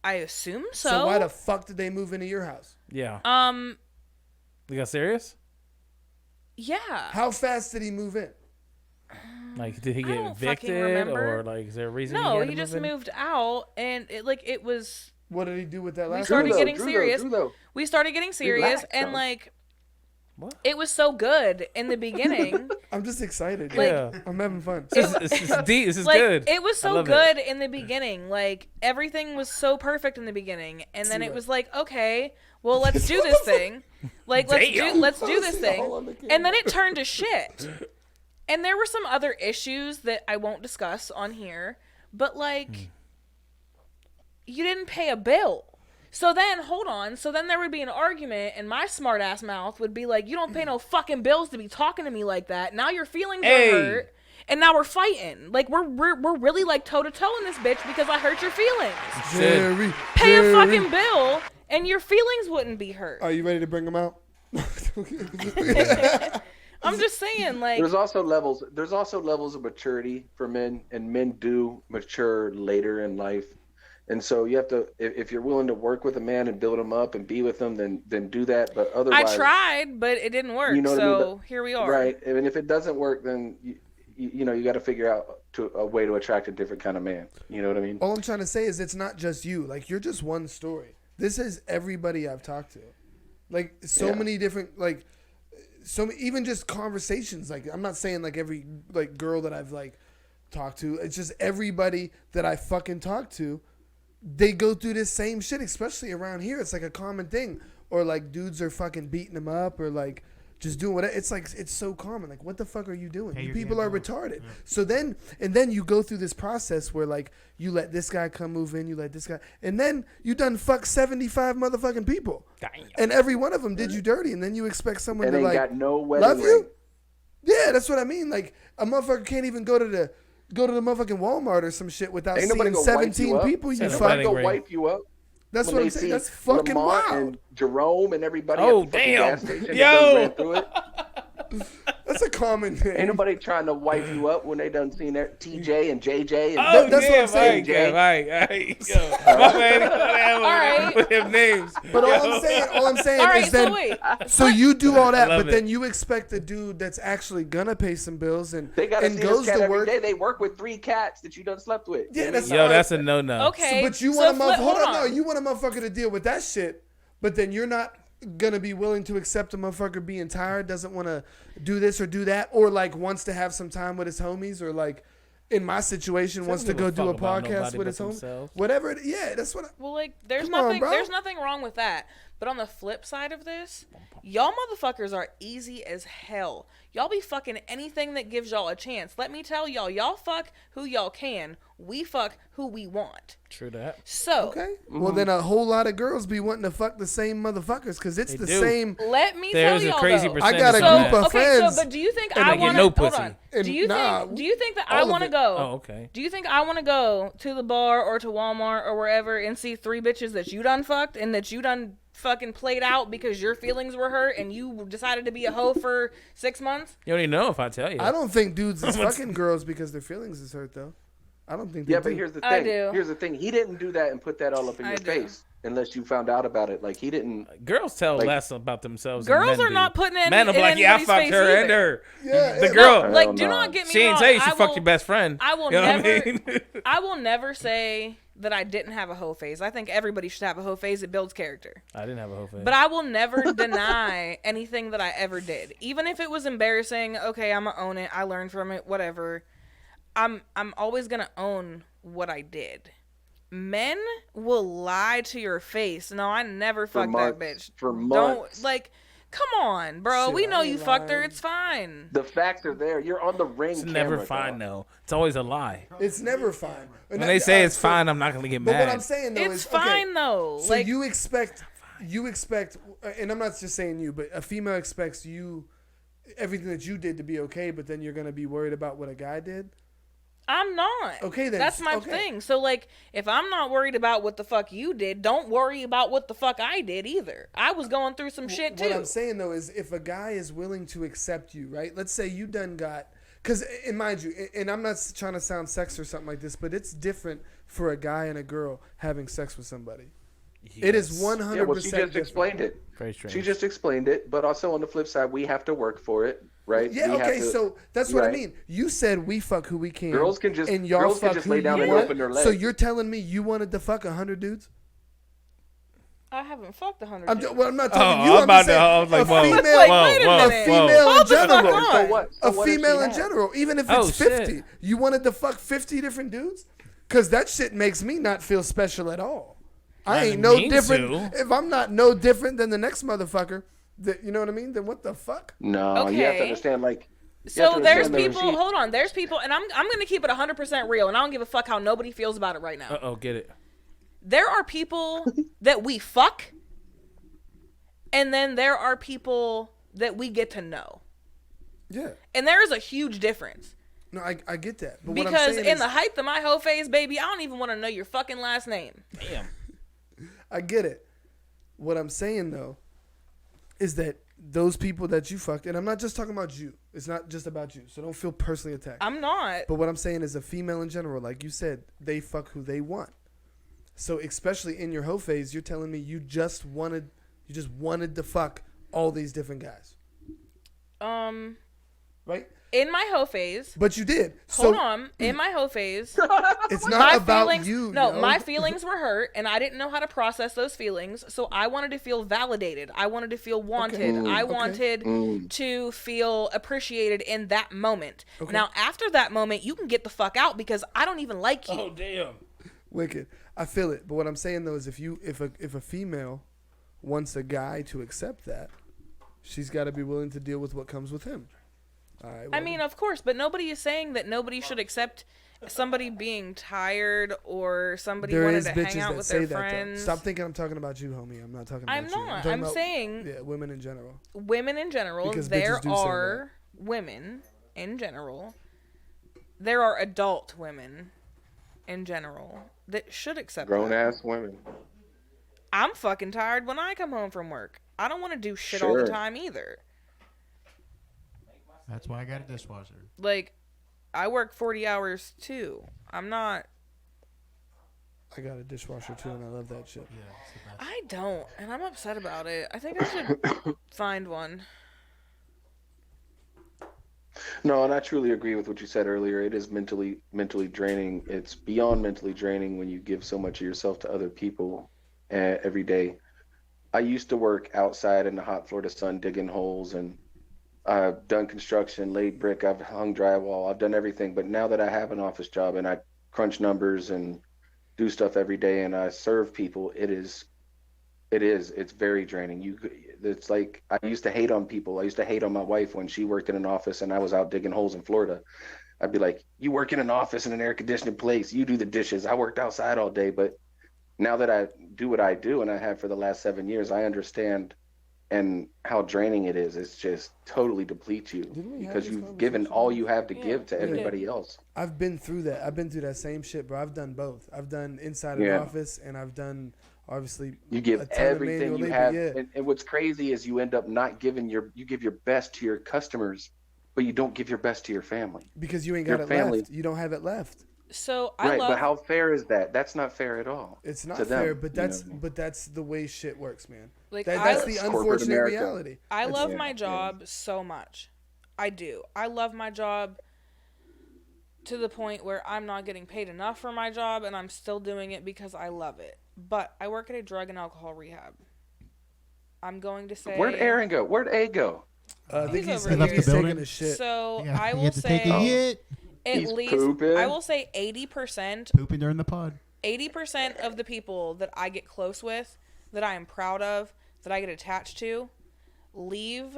I assume so. So why the fuck did they move into your house? Yeah. Um. You got serious? Yeah. How fast did he move in? Like, did he I get don't fucking evicted, remember. or like, is there a reason? No, had he to just move in? moved out, and it was. What did he do with that We last started house? getting serious. Drew, though. We started getting serious, Relax, and though. like, What? it was so good in the beginning. I'm just excited. Like- Yeah. I'm having fun. This is deep. This is Like good. it was I so love good in the beginning. Like everything was so perfect in the beginning, and then See it what? was like, okay, well, let's do this thing. Like let's Damn. do this See the hole thing, on the camera. and then it turned to shit. And there were some other issues that I won't discuss on here, but like, you didn't pay a bill. So then, hold on. So then there would be an argument, and my smart ass mouth would be like, "You don't pay no fucking bills to be talking to me like that." Now your feelings Hey. are hurt, and now we're fighting. Like we're really like toe to toe in this bitch because I hurt your feelings. Shit. Jerry, Pay a Jerry. fucking bill, and your feelings wouldn't be hurt. Are you ready to bring him out? I'm just saying, like, There's also levels. There's also levels of maturity for men, and men do mature later in life. And so you have to, if you're willing to work with a man and build him up and be with him, then do that. But I otherwise, tried, but it didn't work. You know what I mean? So here we are. right? And if it doesn't work, then you know, you got to figure out a way to attract a different kind of man. You know what I mean? All I'm trying to say is it's not just you. Like, you're just one story. This is everybody I've talked to. Like, so many different, like, even just conversations. Like, I'm not saying, like, every, like, girl that I've, like, talked to. It's just everybody that I fucking talk to. They go through this same shit, especially around here. It's, like, a common thing. Or, like, dudes are fucking beating them up or, like, just doing whatever. It's like, it's so common. Like, what the fuck are you doing? Hey, You you're people are getting retarded. Yeah. So then you go through this process where, like, you let this guy come move in, you let this guy, and then you done fuck 75 motherfucking people. Damn. And every one of them did you dirty, and then you expect someone And to, ain't like, got no wedding love ring. you? Yeah, that's what I mean. Like, a motherfucker can't even go to the motherfucking Walmart or some shit without Ain't nobody seeing gonna wipe 17 you up. people you Ain't Ain't fuck. nobody fuck. gonna wipe you up. That's when what they I'm saying. see That's fucking Lamont wild. and Jerome and everybody Oh, at the fucking damn. gas station that Yo. done ran through it. That's a common thing. Ain't nobody trying to wipe you up when they done seen their TJ and JJ. And Oh, that's what yeah, I'm saying, Mike, yeah, Mike. Yo, my man, right. with them names. But all I'm saying All right, is then, so wait. so you do all that, love but it. then you expect the dude that's actually gonna pay some bills and they gotta and see goes this cat to every work. day. They work with 3 cats that you done slept with. Yeah, You know that's what I Yo, mean? that's a no-no. Okay. But you so want a flip- hold on, hold no, you want a motherfucker to deal with that shit, but then you're not gonna be willing to accept a motherfucker being tired, doesn't want to do this or do that, or like wants to have some time with his homies, or like in my situation wants to give go a do a fuck about podcast nobody with but his homies. themselves. Whatever. Yeah, that's what. Well, like, there's Come on, nothing. bro. There's nothing wrong with that. But on the flip side of this, y'all motherfuckers are easy as hell. Y'all be fucking anything that gives y'all a chance. Let me tell y'all fuck who y'all can. We fuck who we want. True that. So, Okay. Well, then a whole lot of girls be wanting to fuck the same motherfuckers because it's They the do. same. let me There's tell a y'all crazy though. percentage. I got a on group that. of Okay, friends. so but do you think And I they get want to no hold pussy. on? And Do you nah, think? Do you think that all I of want to it. go? Oh, okay. Do you think I want to go to the bar or to Walmart or wherever and see 3 bitches that you done fucked and that you done fucking played out because your feelings were hurt and you decided to be a hoe for 6 months? You don't even know if I tell you. I don't think dudes is fucking girls because their feelings is hurt though. I don't think. They Yeah, do. but here's the I thing. do. Here's the thing. He didn't do that and put that all up in I your do. face unless you found out about it. Like he didn't. Girls tell Like- less about themselves. than Girls men are do. not putting it Men will be in like, yeah, I anybody's fucked face her and either. her. Yeah, The yeah. girl. Hell Like, do no. not get me She wrong. ain't tell you she I fucked will- your best friend. I will You know what never. I mean? I will never say that I didn't have a hoe phase. I think everybody should have a hoe phase. It builds character. I didn't have a whole face. But I will never deny anything that I ever did, even if it was embarrassing. Okay, I'm gonna own it. I learned from it. Whatever. I'm always gonna own what I did. Men will lie to your face. No, I never fucked that bitch. For months. Don't like. Come on, bro. Shit, We know I you ain't fucked her. lying. It's fine. The facts are there. You're on the ring. It's camera, never fine, dog. though. It's always a lie. It's never fine. When they say it's fine, I'm not going to get But mad. what I'm saying though It's is okay, fine though. So like you expect, and I'm not just saying you, but a female expects you, everything that you did to be okay, but then you're gonna be worried about what a guy did. I'm not. Okay, then. That's my Okay. thing. So like, if I'm not worried about what the fuck you did, don't worry about what the fuck I did either. I was going through some shit too. What I'm saying though is, if a guy is willing to accept you, right? Let's say you done got, because and mind you, and I'm not trying to sound sex or something like this, but it's different for a guy and a girl having sex with somebody. It is 100% Yeah, well, she just different. explained it. Very strange. She just explained it, but also on the flip side, we have to work for it, right? Yeah, We have okay, to- so that's what I right. mean. You said we fuck who we can. Girls can just- and y'all girls can fuck just who lay down you and want. open their So legs. you're telling me you wanted to fuck 100 dudes? I haven't fucked 100. I'm, dudes. well, I'm not Oh, talking you. I'm I'm about just to. saying I was like, a whoa, female, Like, whoa, wait a whoa, minute. a whoa. female in Hold the fuck general. on. So what? So A what if female she in had? general, even if Oh, it's shit. 50, you wanted to fuck 50 different dudes? Because that shit makes me not feel special at all. I I ain't no mean different. to. If I'm not no different than the next motherfucker, that, you know what I mean? Then what the fuck? No, you have to Okay. understand, like. you have So to there's understand the people. regime. Hold on. There's people, and I'm gonna keep it 100% real, and I don't give a fuck how nobody feels about it right now. Uh-oh, get it. There are people that we fuck, and then there are people that we get to know, Yeah. and there is a huge difference. No, I get that. But what I'm Because saying in is, the height of my hoe phase, baby, I don't even want to know your fucking last name. Damn. I get it. What I'm saying though is that those people that you fucked, and I'm not just talking about you. It's not just about you. So don't feel personally attacked. I'm not. But what I'm saying is a female in general, like you said, they fuck who they want. So especially in your hoe phase, you're telling me you just wanted to fuck all these different guys, right? in my hoe phase. But you did. Hold So on. In my hoe phase, it's not about feelings, you. No, yo. my feelings were hurt, and I didn't know how to process those feelings. So I wanted to feel validated. I wanted to feel wanted. I wanted to feel appreciated in that moment. Okay. Now, after that moment, you can get the fuck out because I don't even like you. Oh damn. Wicked. I feel it. But what I'm saying though is if a female wants a guy to accept that, she's got to be willing to deal with what comes with him. All right. I well, mean, of course, but nobody is saying that nobody should accept somebody being tired or somebody there wanted is to bitches hang out that with say their that. Though. friends. Stop thinking I'm talking about you, homie. I'm not talking about I'm you. not. talking I'm about, saying yeah, women in general. women in general. Because There bitches do say are women in general. There are adult women in general that should accept Grown that. ass women. I'm fucking tired when I come home from work. I don't want to do shit all the Sure. time either. That's why I got a dishwasher. Like, I work 40 hours too. I'm not. I got a dishwasher too, and I love that shit. Yeah, it's the best. I don't, and I'm upset about it. I think I should find one. No, and I truly agree with what you said earlier. It is mentally draining. It's beyond mentally draining when you give so much of yourself to other people every day. I used to work outside in the hot Florida sun digging holes, and I've done construction, laid brick, I've hung drywall, I've done everything. But now that I have an office job and I crunch numbers and do stuff every day and I serve people, it's very draining. It's like I used to hate on people. I used to hate on my wife when she worked in an office and I was out digging holes in Florida. I'd be like, you work in an office in an air conditioned place, you do the dishes. I worked outside all day. But now that I do what I do and I have for the last 7 years, I understand and how draining it is. It's just totally depletes you because you've given all you have to give to everybody else. I've been through that. I've been through that same shit, bro. I've done both. I've done inside an office, and I've done obviously you give a ton of everything manual you labor, have. yeah. And what's crazy is you end up not giving you give your best to your customers, but you don't give your best to your family. Because you ain't Your got it family. left. You don't have it left. So I Right, love. but how fair is that? That's not fair at all. It's not to them, fair, but you know that's what I mean? but that's the way shit works, man. Like, That's I- the It's corporate unfortunate America. reality. I love Yeah, my yeah. job so much. I do. I love my job to the point where I'm not getting paid enough for my job and I'm still doing it because I love it. But I work at a drug and alcohol rehab. I'm going to say Where'd Aaron go? Where'd A go? I think He's he's, over I think here. he's Left the taking building. a shit. so. Yeah, I you will have to take a say yit. at He's least pooping. I will say 80%. Pooping during the pod. 80% of the people that I get close with, that I am proud of, that I get attached to, leave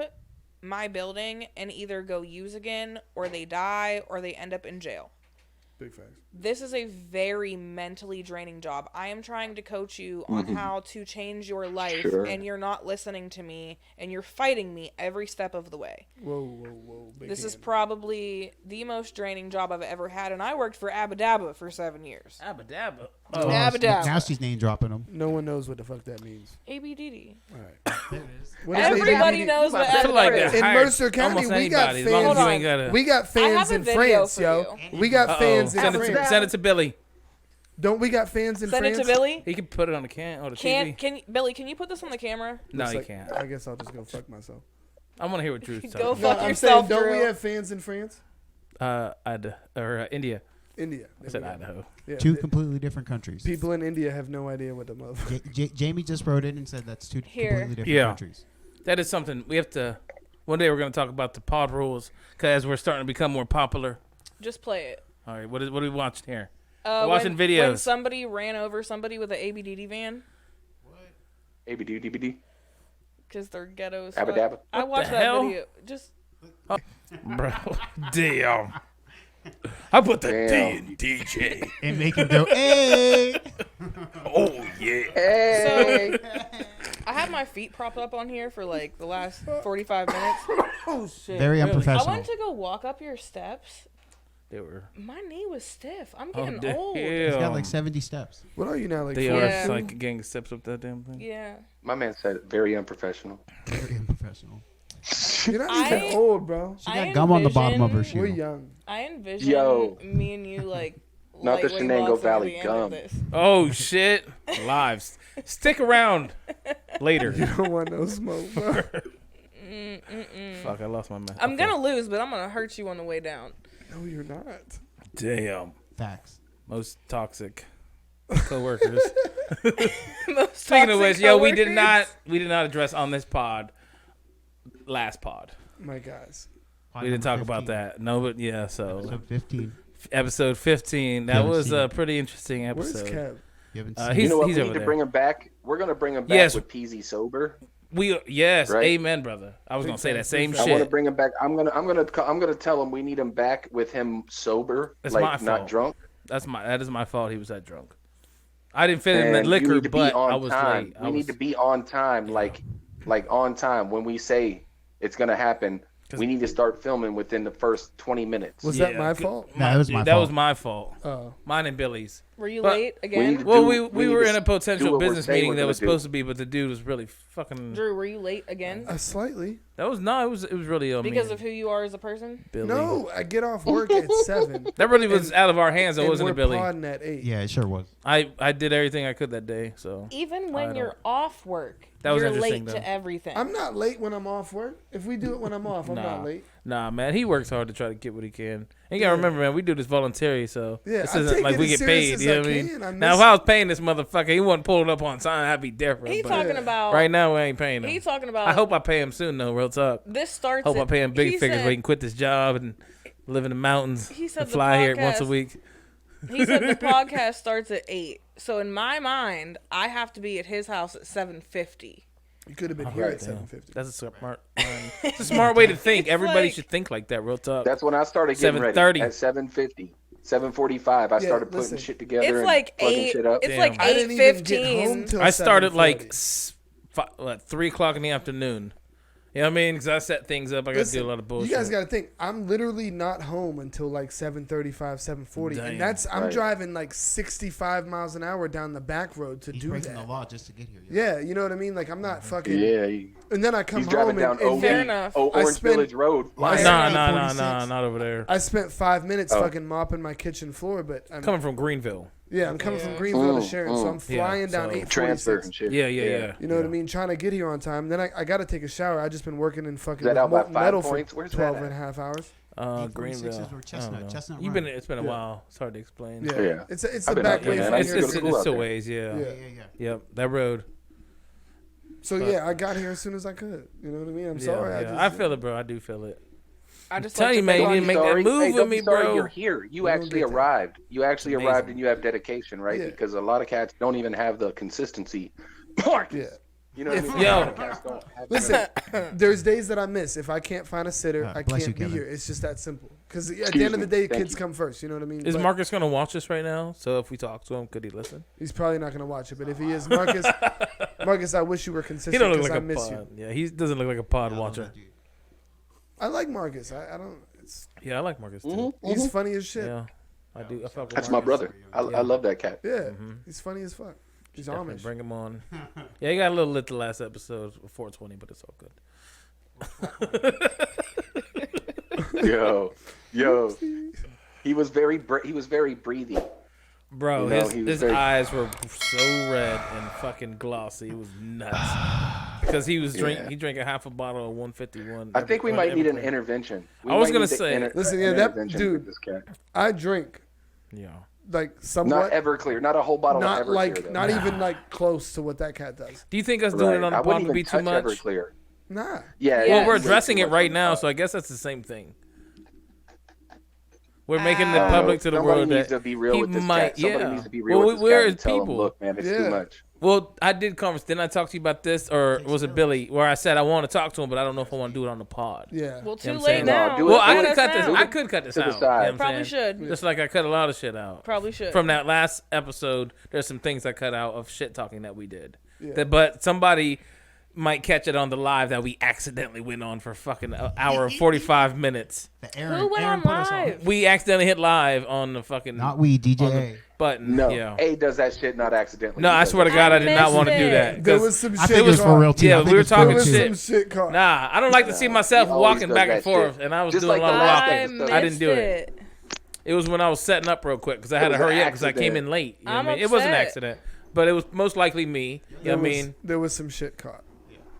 my building and either go use again, or they die, or they end up in jail. Big facts. This is a very mentally draining job. I am trying to coach you on how to change your life, Sure. and you're not listening to me, and you're fighting me every step of the way. Whoa. Big This is hand. probably the most draining job I've ever had, and I worked for Abba Dabba for 7 years. Abba dabba. Oh, Abba dabba. now she's name dropping them. No one knows what the fuck that means. ABDD. All right. There it is. What is Everybody ABDD? knows what I feel Abba like Dabba that is. In hired Mercer County, almost we got anybody, as long as fans. you Hold ain't gotta. We got I fans have a in video France, for yo. you. We got fans in Send France. it to Billy. Don't we got fans in Send France? it to Billy. He can put it on the TV. Billy, can you put this on the camera? No, Looks he like- can't. I guess I'll just go fuck myself. I want to hear what Drew's Go talking No, fuck I'm yourself, saying, don't we Drew. have fans in France? India. India. I There said we go. Idaho. Yeah, Two they- completely different countries. people in India have no idea what the motherfucker. Jamie just wrote in and said that's two Here. completely different Yeah. countries. That is something we have to. One day we're going to talk about the pod rules because we're starting to become more popular. Just play it. All right, what are we watching here? when Watching videos. somebody ran over somebody with an ABDD van ABD, DBD, because they're ghetto as Abba fuck. Dabba. I watched the that hell? video. Just Bro, damn. I put the Damn. D in DJ. And make him go, hey! Oh, yeah. Hey! I had my feet propped up on here for like the last 45 minutes. Oh, shit. Very I unprofessional. went to go walk up your steps. They were. My knee was stiff. I'm Oh, getting old. He's got damn. like 70 steps. What are you now? Like They 40? are Yeah. like gang steps up that damn thing. Yeah. My man said very unprofessional. Very unprofessional. You're not even I- old, bro. She I got gum on the bottom of her envision- We're shoe. young. I envision Yo. me and you like Not the lightweight Shenango boxing at Valley the end gum. of this. Oh, shit. Lives. Stick around later. You don't want no smoke, bro. Fuck, I lost my mind. I'm gonna lose, but I'm gonna hurt you on the way down. No, you're not. Damn. Facts. Most toxic coworkers. Most Speaking of toxic which, yo, we did coworkers. not address on this pod. Last pod. My guys. We didn't talk about that. No, but yeah. So Episode 15. episode 15. That Haven't was seen a it. pretty interesting Where's episode. Kev? You haven't Uh, seen he's- You know what? he's We over need to there. bring him back. We're gonna bring him back Yes. with Pezy sober. Yes, Right? amen, brother. I was gonna say that same I I want to shit. bring him back. I'm gonna tell him we need him back with him sober, That's my like not fault. drunk. That is my fault. He was that drunk. I didn't fit in the And you liquor, need to be but on I was time. late. We need to be on time, like on time. When we say it's gonna happen, we need to start filming within the first 20 minutes. Was that my fault? No, that was my That fault. was my fault. Oh. Mine and Billy's. Were you But- late We again? need to Well, do- we need were to in a do potential what we're business saying meeting we're that gonna was do. supposed to be, but the dude was really fucking. Drew, were you late again? Slightly. That was no. It was really Because me of who you are as a person? Billy. No, I get off work at 7. That really was And- out of our hands. It and wasn't we're a Billy. podding at 8. Yeah, it sure was. I did everything I could that day. So Even I when don't- you're off work, That was you're interesting, late though. to everything. I'm not late when I'm off work. If we do it when I'm off, I'm Nah. not late. nah, man, he works hard to try to get what he can. And you gotta remember, man, we do this voluntarily, so Yeah, this I isn't take like it we as get paid. serious You know as what I I mean? can. I Now, if miss- I was paying this motherfucker, he wasn't pulling up on time. That'd be different. He but talking about right now, we ain't paying him. He talking about. I hope I pay him soon, though. Real talk. this starts. Hope I at- pay him big he figures said- so he can quit this job and live in the mountains He said and the fly here once a podcast- week. He said the podcast starts at 8. So in my mind, I have to be at his house at 7:50. You could have been here Right. at 7:50. That's a smart. It's a smart way to think. It's Everybody like- should think like that. Real talk. That's when I started getting ready 7:30. at 7:50, 7:45. I started putting listen. shit together. It's and like plugging 8. shit up. It's Damn. like I didn't even get home 8:15. till I started like 7:40. 3 o'clock in the afternoon. You know what I mean? Because I set things up. I got to Listen, do a lot of bullshit. You guys got to think. I'm literally not home until like 7:35, 7:40, Damn. and that's I'm Right. driving like 65 miles an hour down the back road to He's do breaking that. the law just to get here. Yeah, you know what I mean. Like I'm not fucking. Yeah, And then I come he's driving home down and Fair OV, enough. Orange I spent- Village Road. I spent- Nah, not over there. I spent 5 minutes Oh. fucking mopping my kitchen floor, but I'm Coming from Greenville. I'm coming from Greenville to Sharon, so I'm Yeah, flying down so- 846. Transfer and shit. Yeah. You know what I mean? Trying to get here on time. Then I got to take a shower. I just been working in fucking Is that out by molten 5 metal points? for Where's that 12 at? and a half hours. 846s Greenville. were I don't Chestnut- know. Chestnut You've Run. been. It's been a Yeah. while. It's hard to explain. Yeah, Yeah. it's I've the been back out there, way man. from I It's, used here. to it's, go to it's school still out there. ways. Yeah. Yeah. Yep. That road. So yeah, I got here as soon as I could. You know what I mean? I'm Yeah, sorry. yeah. I feel it, bro. I do feel it. I just Tell like you, to man, think you on didn't make that Sorry. move Hey, with don't me, be sorry bro. You're here. You don't actually get that. arrived. You actually Amazing. arrived, and you have dedication, right? Yeah. Because a lot of cats don't even have the consistency. Mark. Yeah. You know what I mean? Yo. A lot of cats don't have that. Listen, there's days that I miss. If I can't find a sitter, I bless can't you, be Kevin. here. It's just that simple. Because at the Excuse end of the me. day, Thank kids you. come first. You know what I mean? Is But Marcus gonna watch this right now? So if we talk to him, could he listen? he's probably not going to watch it. But if he is, Marcus, I wish you were consistent He don't look because like I a miss pod. you. Yeah, he doesn't look like a pod I love watcher. that dude. I like Marcus. I don't. It's, Yeah, I like Marcus too. Mhm. he's funny as shit. Yeah, I do. I fuck with That's my Marcus. brother. I love that cat. Yeah, he's funny as fuck. He's Definitely Amish. bring him on. Yeah, he got a little lit the last episode, 420, but it's all good. Yo. He was very breathy. Bro, You know, he was his very- eyes were so red and fucking glossy. It was nuts. Because he was Yeah. he drank a half a bottle of 151. I think we might need an Everclear. intervention. We I was might gonna need to say- Listen, an yeah, that intervention dude- with this cat. I drink Yeah. like Not somewhat, Everclear, not a whole bottle not of Everclear. like, though. not even like close to what that cat does. Do you think us doing it on I the pod wouldn't would be even too touch much? Everclear. Nah. Yeah. Well, Well, we're it's way addressing too it much right on now, the so pod. I guess that's the same thing. We're making the Uh, public to the Somebody world needs that to be real he with this might, cat. Somebody yeah. needs to be real Well, with this we're cat as and tell him, people. look, man, it's Yeah. too much. Well, I did converse. Didn't I talk to you about this, or was it Billy? Where I said I want to talk to him, but I don't know if I want to do it on the pod. Yeah. Well, too I'm late saying? now. No, do it- Well, do I it- could cut this. do I it could cut this to the out. side. You know what I'm Probably saying? should. Just like I cut a lot of shit out. Probably should. From that last episode, there's some things I cut out of shit talking that we did. Yeah. But somebody might catch it on the live that we accidentally went on for fucking an hour and 45 minutes. The Aaron, Who went Aaron on put us live? We accidentally hit live on the fucking Not we, on the DJ. button. No, Yeah. A does that shit not accidentally. No, He I does swear to that God, I shit. did not missed want to do it. that. There 'cause- was some I shit think it was for caught. real too. Yeah, I think we were it was for talking real, There was too. some shit caught. Nah, I don't like to see myself He always walking does back that and forth, shit. and I was Just doing like a the lot of last walking. episode. I didn't do it. it. It was when I was setting up real quick because I had It to was an hurry up because I came accident. in late. You know I'm what I mean? It was an upset. accident, but it was most likely me. You know what I mean? There was some shit caught.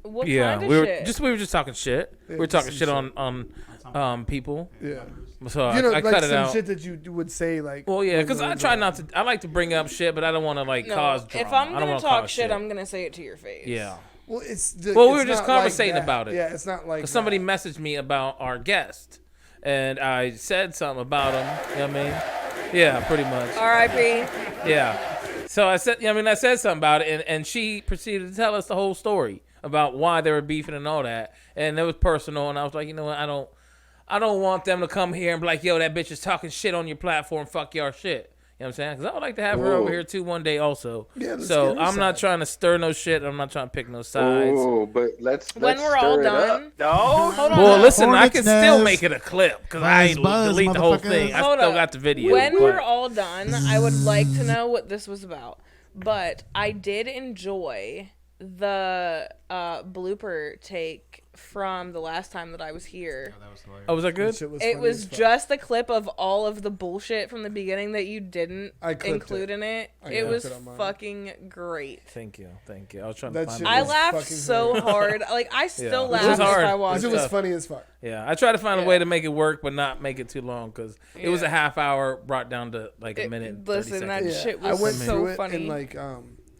What Yeah, kind of we were shit? just talking shit. Yeah, We were talking some shit shit. on people. Yeah. So You know, I like cut it some out. shit that you would say like. Well, yeah, because I when- try not to. I like to bring up shit, but I don't want to like No, cause drama. if I'm I don't gonna wanna talk cause shit, I'm gonna say it to your face. Yeah. Well, it's. Well, we it's were just not like conversating that. about it. Yeah, it's not like. Somebody that. messaged me about our guest, and I said something about him. You know what I mean? Yeah, pretty much. R.I.P. Yeah. So I said, I said something about it, and she proceeded to tell us the whole story about why they were beefing and all that, and it was personal. And I was like, you know what? I don't want them to come here and be like, yo, that bitch is talking shit on your platform. Fuck your shit. You know what I'm saying? Because I would like to have her over here too one day also. Yeah, let's so get her I'm not side. trying to stir no shit. I'm not trying to pick no sides. Oh, but let's When we're all stir it up. done. No, Hold on. Well, listen, I Hornet's can still nest. make it a clip because I ain't Buzz, delete the whole motherfuckers. thing. I Hold still up. got the video. When but- we're all done, I would like to know what this was about. But I did enjoy the blooper take from the last time that I was here. That was hilarious. Oh, was that good? Shit was It funny was as fuck. just a clip of all of the bullshit from the beginning that you didn't I clipped include it. in it. I It clipped was it on mine. fucking great. Thank you. I was trying That to find shit it. I was laughed fucking so hilarious. hard. Like I still It laugh was if hard. I watch It was it. funny as fuck. Yeah, I tried to find a Yeah. way to make it work, but not make it too long because it was a Yeah. half hour brought down to like a minute. And 30 Listen, that seconds. Yeah, shit I was went so through it funny. and like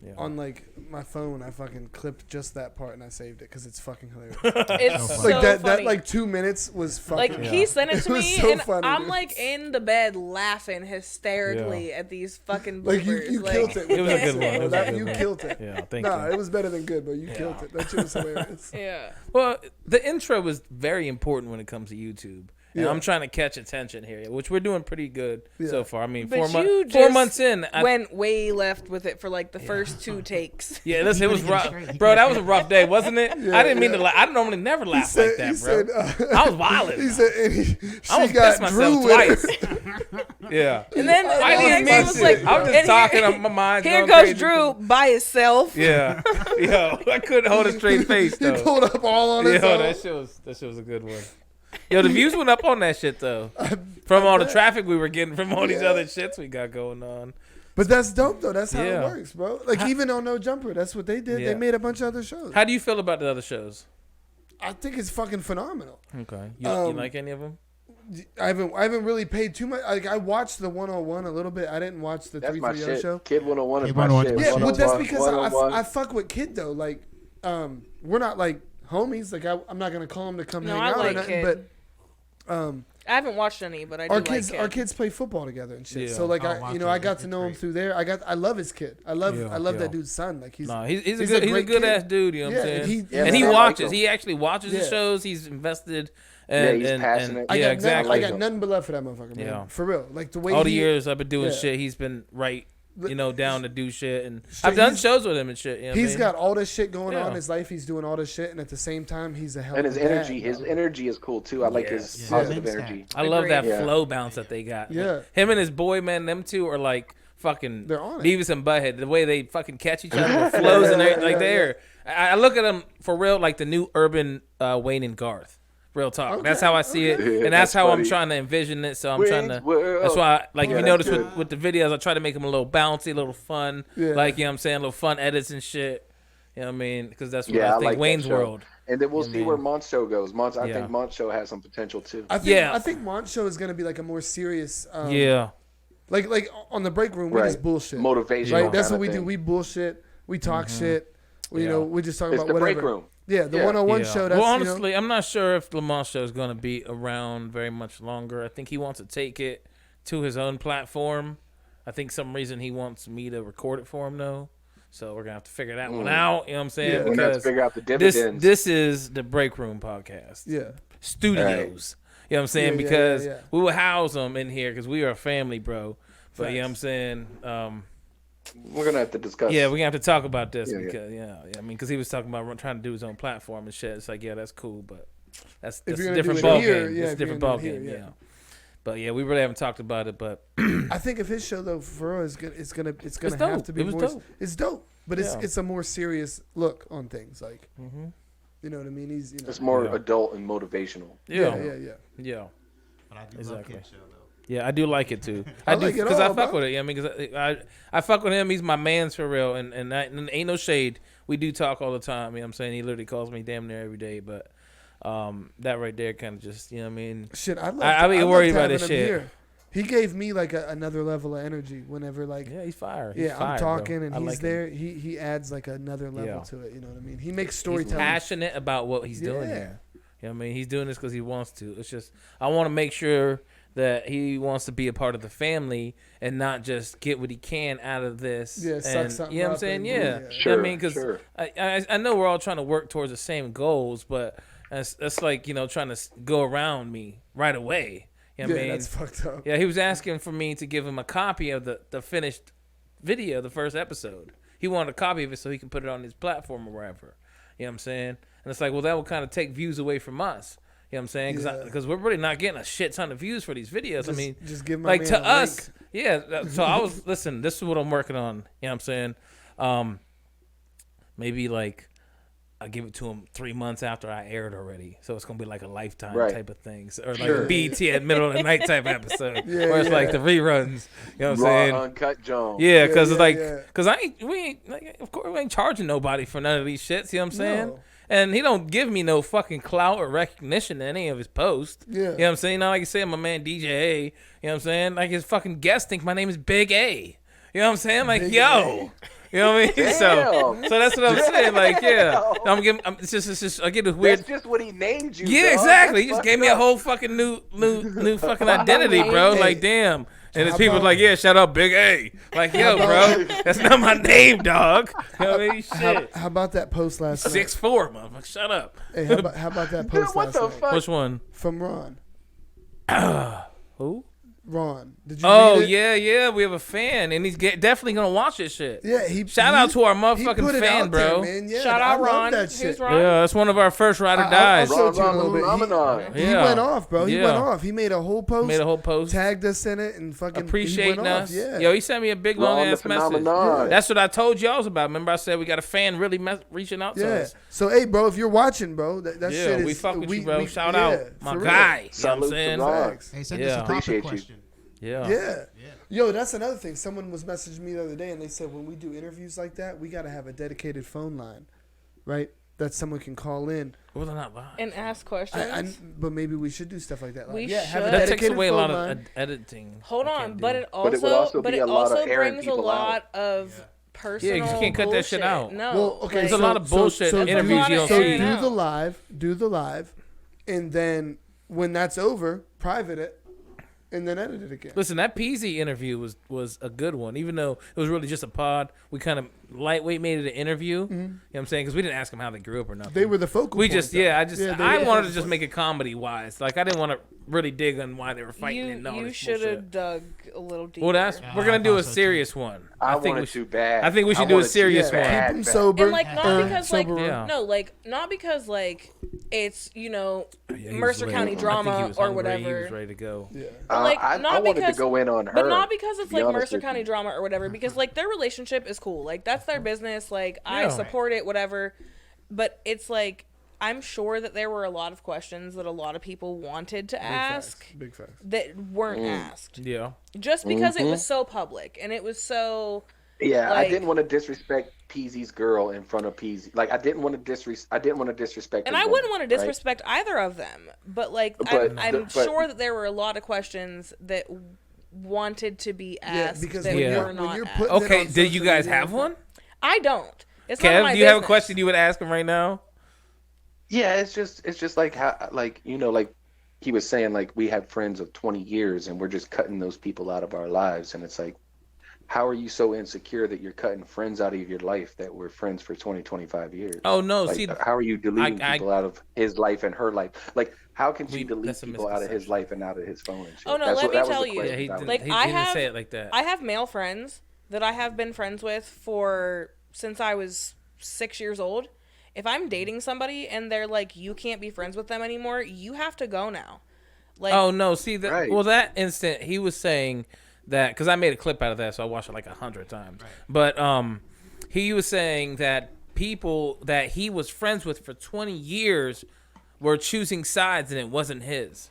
Yeah. on like my phone, I fucking clipped just that part and I saved it because it's fucking hilarious. It's So so funny. like that funny. that like 2 minutes was fucking. Like Yeah. he sent it to It was me, so and funny, I'm dude. like in the bed laughing hysterically at these fucking bloopers. like you killed it. It was a good one. It was a That, good you one. killed it. Yeah, thank Nah, you. it was better than good, but you killed it. That shit was hilarious. Yeah. Well, the intro was very important when it comes to YouTube. And Yeah. I'm trying to catch attention here, which we're doing pretty good so Yeah. far. I mean, But 4 you months. just 4 months in, went way left with it for like the first 2 takes. yeah, listen, it was couldn't get it rough, straight. He bro. couldn't That get was a it. rough day, wasn't it? Yeah, I didn't mean yeah. to. I normally never laugh like that, bro. I was wilding. He said, and she I almost got pissed Drew myself with her. twice. Yeah. And then I and didn't then mean was to. like, I was and just talking. My mind. Here going goes crazy. Drew by himself. Yeah. Yo, I couldn't hold a straight face He though. pulled up all on Yo, his own. that shit was a good one. Yo, the views went up on that shit though. From all the traffic we were getting from all these Yeah. other shits we got going on. But that's dope though. That's how Yeah. it works, bro. Like even on No Jumper, that's what they did. Yeah. They made a bunch of other shows. How do you feel about the other shows? I think it's fucking phenomenal. Okay. You like any of them? I haven't really paid too much. Like I watched the 101 a little bit. I didn't watch the That's my 330 shit. show. Kid 101 is Kid my 101 shit. is my Yeah, shit. but that's 101, because 101. I fuck with Kid though. Like we're not like homies. Like I'm not gonna call him to come No, hang I out or like nothing. Kid. But I haven't watched any, but I do our like kids Kid. play football together and shit. Yeah. So like Oh, I wow, got Kid's to know him great. through there. I love his kid. I love Yeah, that yeah. dude's son. Like he's No, he's a he's a good great good ass kid. dude. You know what Yeah, I'm saying? and he- Yeah, and he man, I like watches. him. He actually watches the Yeah. shows. He's invested. And, he's and, passionate. And, I yeah, got exactly. I like got him. nothing but love for that motherfucker, man. Yeah. For real. Like the way All the he- years I've been doing yeah. shit, he's been right. You know, down to do shit, and Straight- I've done he's- shows with him and shit. You know what I He's mean? got all this shit going on Yeah. in his life. He's doing all this shit, and at the same time, he's a hell And of his a dad, energy, his bro. energy is cool too. I like Yes. his Yeah. positive Yeah. energy. I love that Yeah. flow bounce that they got. Like, Yeah. him and his boy, man, them two are like fucking They're on it. Beavis and Butthead. The way they fucking catch each other, the flows and everything, like they're. I look at them for real, like the new urban Wayne and Garth. Real talk. Okay, That's how I see it, okay. and that's That's how I'm funny. trying to envision it. So I'm Wayne's trying to. World. That's why, like, Yeah, if you that's notice good. with the videos, I try to make them a little bouncy, a little fun. Yeah. Like, you know what I'm saying, a little fun edits and shit. You know what I mean? Because that's what Yeah, I I think like that Wayne's show. World. And then we'll Yeah, see man. where Mon's show goes. I Yeah. think Mon's show has some potential too. I think Yeah. I think Mon's show is gonna be like a more serious. Yeah. Like on the break room, we Right. just bullshit. Motivational. Right. That's kinda what we do. thing. We bullshit. We talk shit. We, Yeah. we just talk It's about the whatever. break room. Yeah, the Yeah. 101 Yeah. show. That's, well, you know, honestly, I'm not sure if Lamont's show is going to be around very much longer. I think he wants to take it to his own platform. I think some reason he wants me to record it for him, though. So we're going to have to figure that one out. You know what I'm saying? Yeah. We're gonna have to Because figure out the this, dividends. this is the Break Room podcast. yeah. Studios. You know what I'm saying? Yeah, yeah, Because yeah. we will house them in here because we are a family, bro. But you know what I'm Facts. saying? We're gonna have to discuss. Yeah, we're gonna have to talk about this Yeah, yeah. because I mean, because he was talking about trying to do his own platform and shit. It's like, yeah, that's cool, but that's If a you're gonna different do it ball here, game. yeah, It's a if you're different gonna ball do it game. here, Yeah. yeah. But yeah, we really haven't talked about it. But I think if his show though, for real, is gonna it's gonna It's have dope. to be It was more. dope. It's dope, but Yeah. it's a more serious look on things. Like mm-hmm. you know what I mean? He's It's more Yeah. adult and motivational. yeah, yeah, yeah. yeah. But I do Exactly. love Kid's show though. Yeah, I do like it too. I do like it because I all, fuck bro. with it. I mean, because I fuck with him. He's my man's for real, and ain't no shade. We do talk all the time. You know what I'm saying? He literally calls me damn near every day. But that right there kind of just, you know what I mean? Shit, I be worried about this shit. Here. He gave me like another level of energy whenever like Yeah, he's fire. I'm talking bro. and I he's like him. there. He adds like another level Yeah. to it. You know what I mean? He makes He's storytelling. passionate about what he's doing Yeah. here. You know what I mean? He's doing this because he wants to. It's just I want to make sure that he wants to be a part of the family and not just get what he can out of this. Yeah, suck and, something you know what I'm up saying? and- Yeah. yeah. You know what Sure, I mean? Because sure. I know we're all trying to work towards the same goals, but that's like, you know, trying to go around me right away. You know what I mean? That's fucked up. Yeah, he was asking for me to give him a copy of the finished video, the first episode. He wanted a copy of it so he can put it on his platform or wherever. You know what I'm saying? And it's like, well, that will kind of take views away from us. You know what I'm saying? Because we're really not getting a shit ton of views for these videos. I mean, just give my like man to a us, link. yeah. So I was, listen, this is what I'm working on. You know what I'm saying? Maybe like I give it to him 3 months after I aired already. So it's going to be like a lifetime Right. type of thing. So, or like Sure. a BT at middle of the night type episode. Yeah, where it's yeah. like the reruns. You know what I'm Raw, saying? uncut Jones. Yeah, because yeah, it's like, yeah. because we ain't, like, of course, we ain't charging nobody for none of these shits. You know what I'm saying? No. And he don't give me no fucking clout or recognition in any of his posts. Yeah. You know what I'm saying? Not like you say, my man DJ A. You know what I'm saying? Like his fucking guests think my name is Big A. You know what I'm saying? Like, Big yo. A. You know what I mean? Damn. So that's what I'm saying. Like, yeah. Damn. It's just, I get this weird. That's just what he named you. Yeah, dog. exactly. That's He just fucked gave me a up. whole fucking new fucking identity, bro. Hey. Like, damn. And How his people about- like, yeah, shout out Big A. Like, yo, bro, that's not my name, dog. You know what I mean? Shit. How about that post last night? 6'4", motherfucker. Shut up. Hey, how about that Dude, post what last the night fuck? Which one? from Ron? Who? Ron, did you? Oh, read it? yeah. We have a fan, and he's definitely going to watch this shit. Yeah, Shout out to our he motherfucking put it fan, out there, bro. man. Yeah, Shout I out love Ron. that Who's shit. Ron? Yeah, that's one of our first ride or I'll dies. show it to you in a Ron little bit. phenomenon. He Yeah. went off, bro. He Yeah. went off. He made a whole post. Made a whole post. Tagged us in it and fucking Appreciating he went us. Off. Yeah. Yo, he sent me a big long Ron the ass message. phenomenon. That's what I told y'all about. Remember I said we got a fan really reaching out to Yeah. us. So hey, bro, if you're watching, bro, that Yeah, shit is we fuck with you, bro. Shout yeah, out my for real. guy. You know what I'm Salute to saying? Ron. Facts. Hey, send Yeah. us a topic Appreciate you. question. Yeah. Yeah. Yeah. Yo, that's another thing. Someone was messaging me the other day, and they said when we do interviews like that, we got to have a dedicated phone line, right? That someone can call in. Well, they're not live. And ask questions. But maybe we should do stuff like that. Like, We yeah, have a should. That takes dedicated away a phone lot line. of editing. Hold I on, can't but do. it But it would also but be it a lot of also airing brings a people lot of personal. Yeah, 'cause you can't cut that shit bullshit. out. No, Well, okay, There's so, a lot of bullshit so, interviews you don't so see. do the live, and then when that's over, private it, and then edit it again. Listen, that Pezy interview was a good one. Even though it was really just a pod, we kind of lightweight made it an interview. You know what I'm saying? Because we didn't ask them how they grew up or nothing. They were the focal. We point, just, though. yeah, they I were the wanted to focal just point. make it comedy wise. Like I didn't want to really dig on why they were fighting and all You this should bullshit. have dug a little deeper. Well, that's Yeah, we're I gonna do a thought so, too. serious one. I think we wanted should. to bad. I think we should do a wanted to serious Yeah, one. keep them bad. sober. and like not because like sober. Yeah. no, like not because like it's He Mercer was County ready. I think he drama was or hungry. He whatever. was ready to go. Yeah. But, like, I not wanted because- to go in on her. But not because it's to be like honest Mercer with County you. drama or whatever, because like their relationship is cool. Like that's their business. Like I Yeah. support it, whatever. But it's like I'm sure that there were a lot of questions that a lot of people wanted to ask Big facts. that weren't asked. Yeah. Just because it was so public and it was so Yeah, like- I didn't want to disrespect Peasy's girl in front of Peasy. Like I didn't want to disrespect. and his I wouldn't woman, want to right? disrespect either of them. But like But- I'm but- sure that there were a lot of questions that wanted to be asked because that when Yeah. you're, were when not you're asked. putting it Okay. on Did you social guys media- have one? I don't. It's none of my Kev, do you have a business. question you would ask him right now? Yeah, it's just like how like like he was saying, like we have friends of 20 years and we're just cutting those people out of our lives, and it's like, how are you so insecure that you're cutting friends out of your life that were friends for 20, 25 years? Oh no. Like, See, how are you deleting I- people out of his life and her life? Like, how can she delete that's a people out of his misconception. life and out of his phone and shit? Oh, no, That's let what- me that was tell the you. question yeah, he that was- didn't, Like, he I didn't have- say it like that. I have male friends that I have been friends with for since I was 6 years old. If I'm dating somebody and they're like, you can't be friends with them anymore, you have to go now. Like, Oh no! See that? Right. Well, that instant he was saying that because I made a clip out of that, so I watched it like 100 times. But he was saying that people that he was friends with for 20 years were choosing sides, and it wasn't his.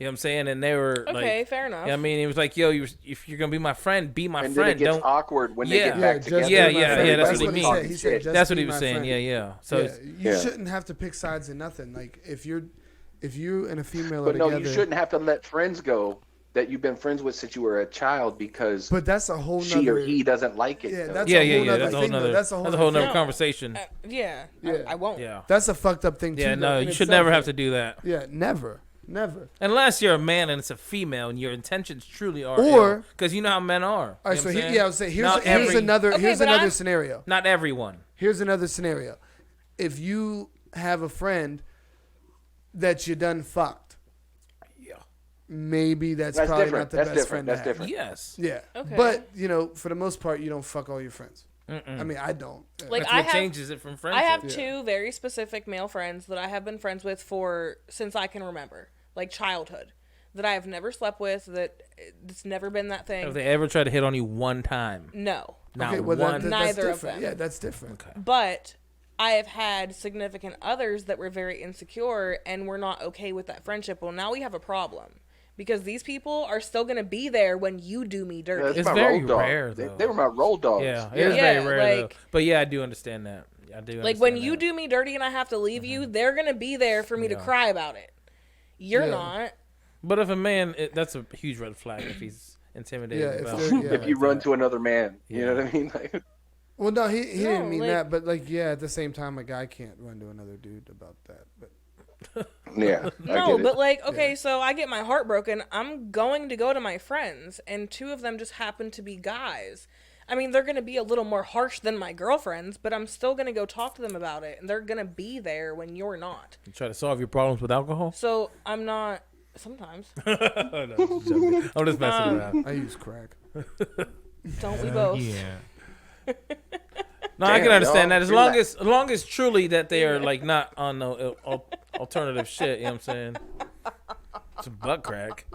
You know what I'm saying? And they were Okay, like, fair enough. I mean, it was like, yo, if you're gonna be my friend, be my And friend. then it gets Don't. awkward when they Yeah. get back just together. Yeah, be my yeah, friend. yeah, that's what he he said. means. He said, just That's what be he was my saying. friend. Yeah. So Yeah, it's, you Yeah. shouldn't have to pick sides in nothing. Like if you and a female are But no, together, you shouldn't have to let friends go that you've been friends with since you were a child because But that's a whole she or nother. he doesn't like it. Yeah, though. that's yeah, a yeah, whole yeah. nother That's a whole thing, though. nother. That's a whole nother thing. conversation. Yeah, Yeah. I won't. Yeah. That's a fucked up thing too. Yeah, though, no, in you should itself. never have to do that. Yeah, never. Unless you're a man and it's a female and your intentions truly are, Or- because you know how men are. All right, You so know what I'm saying? I would say here's Not here's every- another Okay, here's but another I'm- scenario. Not everyone. Here's another scenario. If you have a friend that you done fucked, Yeah. maybe that's That's probably different. not the That's best different. friend to That's have. different. Yes. Yeah. Okay. But, for the most part, you don't fuck all your friends. I mean, I don't. Like That's I what have, changes it from I friendship. have two very specific male friends that I have been friends with since I can remember, like childhood, that I have never slept with. That it's never been that thing. Have they ever tried to hit on you one time? No, Not Okay, well, one. that's Neither of different. them. Yeah, that's different. Okay. but I have had significant others that were very insecure and were not okay with that friendship. Well, now we have a problem. Because these people are still gonna be there when you do me Yeah, dirty. that's It's my very road dog. rare, They though. were my road dogs. Yeah, it is Yeah, very rare though. like- But yeah, I do understand that. I do. Like when understand you that. do me dirty and I have to leave you, they're gonna be there for me to Yeah. cry about it. You're Yeah. not. But if a man, that's a huge red flag if he's intimidated. Yeah, if about they're- yeah. If you run to another man, you Yeah. know what I mean? Like, Well, no, he didn't No, mean like- that. But, at the same time, a guy can't run to another dude about that. But yeah. I No, get it. but like, okay, so I get my heart broken. I'm going to go to my friends, and two of them just happen to be guys. I mean, they're going to be a little more harsh than my girlfriends, but I'm still going to go talk to them about it, and they're going to be there when you're not. You try to solve your problems with alcohol. So I'm not. Sometimes. No, I'm just joking. I'm just messing around. I use crack. Don't we both? Yeah. No, I can Damn, understand dog. that Relax. as long as truly that they are like not on no alternative shit. You know what I'm saying? It's butt crack.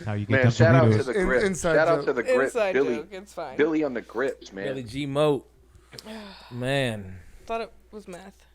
How you get Man, them shout out to Doritos. the grip. inside Shout out joke. to the grip. Inside Billy. joke. It's fine. Billy on the grips, man. Billy G Moat. Man. Thought it was meth.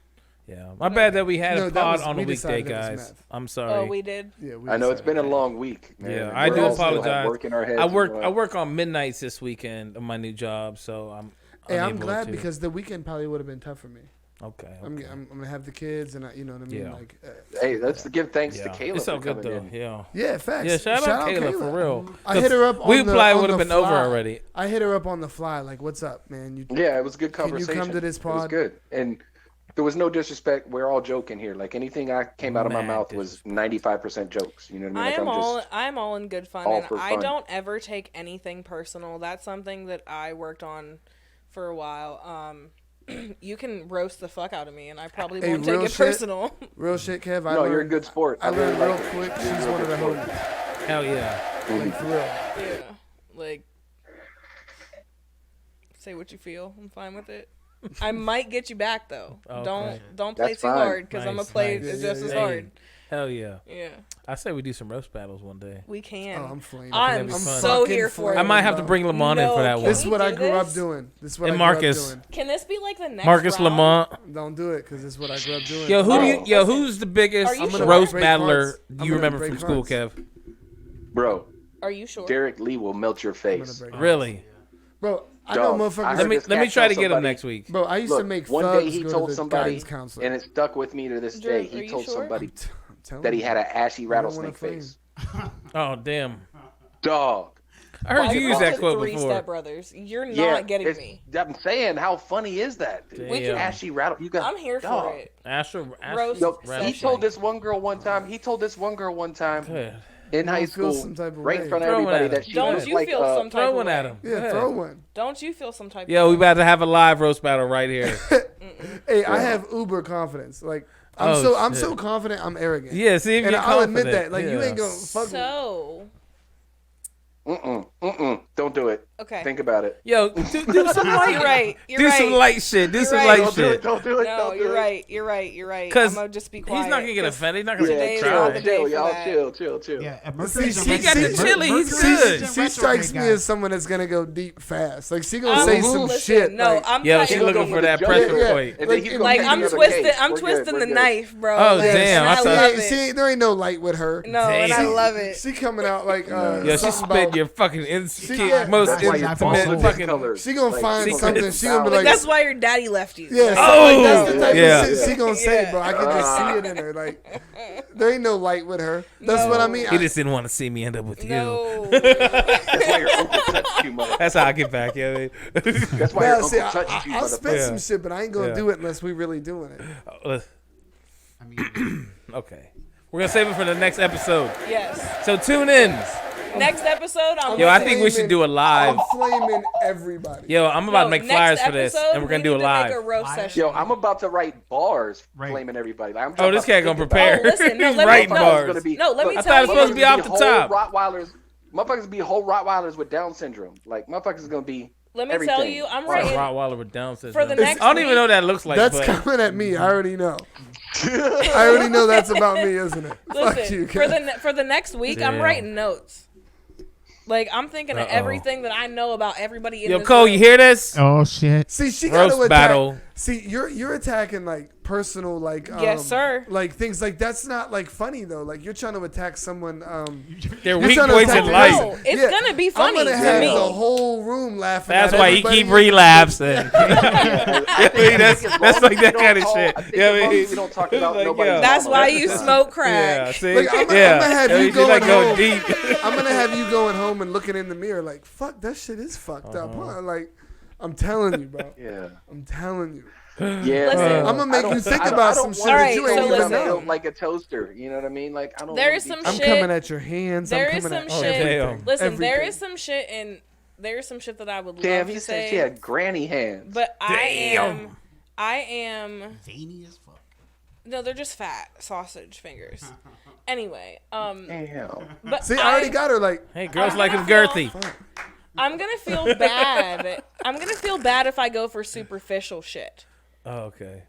Yeah. My bad that we had No, a that pod was- on a we weekday, decided it was guys. meth. I'm sorry. Oh, we did. Yeah, we I know it's decided been a that. long week, man. Yeah, and I we're do all still have apologize. work in our heads I as work well. on midnights this weekend on my new job, so I'm Hey, I'm unable glad to. because the weekend probably would have been tough for me. Okay. I'm gonna have the kids, and you know what I mean. Yeah. Like, Hey, let's give thanks to Yeah. Kayla It's all for good coming though. in. Yeah. yeah, facts. Yeah, shout out Kayla, for real. I hit her up. We on the, probably on would have the been over fly. already. I hit her up on the fly, like, "What's up, man? You Yeah, it was a good Can you conversation. come to this It was pod? good. And there was no disrespect. We're all joking here. Like anything I came out of my Mad mouth was 95% jokes. You know what I mean? Like I'm all in good fun, all and for I fun. don't ever take anything personal. That's something that I worked on for a while. You can roast the fuck out of me, and I probably Hey, won't take real it shit. personal. real shit, Kev. I No, learned, you're a good sport. I I really learned real like it. quick. You're She's a one of good the sport. homies. Hell yeah. Like for real. Yeah, like say what you feel. I'm fine with it. I might get you back though. Okay. Don't play That's too fine. hard because I'm gonna Nice, play nice. just as Hey, hard. Hell yeah. Yeah, I say we do some roast battles one day. we can. Oh, I'm flaming. I'm That'd be fun. so fucking here for flaming, I it. might have to dog. bring Lamont in No, for that can one. This is what I do grew up this? doing. This is what And I grew Marcus. up Can this be like the next Marcus round? Lamont. doing. Don't do it because this is what I grew up doing. Yo, Oh. who's the biggest Are you sure? roast Break battler hearts. I'm you gonna remember break from school, hearts. Kev? Bro, Are you sure? Derek Lee will melt your I'm gonna face. break Really? Bro, I know Dog, motherfuckers. I Let heard me this let me cat try to tell get him somebody- next week. Bro, I used to Look, make one thugs day he go told to the somebody, guidance counselor. and it stuck with me to this Drew, day. are He you told sure? somebody I'm telling that he you. had an ashy don't rattlesnake wanna flame. face. Oh damn! Dog. I heard you use that quote Three before. Step Brothers. You're not Yeah, getting it's- me. I'm saying, how funny is that? Dude? We can- Ashy rattle. You got. I'm here dog. for it. Astro, Roast No, he Rattlesnake. told this one girl one time. Good. In high don't feel school, some type of right in way. front of Throw one everybody, at that him. she Don't was you like, feel some type Throw of one way? at him. Yeah, Good. throw one. Don't you feel some type Yo, of we way? about to have a live roast battle right here. Hey, I have uber confidence. Like I'm Oh, I'm shit. so confident. I'm arrogant. Yeah, see if and you're I'll admit confident. that. Like you Yeah. ain't gonna fuck with me. So, Don't do it. Okay. Think about it. Yo, do some light. You're right. You're do right. some light shit. Do You're some right. light shit. Don't do it. No, Don't do you're it. right. You're right. You're right. I'm Because gonna just be quiet. he's not gonna get 'cause offended. He's not gonna Today's cry. not the day for y'all that. chill. Yeah, See, Mercury's she a got the Mercury's chili, he's a good. retrograde She strikes me guy. as someone that's gonna go deep fast. Like she gonna I'm- say some listen, shit. No, like, I'm Yo, like, she He'll looking go for with that the pressure judge, point. and then he's gonna like take I'm another twisting. case. I'm We're twisting good, the we're good. knife, bro. Oh, Like, damn, and I I thought- love she it. ain't, there ain't no light with her. No, and I Damn. love it. She coming out like Yo, she something spit about- your fucking yeah, most That's why you're That's intimate awesome. fucking. colors. She gonna find secret something. She gonna be like, That's why your daddy left you. yeah, Oh, that's the type yeah. of shit she gonna say, Yeah. bro. I can just see it in her. Like, there ain't no light with her. That's what I mean. He just didn't want to see me end up with you. No. That's why your uncle touched you, mother. That's how I get back, yo. That's why your Nah, see, uncle touched you, I'll spit Yeah. some shit, but I ain't gonna Yeah. do it unless we really doing it. I mean, Okay, we're gonna save it for the next episode. Yes. So tune in. Next episode, I'm. Yo, I gonna think we should do a live. I'm flaming everybody. Yo, I'm about to No, make next flyers for this, episode, and we're gonna we do need a to live. Make a roast Live? session. Yo, I'm about to write bars Right. blaming everybody. Like, I'm Oh, this cat gonna prepare. Oh, listen, no, He's let me- writing no, bars. Gonna be, No, let me look, tell I thought it was supposed to be off the whole top. Rottweilers, motherfuckers be whole Rottweilers with Down syndrome. Like, motherfuckers gonna be. Let me everything. tell you, I'm Wow. writing. Rottweiler with Down syndrome. For the next I don't even week- know what that looks like. That's but coming at me. I already know. I already know that's about me, isn't it? Fuck Listen, you. for the next week, I'm Damn. writing notes. Like I'm thinking of Uh-oh. everything that I know about everybody in Yo, this Cole, room. you hear this? oh shit. See, she got Roast to attack. battle. See, you're attacking like personal, like Yes, sir. like things like that's not like funny though. Like you're trying to attack someone. Their You're weak trying to points attack in the life. person. No, it's gonna be funny I'm gonna to have me. the whole room laughing. That's at why he everybody. keep relapsing. That's like that We kind of don't shit. talk- I think Yeah, as long as we don't talk about Like, nobody's yo. That's mama. why you smoke crack. Yeah, see? Like, I'm yeah. gonna have Yo, you should, like, going go home. deep. I'm gonna have you going home and looking in the mirror like, fuck, that shit is fucked up. Huh? Like, I'm telling you, bro. Yeah. I'm telling you. Yeah. Listen. man. I'm gonna make I you don't- think I don't- about I don't some shit want All that right, you so ain't even listen. know. built like a toaster. You know what I mean? Like I don't. There wanna is be- some I'm shit- coming at your hands. There I'm is coming some at Oh, shit. damn. Listen, there Everything. is some shit and there is some shit that I would Damn, love he to said say. she had granny hands. But Damn. I am. Veiny as fuck. No, they're just fat sausage fingers. Anyway, Damn. but See, I already got her. Like, Hey, girls I'm like him gonna girthy. I'm gonna feel bad. I'm gonna feel bad if I go for superficial shit Oh, okay.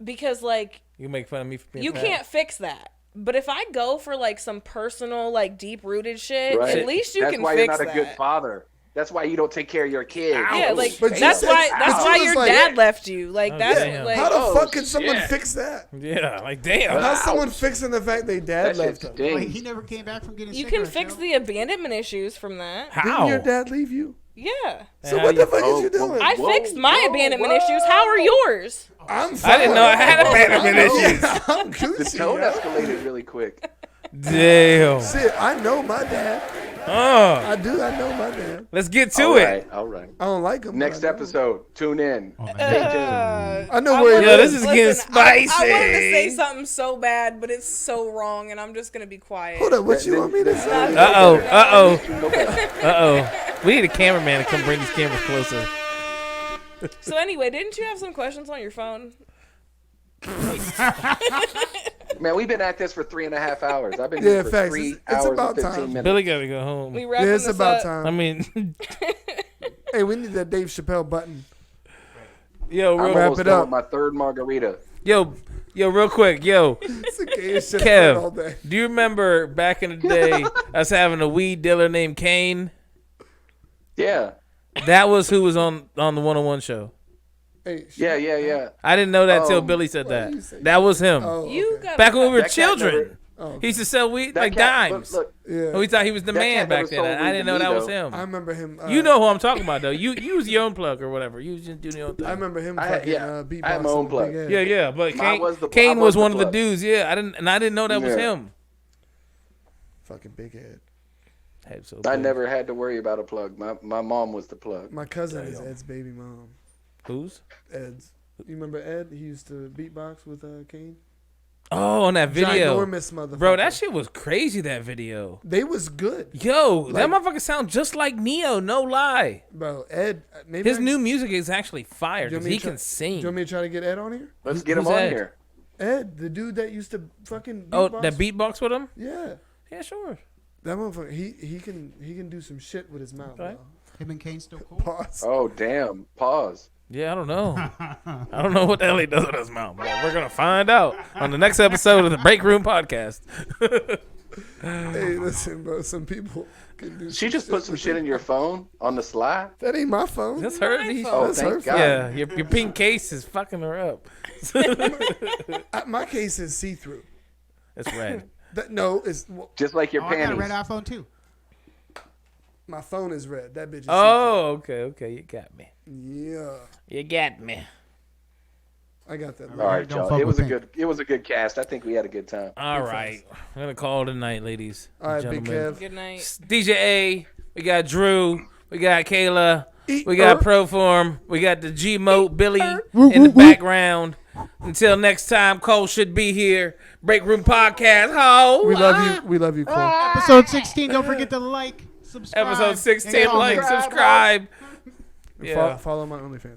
because like You make fun of me for being you fat? can't fix that. But if I go for like some personal, like deep rooted shit, Right. at least you That's can why fix you're not that. a good father. That's why you don't take care of your kids. Yeah, like But you that's said- why but you was your like- dad left you. Like Oh, that's damn. like how the Oh, fuck can someone shit. fix that? Yeah, like damn. How's someone Ouch. fixing the fact they dad That left shit them? Like, stinks. he never came back from getting you can cigarettes, fix yo. the abandonment issues from that. How? Didn't your dad leave you? Yeah. So How what you- the fuck Oh, is you doing? I Whoa, fixed my whoa, abandonment whoa. issues. How are yours? I'm fine. I didn't know I had abandonment issues. I'm The Gucci. tone yo. escalated really quick. Damn. Shit, I know my dad. I do. I know my dad. Let's get to All it. right, all right. I don't like him. Next but I know. episode, tune in. Oh, man. Stay tuned. I know where it Yo, is. this is getting spicy. I wanted to say something so bad, but it's so wrong, and I'm just gonna be quiet. Hold up, what you want me to say? Uh-oh. We need a cameraman to come bring these cameras closer. So anyway, didn't you have some questions on your phone? Man, we've been at this for 3.5 hours. I've been Yeah, here for facts. 3 It's hours about and 15 time. minutes. Billy gotta go home. We wrapping Yeah, it's this about up? time. I mean, Hey, we need that Dave Chappelle button. yo, I'm real, Wrap almost it done up. with my third margarita. yo, real quick, yo. It's the gayest shit I've heard all Kev, day. do you remember back in the day us having a weed dealer named Kane? Yeah. That was who was on the 101 show. Hey, Yeah. I didn't know that till Um, Billy said what you that. say? That was him. Oh, You okay. got Back when we were That cat children. never- Oh, He used to sell weed that like cat- dimes. Look, yeah. We thought he was the That man cat back never then. sold I weed didn't to know me, that was though. him. I remember him. You know who I'm talking about, though. You use your own plug or whatever. You just do your own thing. I remember him I had- fucking yeah, beatboxing. I had my own with plug. Big Ed. Yeah, but Mine was the- Kane I was was the one of the plug. dudes. Yeah, I didn't know that was Yeah. him. Fucking Big Ed. Head so I big. never had to worry about a plug. My mom was the plug. My cousin is Ed's baby mom. Who's? Ed's. You remember Ed? He used to beatbox with Kane. Oh, on that video, Ginormous motherfucker. bro. That shit was crazy. That video. They was good, Yo, that Like- motherfucker sound just like Neo. No lie. bro. Ed. Maybe His new music is actually fire Do you because want me he to try- can sing. Do you want me to try to get Ed on here? Let's get him who's on Ed? here. Ed, the dude that used to fucking Oh, beatbox. that beatbox with him? Yeah, Yeah, sure. that motherfucker. He can do some shit with his mouth. Okay. Bro. Him and Kane still cool? Pause. Oh damn! Pause. Yeah, I don't know. I don't know what the hell he does with his mouth, but we're gonna find out on the next episode of the Break Room podcast. Hey, listen, bro. Some people can do. She just put some shit in your phone on the slide. That ain't my phone. That's her. My phone. Oh, That's thank her God. Yeah, your pink case is fucking her up. My case is see through. It's red. No, it's well, Just like your Oh, I got a panties. red iPhone too. my phone is red. That bitch is. Oh, okay, you got me. Yeah, You got me. I got that. All right, Don't y'all. fuck It was with a Pink. good. It was a good cast. I think we had a good time. All right, I'm gonna call it a night, ladies. All right, and Big gentlemen. Kev. Good night. DJ A, we got Drew, we got Kayla, Eat we got her. Proform, we got the G Mote Billy in the background. Until next time, Cole should be here. Break Room Podcast, ho. We love you. We love you, Cole. Episode 16. Don't forget to like, subscribe. Episode and 16, comment. like, subscribe. Follow, Yeah. follow my OnlyFans.